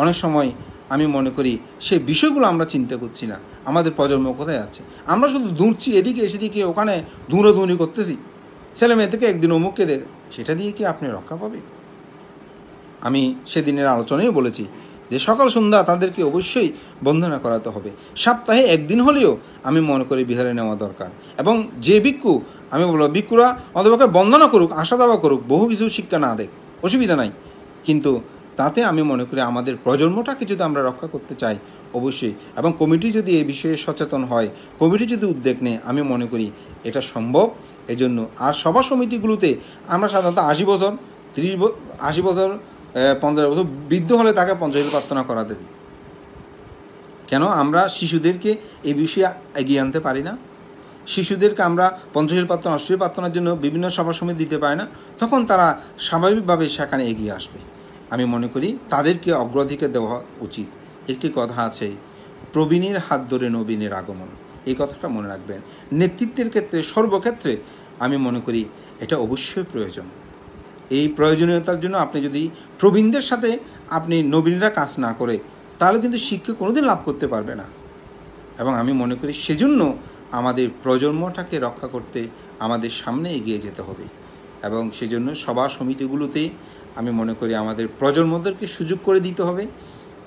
অনেক সময় আমি মনে করি সেই বিষয়গুলো আমরা চিন্তা করছি না, আমাদের প্রজন্ম কোথায় আছে। আমরা শুধু দৌড়ছি এদিকে সেদিকে, ওখানে দৌড়াদৌড়ি করতেছি, ছেলে মেয়ে থেকে একদিন অমুককে দেখ, সেটা দিয়ে কি আপনি রক্ষা পাবে? আমি সেদিনের আলোচনায় বলেছি যে সকাল সন্ধ্যা তাদেরকে অবশ্যই বন্দনা করাতে হবে। সপ্তাহে একদিন হলেও আমি মনে করি বিহারে নেওয়া দরকার। এবং যে ভিক্ষু, আমি বলবো ভিক্ষুরা অন্তপক্ষে বন্দনা করুক, আশা দাবা করুক, বহু কিছু শিক্ষা না দেয়, অসুবিধা নাই, কিন্তু তাতে আমি মনে করি আমাদের প্রজন্মটাকে যদি আমরা রক্ষা করতে চাই অবশ্যই, এবং কমিটি যদি এই বিষয়ে সচেতন হয়, কমিটি যদি উদ্যোগ নেয়, আমি মনে করি এটা সম্ভব। এজন্য আর সভা সমিতিগুলোতে আমরা সাধারণত 80 বছর 80 বছর 15 বছর বৃদ্ধ হলে তাকে পঞ্চায়েত প্রার্থনা করাতে দিই। কেন আমরা শিশুদেরকে এই বিষয়ে এগিয়ে আনতে পারি না? শিশুদেরকে আমরা পঞ্চায়েত প্রার্থনা, অষ্টমী প্রার্থনার জন্য বিভিন্ন সভা সমিতি দিতে পারি না? তখন তারা স্বাভাবিকভাবে সেখানে এগিয়ে আসবে। আমি মনে করি তাদেরকে অগ্রাধিকার দেওয়া উচিত। একটি কথা আছে, প্রবীণের হাত ধরে নবীনের আগমন, এই কথাটা মনে রাখবেন। নেতৃত্বের ক্ষেত্রে, সর্বক্ষেত্রে আমি মনে করি এটা অবশ্যই প্রয়োজন। এই প্রয়োজনীয়তার জন্য আপনি যদি প্রবীণদের সাথে আপনি নবীনরা কাজ না করে, তাহলে কিন্তু শিক্ষা কোনোদিন লাভ করতে পারবে না। এবং আমি মনে করি সেজন্য আমাদের প্রজন্মটাকে রক্ষা করতে আমাদের সামনে এগিয়ে যেতে হবে। এবং সেজন্য সভা সমিতিগুলোতে আমি মনে করি আমাদের প্রজন্মদেরকে সুযোগ করে দিতে হবে,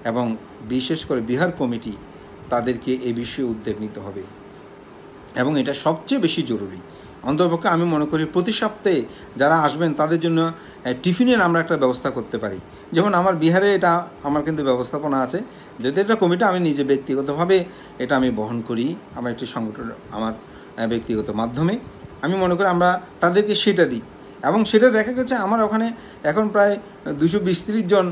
এবং বিশেষ করে বিহার কমিটি তাদেরকে এই বিষয়ে উদ্যোগ নিতে হবে। এবং এটা সবচেয়ে বেশি জরুরি। অন্ততপক্ষে আমি মনে করি প্রতি সপ্তাহে যারা আসবেন তাদের জন্য টিফিনের আমরা একটা ব্যবস্থা করতে পারি। যেমন আমার বিহারে এটা আমার কিন্তু ব্যবস্থাপনা আছে, যদি এটা কমিটি আমি নিজে ব্যক্তিগতভাবে এটা আমি বহন করি, আমার একটি সংগঠন, আমার ব্যক্তিগত মাধ্যমে আমি মনে করি আমরা তাদেরকে সেটা দিই। এবং সেটা দেখা গেছে আমার ওখানে এখন প্রায় 220-30 জন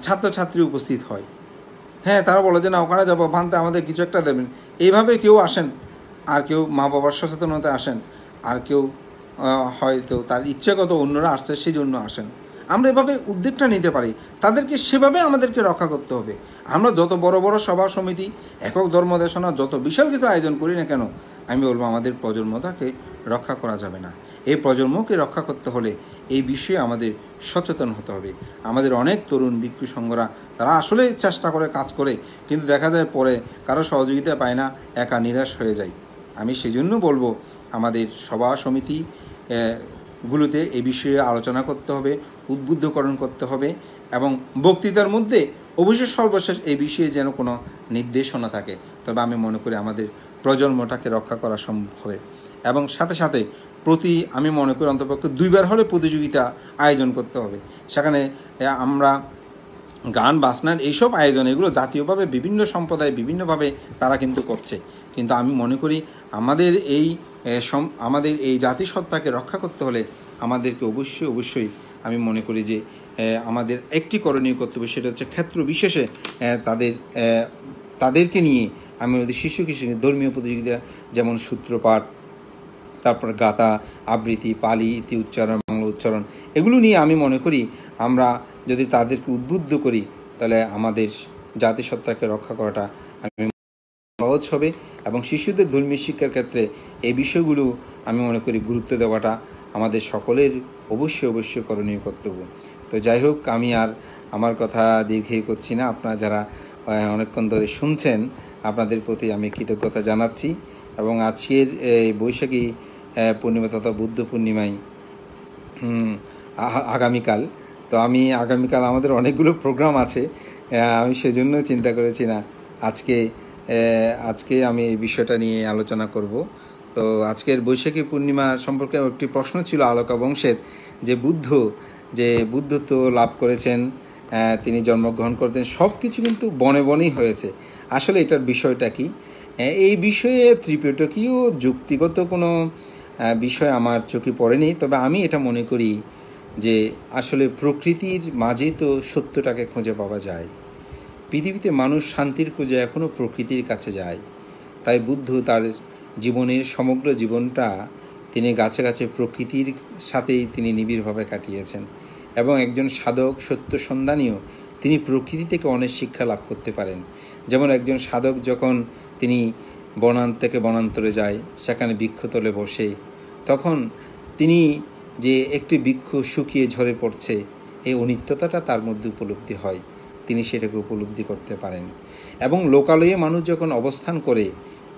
ছাত্রছাত্রী উপস্থিত হয়। হ্যাঁ, তারা বলে যে না ওখানে যাবো, ভানতে আমাদের কিছু একটা দেবেন। এইভাবে কেউ আসেন, আর কেউ মা বাবার সচেতনতা আসেন, আর কেউ হয়তো তার ইচ্ছাগত অন্যরা আসছে সেই জন্য আসেন। আমরা এভাবে উদ্যোগটা নিতে পারি, তাদেরকে সেভাবে আমাদেরকে রক্ষা করতে হবে। আমরা যত বড় বড় সভা সমিতি, একক ধর্মদেশনা, যত বিশাল কিছু আয়োজন করি না কেন, আমি বলবো আমাদের প্রজন্মটাকে রক্ষা করা যাবে না। এই প্রজন্মকে রক্ষা করতে হলে এই বিষয়ে আমাদের সচেতন হতে হবে। আমাদের অনেক তরুণ ভিক্ষু সংঘরা তারা আসলে চেষ্টা করে, কাজ করে, কিন্তু দেখা যায় পরে কারো সহযোগিতা পায় না, একা নিরাশ হয়ে যায়। আমি সেজন্য বলবো আমাদের সভা সমিতি গুলোতে এই বিষয়ে আলোচনা করতে হবে, উদ্বুদ্ধকরণ করতে হবে, এবং বক্তৃতার মধ্যে অবশ্যই সর্বশেষ এই বিষয়ে যেন কোনো নির্দেশনা থাকে, তবে আমি মনে করি আমাদের প্রজন্মটাকে রক্ষা করা সম্ভব হবে। এবং সাথে সাথে আমি মনে করি অন্ততপক্ষে 2 বার হলে প্রতিযোগিতা আয়োজন করতে হবে। সেখানে আমরা গান বাজনার এইসব আয়োজন, এগুলো জাতীয়ভাবে বিভিন্ন সম্প্রদায় বিভিন্নভাবে তারা কিন্তু করছে, কিন্তু আমি মনে করি আমাদের এই জাতিসত্তাকে রক্ষা করতে হলে আমাদেরকে অবশ্যই আমি মনে করি যে আমাদের একটি করণীয় কর্তব্য, সেটা হচ্ছে ক্ষেত্র বিশেষে তাদেরকে নিয়ে আমি শিশু ধর্মীয় প্রতিযোগিতা, যেমন সূত্রপাঠ, তারপর গাথা, আবৃত্তি, পালি, ইতি উচ্চারণ, বাংলা উচ্চারণ, এগুলো নিয়ে আমি মনে করি আমরা যদি তাদেরকে উদ্বুদ্ধ করি, তাহলে আমাদের জাতিসত্তাকে রক্ষা করাটা আমি সহজ হবে। এবং শিশুদের ধর্মীয় শিক্ষার ক্ষেত্রে এই বিষয়গুলো আমি মনে করি গুরুত্ব দেওয়াটা আমাদের সকলের অবশ্যই করণীয় কর্তব্য। তো যাই হোক, আমি আর আমার কথা দীর্ঘায়ী করছি না। আপনারা যারা অনেকক্ষণ ধরে শুনছেন, আপনাদের প্রতি আমি কৃতজ্ঞতা জানাচ্ছি। এবং আজকের এই বৈশাখী পূর্ণিমা তথা বুদ্ধ পূর্ণিমায় আগামীকাল, তো আমি আগামীকাল আমাদের অনেকগুলো প্রোগ্রাম আছে, আমি সেজন্য চিন্তা করেছি না আজকে আমি এই বিষয়টা নিয়ে আলোচনা করব। তো আজকের বৈশাখী পূর্ণিমা সম্পর্কে একটি প্রশ্ন ছিল আলোকা বংশের, যে বুদ্ধত্ব লাভ করেছেন, তিনি জন্মগ্রহণ করতেন, সব কিছু কিন্তু বনে বনেই হয়েছে। আসলে এটার বিষয়টা কি? এই বিষয়ে ত্রিপিটকীয় যুক্তিগত কোনো বিষয় আমার চোখে পড়েনি, তবে আমি এটা মনে করি যে আসলে প্রকৃতির মাঝে তো সত্যটাকে খুঁজে পাওয়া যায়। পৃথিবীতে মানুষ শান্তির খোঁজে এখনও প্রকৃতির কাছে যায়। তাই বুদ্ধ তার জীবনের সমগ্র জীবনটা তিনি গাছে গাছে প্রকৃতির সাথেই তিনি নিবিড়ভাবে কাটিয়েছেন। এবং একজন সাধক, সত্য সন্ধানীও, তিনি প্রকৃতি থেকে অনেক শিক্ষা লাভ করতে পারেন। যেমন একজন সাধক যখন তিনি থেকে বনান্তরে যায়, সেখানে বৃক্ষতলে বসে, তখন তিনি যে একটি বৃক্ষ শুকিয়ে ঝরে পড়ছে, এই অনিত্যতাটা তার মধ্যে উপলব্ধি হয়, তিনি সেটাকে উপলব্ধি করতে পারেন। এবং লোকালয়ে মানুষ যখন অবস্থান করে,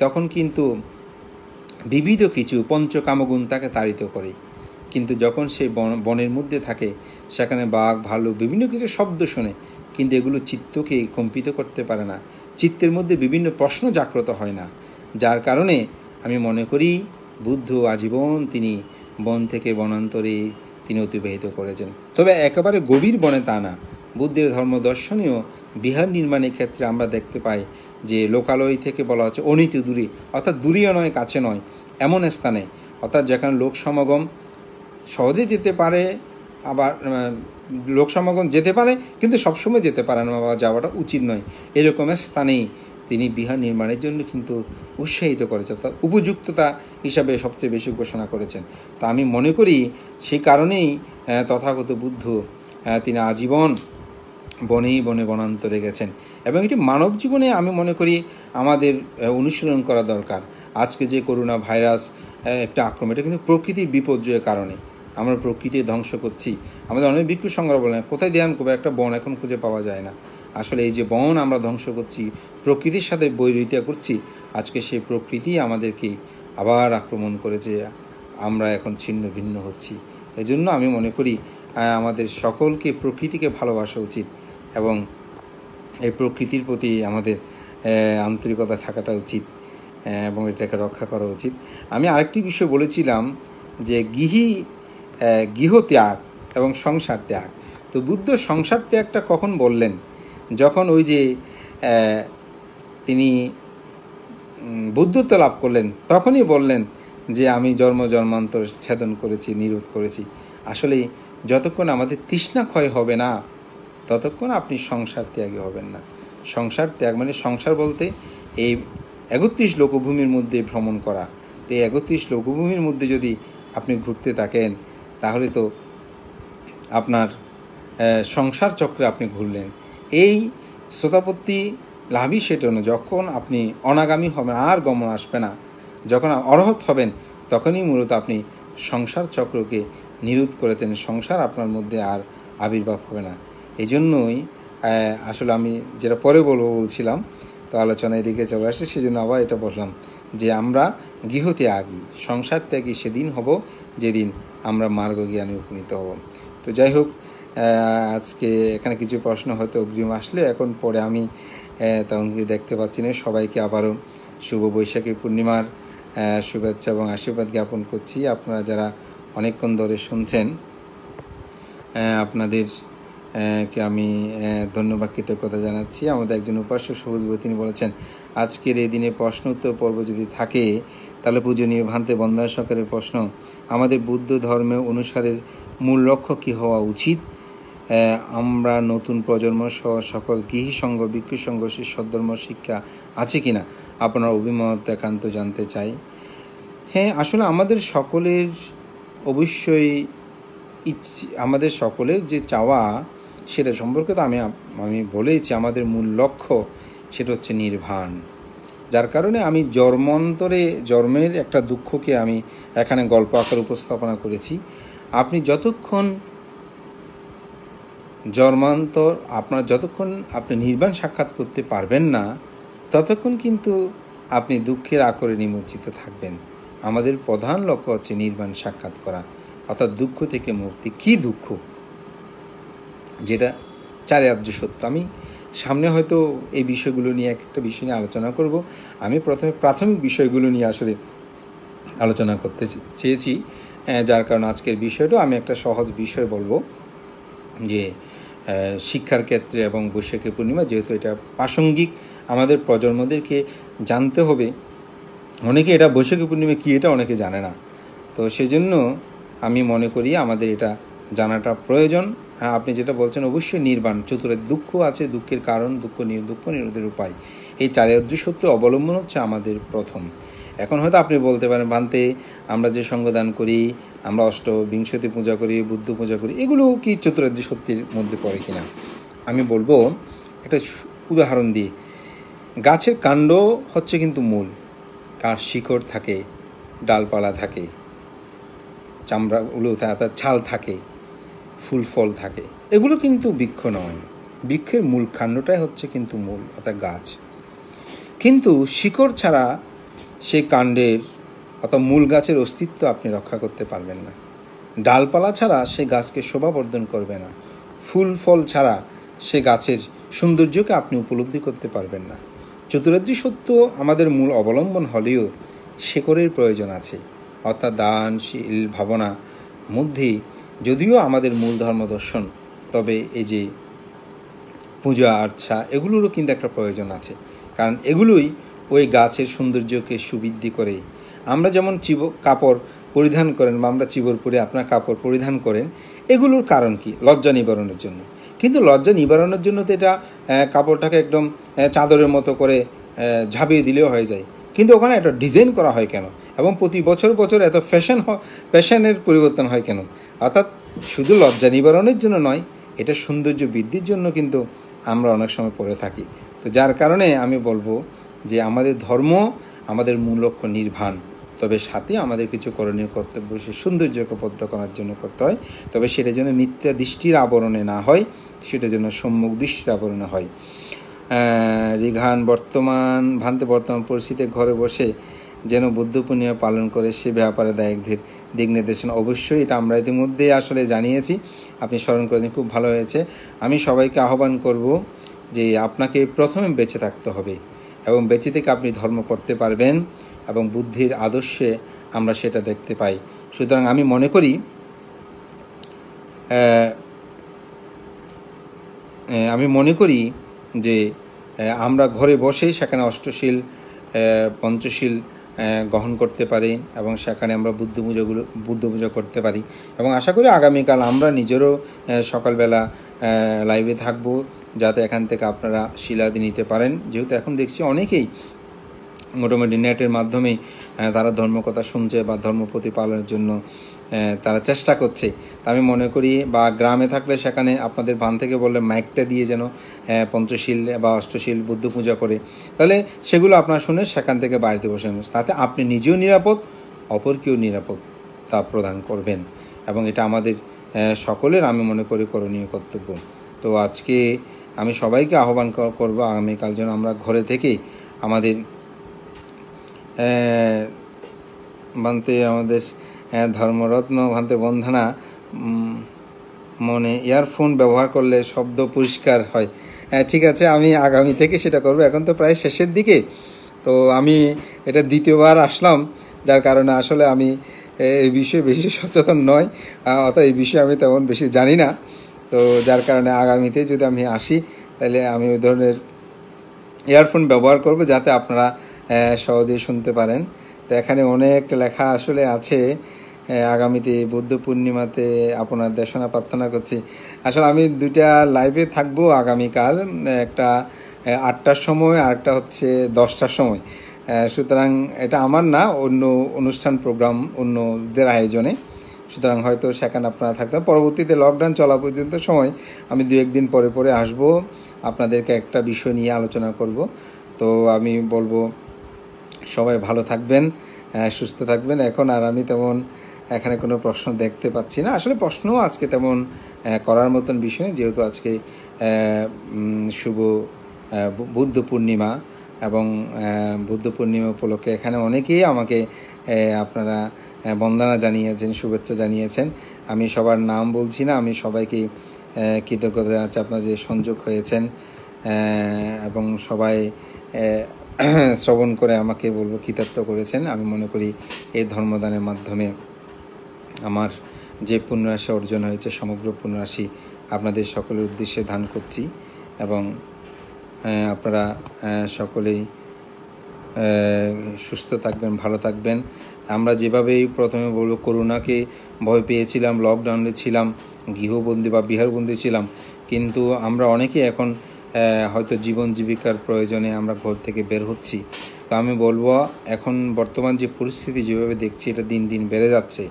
তখন কিন্তু বিবিধ কিছু পঞ্চকামগুণ তাকে তাড়িত করে, কিন্তু যখন সে বনের মধ্যে থাকে, সেখানে বাঘ, ভালুক, বিভিন্ন কিছু শব্দ শোনে, কিন্তু এগুলো চিত্তকে কম্পিত করতে পারে না, চিত্তের মধ্যে বিভিন্ন প্রশ্ন জাগ্রত হয় না, যার কারণে আমি মনে করি বুদ্ধ আজীবন তিনি বন থেকে বনান্তরে তিনি অতিবাহিত করেছেন। তবে একেবারে গভীর বনে তা না। বুদ্ধের ধর্মদর্শনীয় বিহার নির্মাণের ক্ষেত্রে আমরা দেখতে পাই যে লোকালয় থেকে বলা হচ্ছে অনিত দূরে, অর্থাৎ দূরেও নয় কাছে নয়, এমন স্থানে, অর্থাৎ যেখানে লোক সমাগম সহজে যেতে পারে, আবার লোক সমাগম যেতে পারে কিন্তু সবসময় যেতে পারে না বা যাওয়াটা উচিত নয়, এরকম স্থানেই তিনি বিহার নির্মাণের জন্য কিন্তু উৎসাহিত করেছেন, অর্থাৎ উপযুক্ততা হিসাবে সবচেয়ে বেশি ঘোষণা করেছেন। তা আমি মনে করি সেই কারণেই তথাগত বুদ্ধ তিনি আজীবন বনেই বনে বনান্তরে গেছেন, এবং এটি মানব জীবনে আমি মনে করি আমাদের অনুশীলন করা দরকার। আজকে যে করোনা ভাইরাস একটা আক্রমণ, এটা কিন্তু প্রকৃতির বিপর্যয়ের কারণে আমরা প্রকৃতি ধ্বংস করছি। আমাদের অনেক ভিক্ষু সংগ্রহ বলেন কোথায় ধ্যান করবে, একটা বন এখন খুঁজে পাওয়া যায় না। আসলে এই যে বন আমরা ধ্বংস করছি, প্রকৃতির সাথে বৈরিতা করছি, আজকে সেই প্রকৃতি আমাদেরকে আবার আক্রমণ করেছে, আমরা এখন ছিন্ন ভিন্ন হচ্ছি। এজন্য আমি মনে করি আমাদের সকলকে প্রকৃতিকে ভালোবাসা উচিত এবং এই প্রকৃতির প্রতি আমাদের আন্তরিকতা থাকাটা উচিত এবং এটাকে রক্ষা করা উচিত। আমি আরেকটি বিষয় বলেছিলাম যে গৃহ ত্যাগ এবং সংসার ত্যাগ। তো বুদ্ধ সংসার ত্যাগটা কখন বললেন? যখন ওই যে তিনি বুদ্ধত্ব লাভ করলেন তখনই বললেন যে আমি জন্মান্তর ছেদন করেছি, নিরোধ করেছি। আসলে যতক্ষণ আমাদের তৃষ্ণা ক্ষয় হবে না ততক্ষণ আপনি সংসার ত্যাগী হবেন না। সংসার ত্যাগ মানে সংসার বলতে এই ৩১ লোকভূমির মধ্যে ভ্রমণ করা। তো এই ৩১ লোকভূমির মধ্যে যদি আপনি ঘুরতে থাকেন তাহলে তো আপনার সংসার চক্রে আপনি ঘুরলেন। এই শ্রোতাপত্তি লাভই সেটা না, যখন আপনি অনাগামী হবেন আর গমন আসবে না, যখন অরহত হবেন তখনই মূলত আপনি সংসার চক্রকে নিরোধ করেছেন, সংসার আপনার মধ্যে আর আবির্ভাব হবে না। এই জন্যই আসলে আমি যেটা পরে বলছিলাম, তো আলোচনা এদিকে চলে আসছে, সেই জন্য আবার এটা বললাম যে আমরা গৃহত্যাগী সংসার ত্যাগী সেদিন হব যেদিন আমরা মার্গজ্ঞানে উপনীত হব। তো যাই হোক, আজকে এখানে কিছু প্রশ্ন হয়তো অগ্রিম আসলে এখন পরে আমি তখন দেখতে পাচ্ছি না। সবাইকে আবারও শুভ বৈশাখী পূর্ণিমার শুভেচ্ছা এবং আশীর্বাদ জ্ঞাপন করছি। আপনারা যারা অনেকক্ষণ ধরে শুনছেন আপনাদের কে আমি ধন্যবাদ কৃতজ্ঞতা জানাচ্ছি। আমাদের একজন উপাস্য সবুজ বই তিনি বলেছেন আজকের এই দিনে প্রশ্ন উত্তর পর্ব যদি থাকে তাহলে পূজনীয় ভান্তে বন্দনা সরকারের প্রশ্ন, আমাদের বুদ্ধ ধর্মে অনুসারের মূল লক্ষ্য কী হওয়া উচিত? আমরা নতুন প্রজন্ম সহ সকল গৃহী সংঘ ভিক্ষু সংঘ সদ্ধর্ম শিক্ষা আছে কিনা আপনার অভিমত একান্ত জানতে চাই। হ্যাঁ, আসলে আমাদের সকলের অবশ্যই আমাদের সকলের যে চাওয়া সেটা সম্পর্কে তো আমি বলেইছি, আমাদের মূল লক্ষ্য সেটা হচ্ছে নির্বাণ। যার কারণে আমি জন্মের একটা দুঃখকে আমি এখানে গল্প আকারে উপস্থাপনা করেছি। আপনি যতক্ষণ যতক্ষণ আপনি নির্বাণ সাক্ষাৎ করতে পারবেন না ততক্ষণ কিন্তু আপনি দুঃখের আকরে নিমজ্জিত থাকবেন। আমাদের প্রধান লক্ষ্য হচ্ছে নির্বাণ সাক্ষাৎ করা, অর্থাৎ দুঃখ থেকে মুক্তি। কী দুঃখ? যেটা চারে আর্য সত্য। আমি সামনে হয়তো এই বিষয়গুলো নিয়ে একটা বিষয় নিয়ে আলোচনা করব। আমি প্রথমে প্রাথমিক বিষয়গুলো নিয়ে আসলে আলোচনা করতে চেয়েছি, যার কারণে আজকের বিষয়টাও আমি একটা সহজ বিষয় বলবো যে শিক্ষার ক্ষেত্রে এবং বৈশাখী পূর্ণিমা যেহেতু এটা প্রাসঙ্গিক, আমাদের প্রজন্মদেরকে জানতে হবে। অনেকে এটা বৈশাখী পূর্ণিমা কী এটা অনেকে জানে না, তো সেজন্য আমি মনে করি আমাদের এটা জানাটা প্রয়োজন। আপনি যেটা বলছেন অবশ্যই নির্বাণ চতুর্থ দুঃখ আছে, দুঃখের কারণ, দুঃখ নিরোধের উপায়, এই চারে আর্য সত্য অবলম্বন হচ্ছে আমাদের প্রথম। এখন হয়তো আপনি বলতে পারেন ভান্তে আমরা যে সঙ্গদান করি, আমরা বিংশতি পূজা করি, বুদ্ধ পূজা করি, এগুলো কি চতুরার্য সত্যের মধ্যে পড়ে কিনা? আমি বলবো একটা উদাহরণ দিয়ে, গাছের কাণ্ড হচ্ছে কিন্তু মূল, কার শিকড় থাকে, ডালপালা থাকে, চামড়াগুলো অর্থাৎ ছাল থাকে, ফুল ফল থাকে, এগুলো কিন্তু বৃক্ষ নয়। বৃক্ষের মূল কাণ্ডটাই হচ্ছে কিন্তু মূল, অর্থাৎ গাছ। কিন্তু শিকড় ছাড়া সেই কাণ্ডের অর্থাৎ মূল গাছের অস্তিত্ব আপনি রক্ষা করতে পারবেন না। ডালপালা ছাড়া সে গাছকে শোভাবর্ধন করবে না। ফুল ফল ছাড়া সে গাছের সৌন্দর্যকে আপনি উপলব্ধি করতে পারবেন না। চতুরার্য সত্য আমাদের মূল অবলম্বন হলেও শেকড়ের প্রয়োজন আছে, অর্থাৎ দানশীল ভাবনা মধ্যে যদিও আমাদের মূল ধর্ম দর্শন, তবে এই যে পূজা আর্চা এগুলোরও কিন্তু একটা প্রয়োজন আছে, কারণ এগুলোই ওই গাছের সৌন্দর্যকে সুবৃদ্ধি করে। আমরা যেমন কাপড় পরিধান করেন বা আমরা চিবর পরে আপনার কাপড় পরিধান করেন, এগুলোর কারণ কি? লজ্জা নিবারণের জন্য। কিন্তু লজ্জা নিবারণের জন্য তো এটা কাপড়টাকে একদম চাদরের মতো করে ঝাঁপিয়ে দিলেও হয়ে যায়, কিন্তু ওখানে একটা ডিজাইন করা হয় কেন? এবং প্রতি বছর বছর এত ফ্যাশনের পরিবর্তন হয় কেন? অর্থাৎ শুধু লজ্জা নিবারণের জন্য নয়, এটা সৌন্দর্য বৃদ্ধির জন্য কিন্তু আমরা অনেক সময় পড়ে থাকি। তো যার কারণে আমি বলবো যে আমাদের ধর্ম আমাদের মূল লক্ষ্য নির্বাণ, তবে সাথে আমাদের কিছু করণীয় কর্তব্য সে সৌন্দর্যকে বদ্ধ করার জন্য করতে হয়। তবে সেটা যেন মিথ্যা দৃষ্টির আবরণে না হয়, সেটা যেন সম্মুখ দৃষ্টির আবরণে হয়। রিঘান বর্তমান পরিস্থিতিতে ঘরে বসে যেন বুদ্ধ পূর্ণিমা পালন করে সে ব্যাপারে দায়কদের দিক নির্দেশনা। অবশ্যই এটা আমরা ইতিমধ্যেই আসলে জানিয়েছি, আপনি স্মরণ করেছেন, খুব ভালো হয়েছে। আমি সবাইকে আহ্বান করব যে আপনাকে প্রথমে বেঁচে থাকতে হবে, এবং বেঁচে থেকে আপনি ধর্ম করতে পারবেন, এবং বুদ্ধির আদর্শে আমরা সেটা দেখতে পাই। সুতরাং আমি মনে করি যে আমরা ঘরে বসেই সেখানে অষ্টশীল পঞ্চশীল গ্রহণ করতে পারি, এবং সেখানে আমরা বুদ্ধ পূজা করতে পারি। এবং আশা করি আগামীকাল আমরা নিজেরও সকালবেলা লাইভে থাকবো, যাতে এখান থেকে আপনারা শিলাদি নিতে পারেন। যেহেতু এখন দেখছি অনেকেই মোটামুটি নেটের মাধ্যমেই তারা ধর্মকথা শুনছে বা ধর্ম প্রতিপালনের জন্য তারা চেষ্টা করছে। তা আমি মনে করি, বা গ্রামে থাকলে সেখানে আপনাদের বান থেকে বললে মাইকটা দিয়ে যেন পঞ্চশীল বা অষ্টশীল বুদ্ধ পূজা করে, তাহলে সেগুলো আপনারা শুনে সেখান থেকে বাড়িতে বসে, তাতে আপনি নিজেও নিরাপদ, অপরকেও নিরাপত্তা প্রদান করবেন, এবং এটা আমাদের সকলের আমি মনে করি করণীয় কর্তব্য। তো আজকে আমি সবাইকে আহ্বান করব আগামীকাল যেন আমরা ঘরে থেকে আমাদের আমাদের ধর্মরত্ন ভান্তে বন্ধনা মনে ইয়ারফোন ব্যবহার করলে শব্দ পরিষ্কার হয়। ঠিক আছে, আমি আগামী থেকে সেটা করব। এখন তো প্রায় শেষের দিকে, তো আমি এটা দ্বিতীয়বার আসলাম, যার কারণে আসলে আমি এই বিষয়ে বেশি সচেতন নয়, অর্থাৎ এই বিষয়ে আমি তেমন বেশি জানি না। তো যার কারণে আগামীতে যদি আমি আসি, তাহলে আমি ওই ধরনের ইয়ারফোন ব্যবহার করব, যাতে আপনারা সহজেই শুনতে পারেন। তো এখানে অনেক লেখা আসলে আছে, আগামীতে বুদ্ধ পূর্ণিমাতে আপনার দেশনা প্রার্থনা করছি। আসলে আমি দুইটা লাইভে থাকবো আগামীকাল, একটা 8টার সময় আর একটা হচ্ছে 10টার সময়। সুতরাং এটা আমার না, অন্য অনুষ্ঠান প্রোগ্রাম অন্যদের আয়োজনে, সুতরাং হয়তো সেখানে আপনারা থাকতে। পরবর্তীতে লকডাউন চলা পর্যন্ত সময় আমি 2-1 দিন পরে আসবো, আপনাদেরকে একটা বিষয় নিয়ে আলোচনা করব। তো আমি বলবো সবাই ভালো থাকবেন, সুস্থ থাকবেন। এখন আর আমি তেমন এখানে কোনো প্রশ্ন দেখতে পাচ্ছি না, আসলে প্রশ্নও আজকে তেমন করার মতন বিষয়, যেহেতু আজকে শুভ বুদ্ধ পূর্ণিমা, এবং বুদ্ধ পূর্ণিমা উপলক্ষে এখানে অনেকেই আমাকে আপনারা বন্দনা জানিয়েছেন, শুভেচ্ছা জানিয়েছেন। আমি সবার নাম বলছি না, আমি সবাইকে কৃতজ্ঞতা জানাচ্ছি আপনারা যে সংযোগ হয়েছেন, এবং সবাই শ্রবণ করে আমাকে বলবো কৃতার্থ করেছেন। আমি মনে করি এই ধর্মদানের মাধ্যমে আমার যে পুণ্যরাশি অর্জন হয়েছে, সমগ্র পুণ্যরাশি আপনাদের সকলের উদ্দেশ্যে দান করছি, এবং আপনারা সকলেই সুস্থ থাকবেন, ভালো থাকবেন। আমরা যেভাবেই প্রথমে বলবো করোনাকে ভয় পেয়েছিলাম, লকডাউনে ছিলাম, গৃহবন্দী বা বিহারবন্দী ছিলাম, কিন্তু আমরা অনেকেই এখন হয়তো জীবন জীবিকার প্রয়োজনে আমরা ঘর থেকে বের হচ্ছি। তো আমি বলবো এখন বর্তমান যে পরিস্থিতি যেভাবে দেখছি, এটা দিন দিন বেড়ে যাচ্ছে,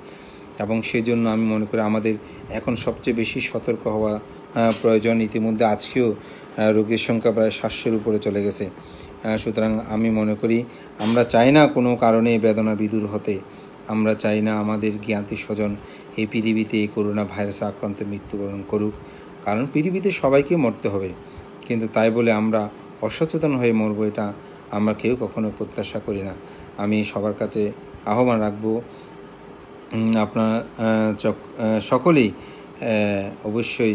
এবং সেই জন্য আমি মনে করি আমাদের এখন সবচেয়ে বেশি সতর্ক হওয়া প্রয়োজন। ইতিমধ্যে আজকেও রোগীর সংখ্যা প্রায় 700-এর উপরে চলে গেছে। সুতরাং আমি মনে করি আমরা চাই না কোনো কারণে বেদনা বিদূর হতে, আমরা চাই না আমাদের জ্ঞাতি স্বজন এই পৃথিবীতে এই করোনা ভাইরাসে আক্রান্ত মৃত্যুবরণ করুক, কারণ পৃথিবীতে সবাইকে মরতে হবে, কিন্তু তাই বলে আমরা অসচেতন হয়ে মরবো, এটা আমরা কেউ কখনো প্রত্যাশা করি না। আমি সবার কাছে আহ্বান রাখবো, আপনার সকলেই অবশ্যই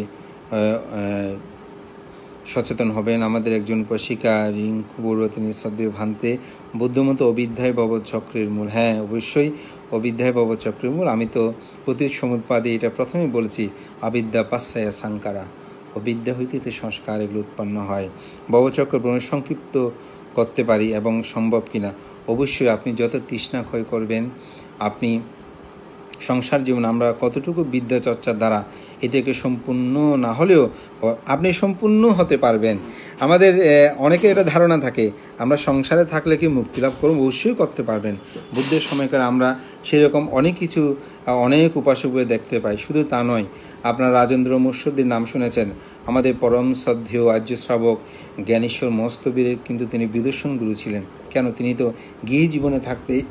সচেতন হবেন। আমাদের একজন উপাসিকা রিঙ্কু বড়ুয়া, তিনি শ্রদ্ধেয় ভান্তে বুদ্ধমত অবিদ্যায় ভবচক্রের মূল। হ্যাঁ, অবশ্যই অবিদ্যায় ভবচক্রের মূল। আমি তো প্রত্যুত সমুৎপাদে এটা প্রথমেই বলেছি, অবিদ্যা পাশ্চায়া সাংকারা, অবিদ্যা হইতে সংস্কার এগুলো উৎপন্ন হয়। ভবচক্র ভ্রমণ সংক্ষিপ্ত করতে পারি এবং সম্ভব কিনা? অবশ্যই আপনি যত তৃষ্ণা ক্ষয় করবেন, আপনি সংসার জীবন আমরা কতটুকু বিদ্যা চর্চার দ্বারা এ থেকে সম্পূর্ণ না হলেও আপনি সম্পূর্ণ হতে পারবেন। আমাদের অনেকে এটা ধারণা থাকে আমরা সংসারে থাকলে কি মুক্তি লাভ করব। অবশ্যই করতে পারবেন। বুদ্ধের সময়কার আমরা সেরকম অনেক কিছু অনেক উপাসককে দেখতে পাই। শুধু তা নয়, আপনার রাজেন্দ্র মুর্শিদের নাম শুনেছেন। আমাদের পরম শ্রদ্ধেয় আর্য শ্রাবক জ্ঞানেশ্বর মস্তবীরের কিন্তু তিনি বিদর্শন গুরু ছিলেন। কেন? তিনি তো গৃহী জীবনে থাকতেই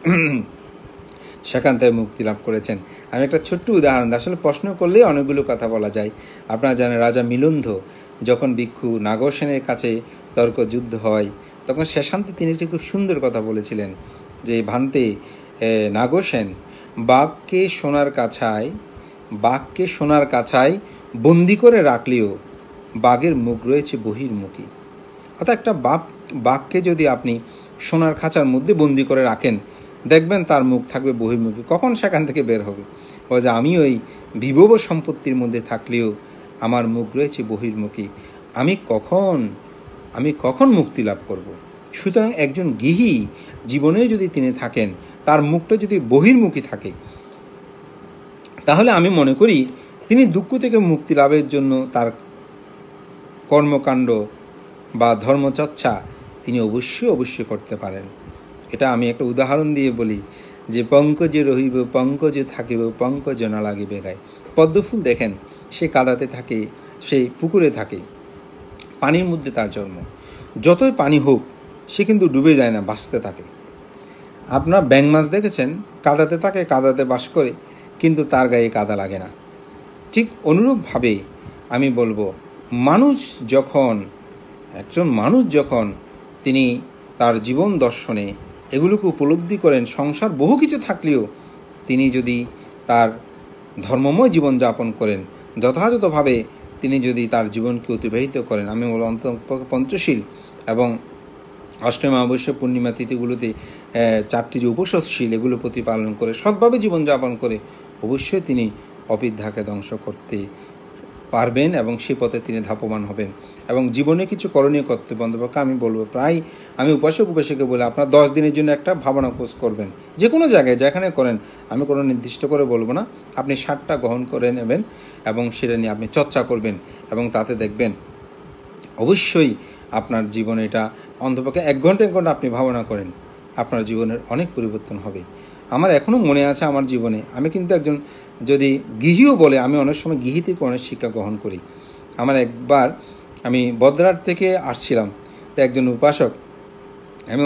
সেখান থেকে মুক্তি লাভ করেছেন। আমি একটা ছোট্ট উদাহরণ, আসলে প্রশ্ন করলেই অনেকগুলো কথা বলা যায়। আপনারা জানেন রাজা মিলুন্ধ যখন ভিক্ষু নাগসেনের কাছে তর্ক যুদ্ধ হয়, তখন শেষান্তে তিনি একটি খুব সুন্দর কথা বলেছিলেন যে, ভান্তে নাগসেন, বাঘকে সোনার কাছায় বন্দি করে রাখলেও বাঘের মুখ রয়েছে বহির্মুখী। অর্থাৎ একটা বাঘকে যদি আপনি সোনার খাঁচার মধ্যে বন্দি করে রাখেন, দেখবেন তার মুখ থাকবে বহির্মুখী। কখন সেখান থেকে বের হবে? বলে আমি ওই বিভব সম্পত্তির মধ্যে থাকলেও আমার মুখ রয়েছে বহির্মুখী। আমি কখন মুক্তি লাভ করব? সুতরাং একজন গৃহী জীবনে যদি তিনি থাকেন, তার মুখটা যদি বহির্মুখী থাকে, তাহলে আমি মনে করি তিনি দুঃখ থেকে মুক্তি লাভের জন্য তার কর্মকাণ্ড বা ধর্মচর্চা তিনি অবশ্যই করতে পারেন। এটা আমি একটা উদাহরণ দিয়ে বলি যে, পঙ্কজে রহিব পঙ্কজে থাকিব পঙ্কজ না লাগিবে গায়ে। পদ্মফুল দেখেন, সে কাদাতে থাকে, সেই পুকুরে থাকে, পানির মধ্যে তার জন্ম। যতই পানি হোক সে কিন্তু ডুবে যায় না, বাঁচতে থাকে। আপনার ব্যাঙ মাছ দেখেছেন, কাদাতে থাকে, কাদাতে বাস করে, কিন্তু তার গায়ে কাদা লাগে না। ঠিক অনুরূপভাবে আমি বলবো, একজন মানুষ যখন তিনি তার জীবন দর্শনে এগুলোকে উপলব্ধি করেন, সংসার বহু কিছু থাকলেও তিনি যদি তার ধর্মময় জীবনযাপন করেন, যথাযথভাবে তিনি যদি তার জীবনকে অতিবাহিত করেন, আমি বলব পঞ্চশীল এবং অষ্টমী অমাবস্যা পূর্ণিমা তিথিগুলোতে 4টি যে উপসৎশীল এগুলো প্রতিপালন করে সৎভাবে জীবনযাপন করে, অবশ্যই তিনি অবিদ্যাকে ধ্বংস করতে পারবেন এবং সেই পথে তিনি ধাপমান হবেন। এবং জীবনে কিছু করণীয় কর্তব্য অন্তপক্ষে আমি বলবো, আমি উপাসকে বলে আপনার 10 দিনের জন্য একটা ভাবনা কোর্স করবেন, যে কোনো জায়গায় যেখানে করেন, আমি কোনো নির্দিষ্ট করে বলবো না, আপনি 7টা গ্রহণ করে নেবেন এবং সেটা নিয়ে আপনি চর্চা করবেন এবং তাতে দেখবেন অবশ্যই আপনার জীবনে এটা অন্তপক্ষে 1 ঘন্টা আপনি ভাবনা করেন, আপনার জীবনের অনেক পরিবর্তন হবে। আমার এখনও মনে আছে আমার জীবনে, আমি কিন্তু একজন যদি গৃহীও বলে, আমি অনেক সময় গৃহী থেকে অনেক শিক্ষা গ্রহণ করি। আমার একবার আমি বদ্রাট থেকে আসছিলাম, তো একজন উপাসক, আমি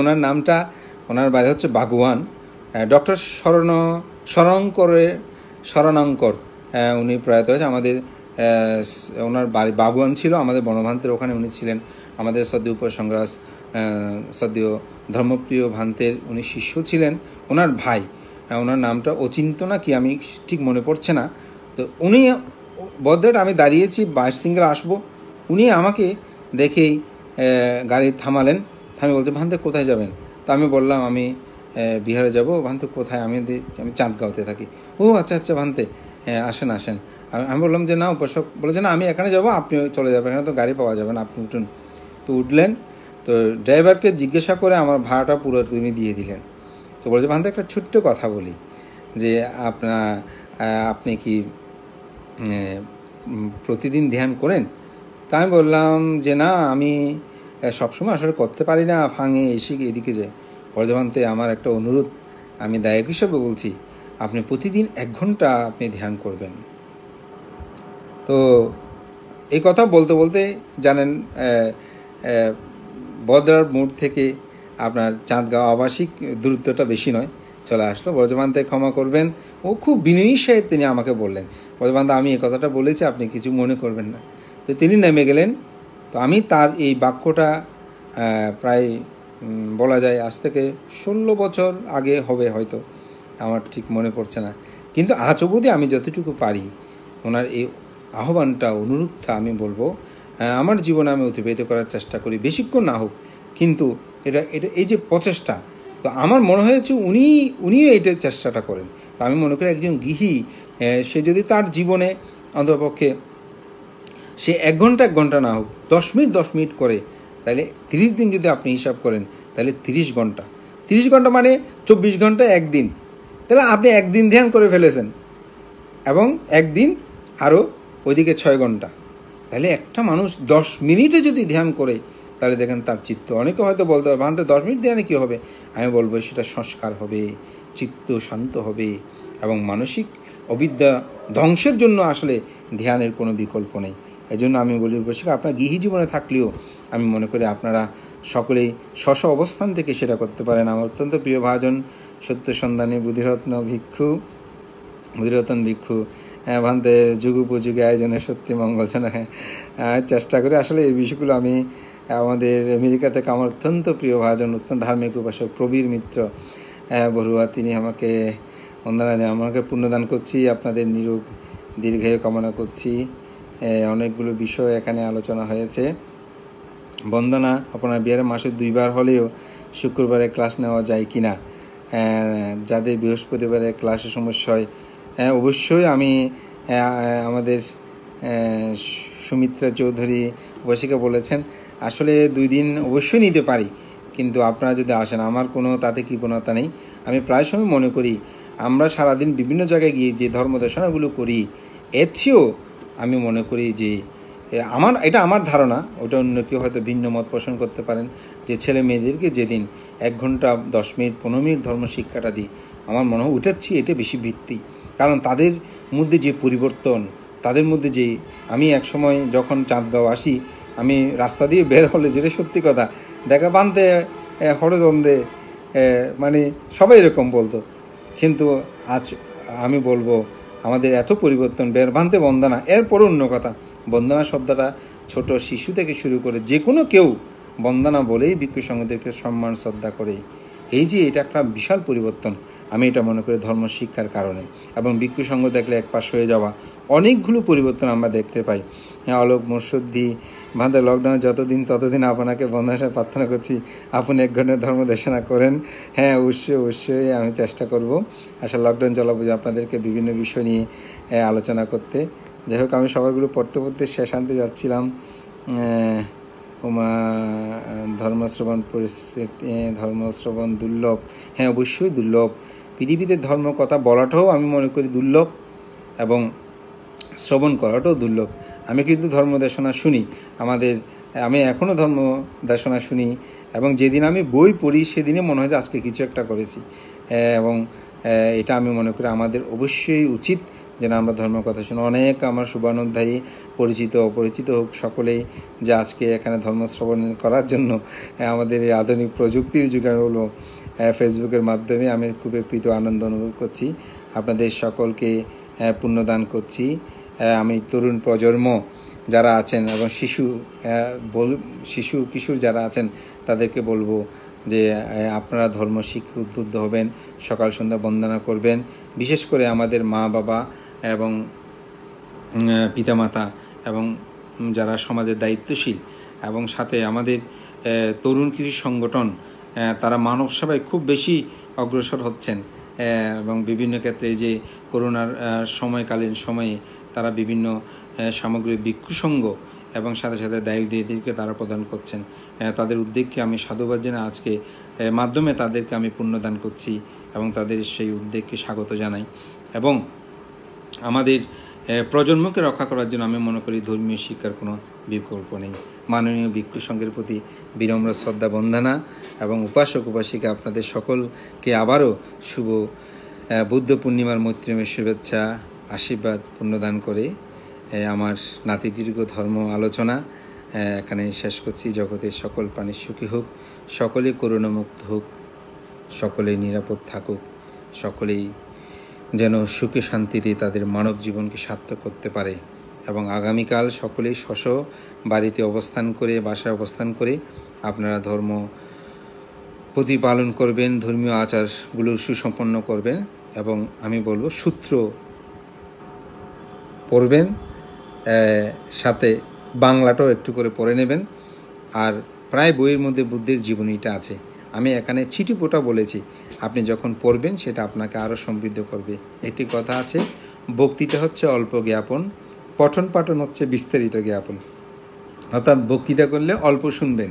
ওনার বাড়ি হচ্ছে বাগুয়ান, ডক্টর শরণাঙ্কর, উনি প্রয়াত হয়েছে। আমাদের ওনার বাড়ি বাগুয়ান ছিল, আমাদের বনভান্তের ওখানে উনি ছিলেন। আমাদের শ্রদ্ধেয় উপসংগ্রাস শ্রদ্ধেয় ধর্মপ্রিয় ভান্তের উনি শিষ্য ছিলেন। ওনার ভাই, ওনার নামটা অচিন্ত না কি আমি ঠিক মনে পড়ছে না। তো উনি বদ্রাট, আমি দাঁড়িয়েছি, 22 সিঙ্গেল আসবো, উনি আমাকে দেখেই গাড়ি থামালেন। থামি বলছে, ভান্তে কোথায় যাবেন? তা আমি বললাম আমি বিহারে যাব। ভান্তে কোথায়? আমি চাঁদগাঁওতে থাকি। ও আচ্ছা ভান্তে, আসেন। আমি বললাম যে না, উপাসক বলেছে না, আমি এখানে যাব, আপনি চলে যাবেন, এখানে তো গাড়ি পাওয়া যাবে না, আপনি উঠুন। তো উঠলেন, তো ড্রাইভারকে জিজ্ঞাসা করে আমার ভাড়াটা পুরো তিনি দিয়ে দিলেন। তো বলছে, ভান্তে একটা ছোট্ট কথা বলি, যে আপনি কি প্রতিদিন ধ্যান করেন? তা আমি বললাম যে না, আমি সবসময় আসলে করতে পারি না, ফাঙে এদিকে যায়। বলছে, ভান্তে আমার একটা অনুরোধ, আমি দায়ক হিসেবে বলছি, আপনি প্রতিদিন 1 ঘন্টা আপনি ধ্যান করবেন। তো এই কথা বলতে জানেন, বদ্রার মোড় থেকে আপনার চাঁদগাঁও আবাসিক দূরত্বটা বেশি নয়, চলে আসলো। ব্রজবান্তে ক্ষমা করবেন, ও খুব বিনয়ী সাহেব তিনি আমাকে বললেন, ব্রজবান্ত আমি এই কথাটা বলেছি, আপনি কিছু মনে করবেন না। তো তিনি নেমে গেলেন। তো আমি তার এই বাক্যটা প্রায় বলা যায় আজ থেকে 16 বছর আগে হবে হয়তো, আমার ঠিক মনে পড়ছে না, কিন্তু আজ অবধি আমি যতটুকু পারি ওনার এই আহ্বানটা, অনুরোধটা আমি বলবো আমার জীবনে আমি অতিবাহিত করার চেষ্টা করি, বেশিক্ষণ না হোক, কিন্তু এটা এই যে প্রচেষ্টা, তো আমার মনে হয়েছে উনিও এইটা চেষ্টাটা করেন। তো আমি মনে করি একজন গৃহী সে যদি তার জীবনে অন্ততপক্ষে সে 1 ঘন্টা না হোক 10 মিনিট করে, তাহলে 30 দিন যদি আপনি হিসাব করেন, তাহলে 30 ঘন্টা মানে 24 ঘন্টা একদিন, তাহলে আপনি একদিন ধ্যান করে ফেলেছেন, এবং একদিন আরও ওইদিকে 6 ঘন্টা। তাহলে একটা মানুষ 10 মিনিটে যদি ধ্যান করে, তাহলে দেখেন তার চিত্ত, অনেকে হয়তো বলতে পারবে ভান্তে 10 মিনিট ধ্যানে কী হবে, আমি বলবো সেটা সংস্কার হবে, চিত্ত শান্ত হবে, এবং মানসিক অবিদ্যা ধ্বংসের জন্য আসলে ধ্যানের কোনো বিকল্প নেই। এই জন্য আমি বলি অবশ্যই আপনার গৃহী জীবনে থাকলেও আমি মনে করি আপনারা সকলেই স্ব অবস্থান থেকে সেটা করতে পারেন। আমার অত্যন্ত প্রিয় ভাজন সত্য সন্ধানী বুদ্ধিরত্ন ভিক্ষু ভান্তে যুগোপযোগী আয়োজনে সত্যি মঙ্গলজনক চেষ্টা করি। আসলে এই বিষয়গুলো আমি আমাদের আমেরিকা থেকে আমার অত্যন্ত প্রিয় ভাজন, অত্যন্ত ধার্মিক উপাসক প্রবীর মিত্র বড়ুয়া, তিনি আমাকে বন্দনা দেন, আমাকে পুণ্যদান করছি, আপনাদের নিরোগ দীর্ঘায়ু কামনা করছি। অনেকগুলো বিষয় এখানে আলোচনা হয়েছে। বন্দনা আপনার বিহারে মাসে 2 বার হলেও শুক্রবারে ক্লাস নেওয়া যায় কি না, যাদের বৃহস্পতিবারে ক্লাসের সমস্যা হয়, অবশ্যই আমি আমাদের সুমিত্রা চৌধুরী বসিকা বলেছেন, আসলে 2 দিন অবশ্যই নিতে পারি, কিন্তু আপনারা যদি আসেন আমার কোনো তাতে কৃপণতা নেই। আমি প্রায় সময় মনে করি আমরা সারাদিন বিভিন্ন জায়গায় গিয়ে যে ধর্মদর্শনাগুলো করি, এর চেয়েও আমি মনে করি যে এটা আমার ধারণা, ওটা অন্য কেউ হয়তো ভিন্ন মত পোষণ করতে পারেন, যে ছেলে মেয়েদেরকে যেদিন 1 ঘন্টা 10 মিনিট 15 মিনিট ধর্ম শিক্ষাটা দিই, আমার মনে হয় উঠাচ্ছি এটা বেশি ভিত্তি। কারণ তাদের মধ্যে যে পরিবর্তন, তাদের মধ্যে যে, আমি এক সময় যখন চাঁদগাঁও আসি, আমি রাস্তা দিয়ে বের হলে, যেটা সত্যি কথা, দেখা বানতে হরদন্দে মানে সবাই এরকম বলতো, কিন্তু আজ আমি বলবো আমাদের এত পরিবর্তন, বের বানতে বন্দনা, এরপরও অন্য কথা, বন্দনা শব্দটা ছোট শিশু থেকে শুরু করে যে কোনো কেউ বন্দনা বলেই ভিক্ষু সংঘদেরকে সম্মান শ্রদ্ধা করে। এই যে এটা একটা বিশাল পরিবর্তন, আমি এটা মনে করি ধর্ম শিক্ষার কারণে, এবং ভিক্ষু সংঘ দেখলে এক পাশ হয়ে যাওয়া অনেকগুলো পরিবর্তন আমরা দেখতে পাই। অলোক মুর্শিদি ভান্তে লকডাউনে যতদিন ততদিন আপনাকে বন্দনা প্রার্থনা করছি, আপনি 1 ঘন্টার ধর্ম দেশনা করেন। হ্যাঁ, অবশ্যই আমি চেষ্টা করব। আসলে লকডাউন চলাবো আপনাদেরকে বিভিন্ন বিষয় নিয়ে আলোচনা করতে। যাই হোক, আমি সবারগুলো পড়তে শেষান্তে যাচ্ছিলাম। ধর্মশ্রবণ দুর্লভ, হ্যাঁ অবশ্যই দুর্লভ। পৃথিবীতে ধর্ম কথা বলাটাও আমি মনে করি দুর্লভ, এবং শ্রবণ করাটাও দুর্লভ। আমি কিন্তু ধর্মদেশনা শুনি, আমি এখনও ধর্মদেশনা শুনি, এবং যেদিন আমি বই পড়ি সেদিনে মনে হয় যে আজকে কিছু একটা করেছি, এবং এটা আমি মনে করি আমাদের অবশ্যই উচিত যেন আমরা ধর্মের কথা শুনি। অনেক আমার শুভানুধ্যায়ী পরিচিত অপরিচিত হোক, সকলেই যে আজকে এখানে ধর্ম শ্রবণ করার জন্য আমাদের এই আধুনিক প্রযুক্তির যুগে আমি বলবো ফেসবুকের মাধ্যমে আমি খুবই প্রীত আনন্দ অনুভব করছি। আপনাদের সকলকে পুণ্যদান করছি। আমি তরুণ প্রজন্ম যারা আছেন এবং শিশু কিশোর যারা আছেন তাদেরকে বলবো যে আপনারা ধর্ম শিক্ষা উদ্বুদ্ধ হবেন, সকাল সন্ধ্যা বন্দনা করবেন। বিশেষ করে আমাদের মা বাবা এবং পিতামাতা এবং যারা সমাজের দায়িত্বশীল, এবং সাথে আমাদের তরুণ কিছু সংগঠন, তারা মানব সেবায় খুব বেশি অগ্রসর হচ্ছেন, এবং বিভিন্ন ক্ষেত্রে যে করোনার সময়কালীন সময়ে তারা বিভিন্ন সামগ্রিক ভিক্ষু সংঘ এবং সাথে সাথে দায়িত্বদেরকে তারা প্রদান করছেন। তাদের উদ্যোগকে আমি সাধুবাদ জানাই, আজকে মাধ্যমে তাদেরকে আমি পুণ্যদান করছি এবং তাদের সেই উদ্যোগকে স্বাগত জানাই। এবং আমাদের প্রজন্মকে রক্ষা করার জন্য আমি মনে করি ধর্মীয় শিক্ষার কোনো বিকল্প নেই। মাননীয় ভিক্ষু সংঘের প্রতি বিনম্র শ্রদ্ধা বন্দনা, এবং উপাসক উপাসিকা আপনাদের সকলকে আবারও শুভ বুদ্ধ পূর্ণিমার মৈত্রীময় শুভেচ্ছা আশীর্বাদ পুণ্যদান করে আমার নাতিদীর্ঘ ধর্ম আলোচনা এখানে শেষ করছি। জগতের সকল প্রাণী সুখী হোক, সকলে করুণামুক্ত হোক, সকলেই নিরাপদ থাকুক, সকলেই যেন সুখে শান্তিতে তাদের মানব জীবনকে সার্থক করতে পারে। এবং আগামীকাল সকলেই বাড়িতে বাসায় অবস্থান করে আপনারা ধর্ম প্রতিপালন করবেন, ধর্মীয় আচারগুলো সুসম্পন্ন করবেন, এবং আমি বলবো সূত্র পড়বেন, সাথে বাংলাটাও একটু করে পড়ে নেবেন। আর প্রায় বইয়ের মধ্যে বুদ্ধের জীবনীটা আছে। আমি এখানে ছিটিপোটা বলেছি, আপনি যখন পড়বেন সেটা আপনাকে আরও সমৃদ্ধ করবে। একটি কথা আছে, বক্তৃতা হচ্ছে অল্প জ্ঞাপন, পঠন পাঠন হচ্ছে বিস্তারিত জ্ঞাপন। অর্থাৎ বক্তৃতা করলে অল্প শুনবেন,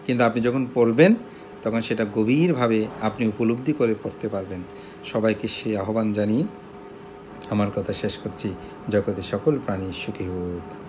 কিন্তু আপনি যখন পড়বেন তখন সেটা গভীরভাবে আপনি উপলব্ধি করে পড়তে পারবেন। সবাইকে সেই আহ্বান জানিয়ে আমার কথা শেষ করছি। জগতে সকল প্রাণী সুখী হোক।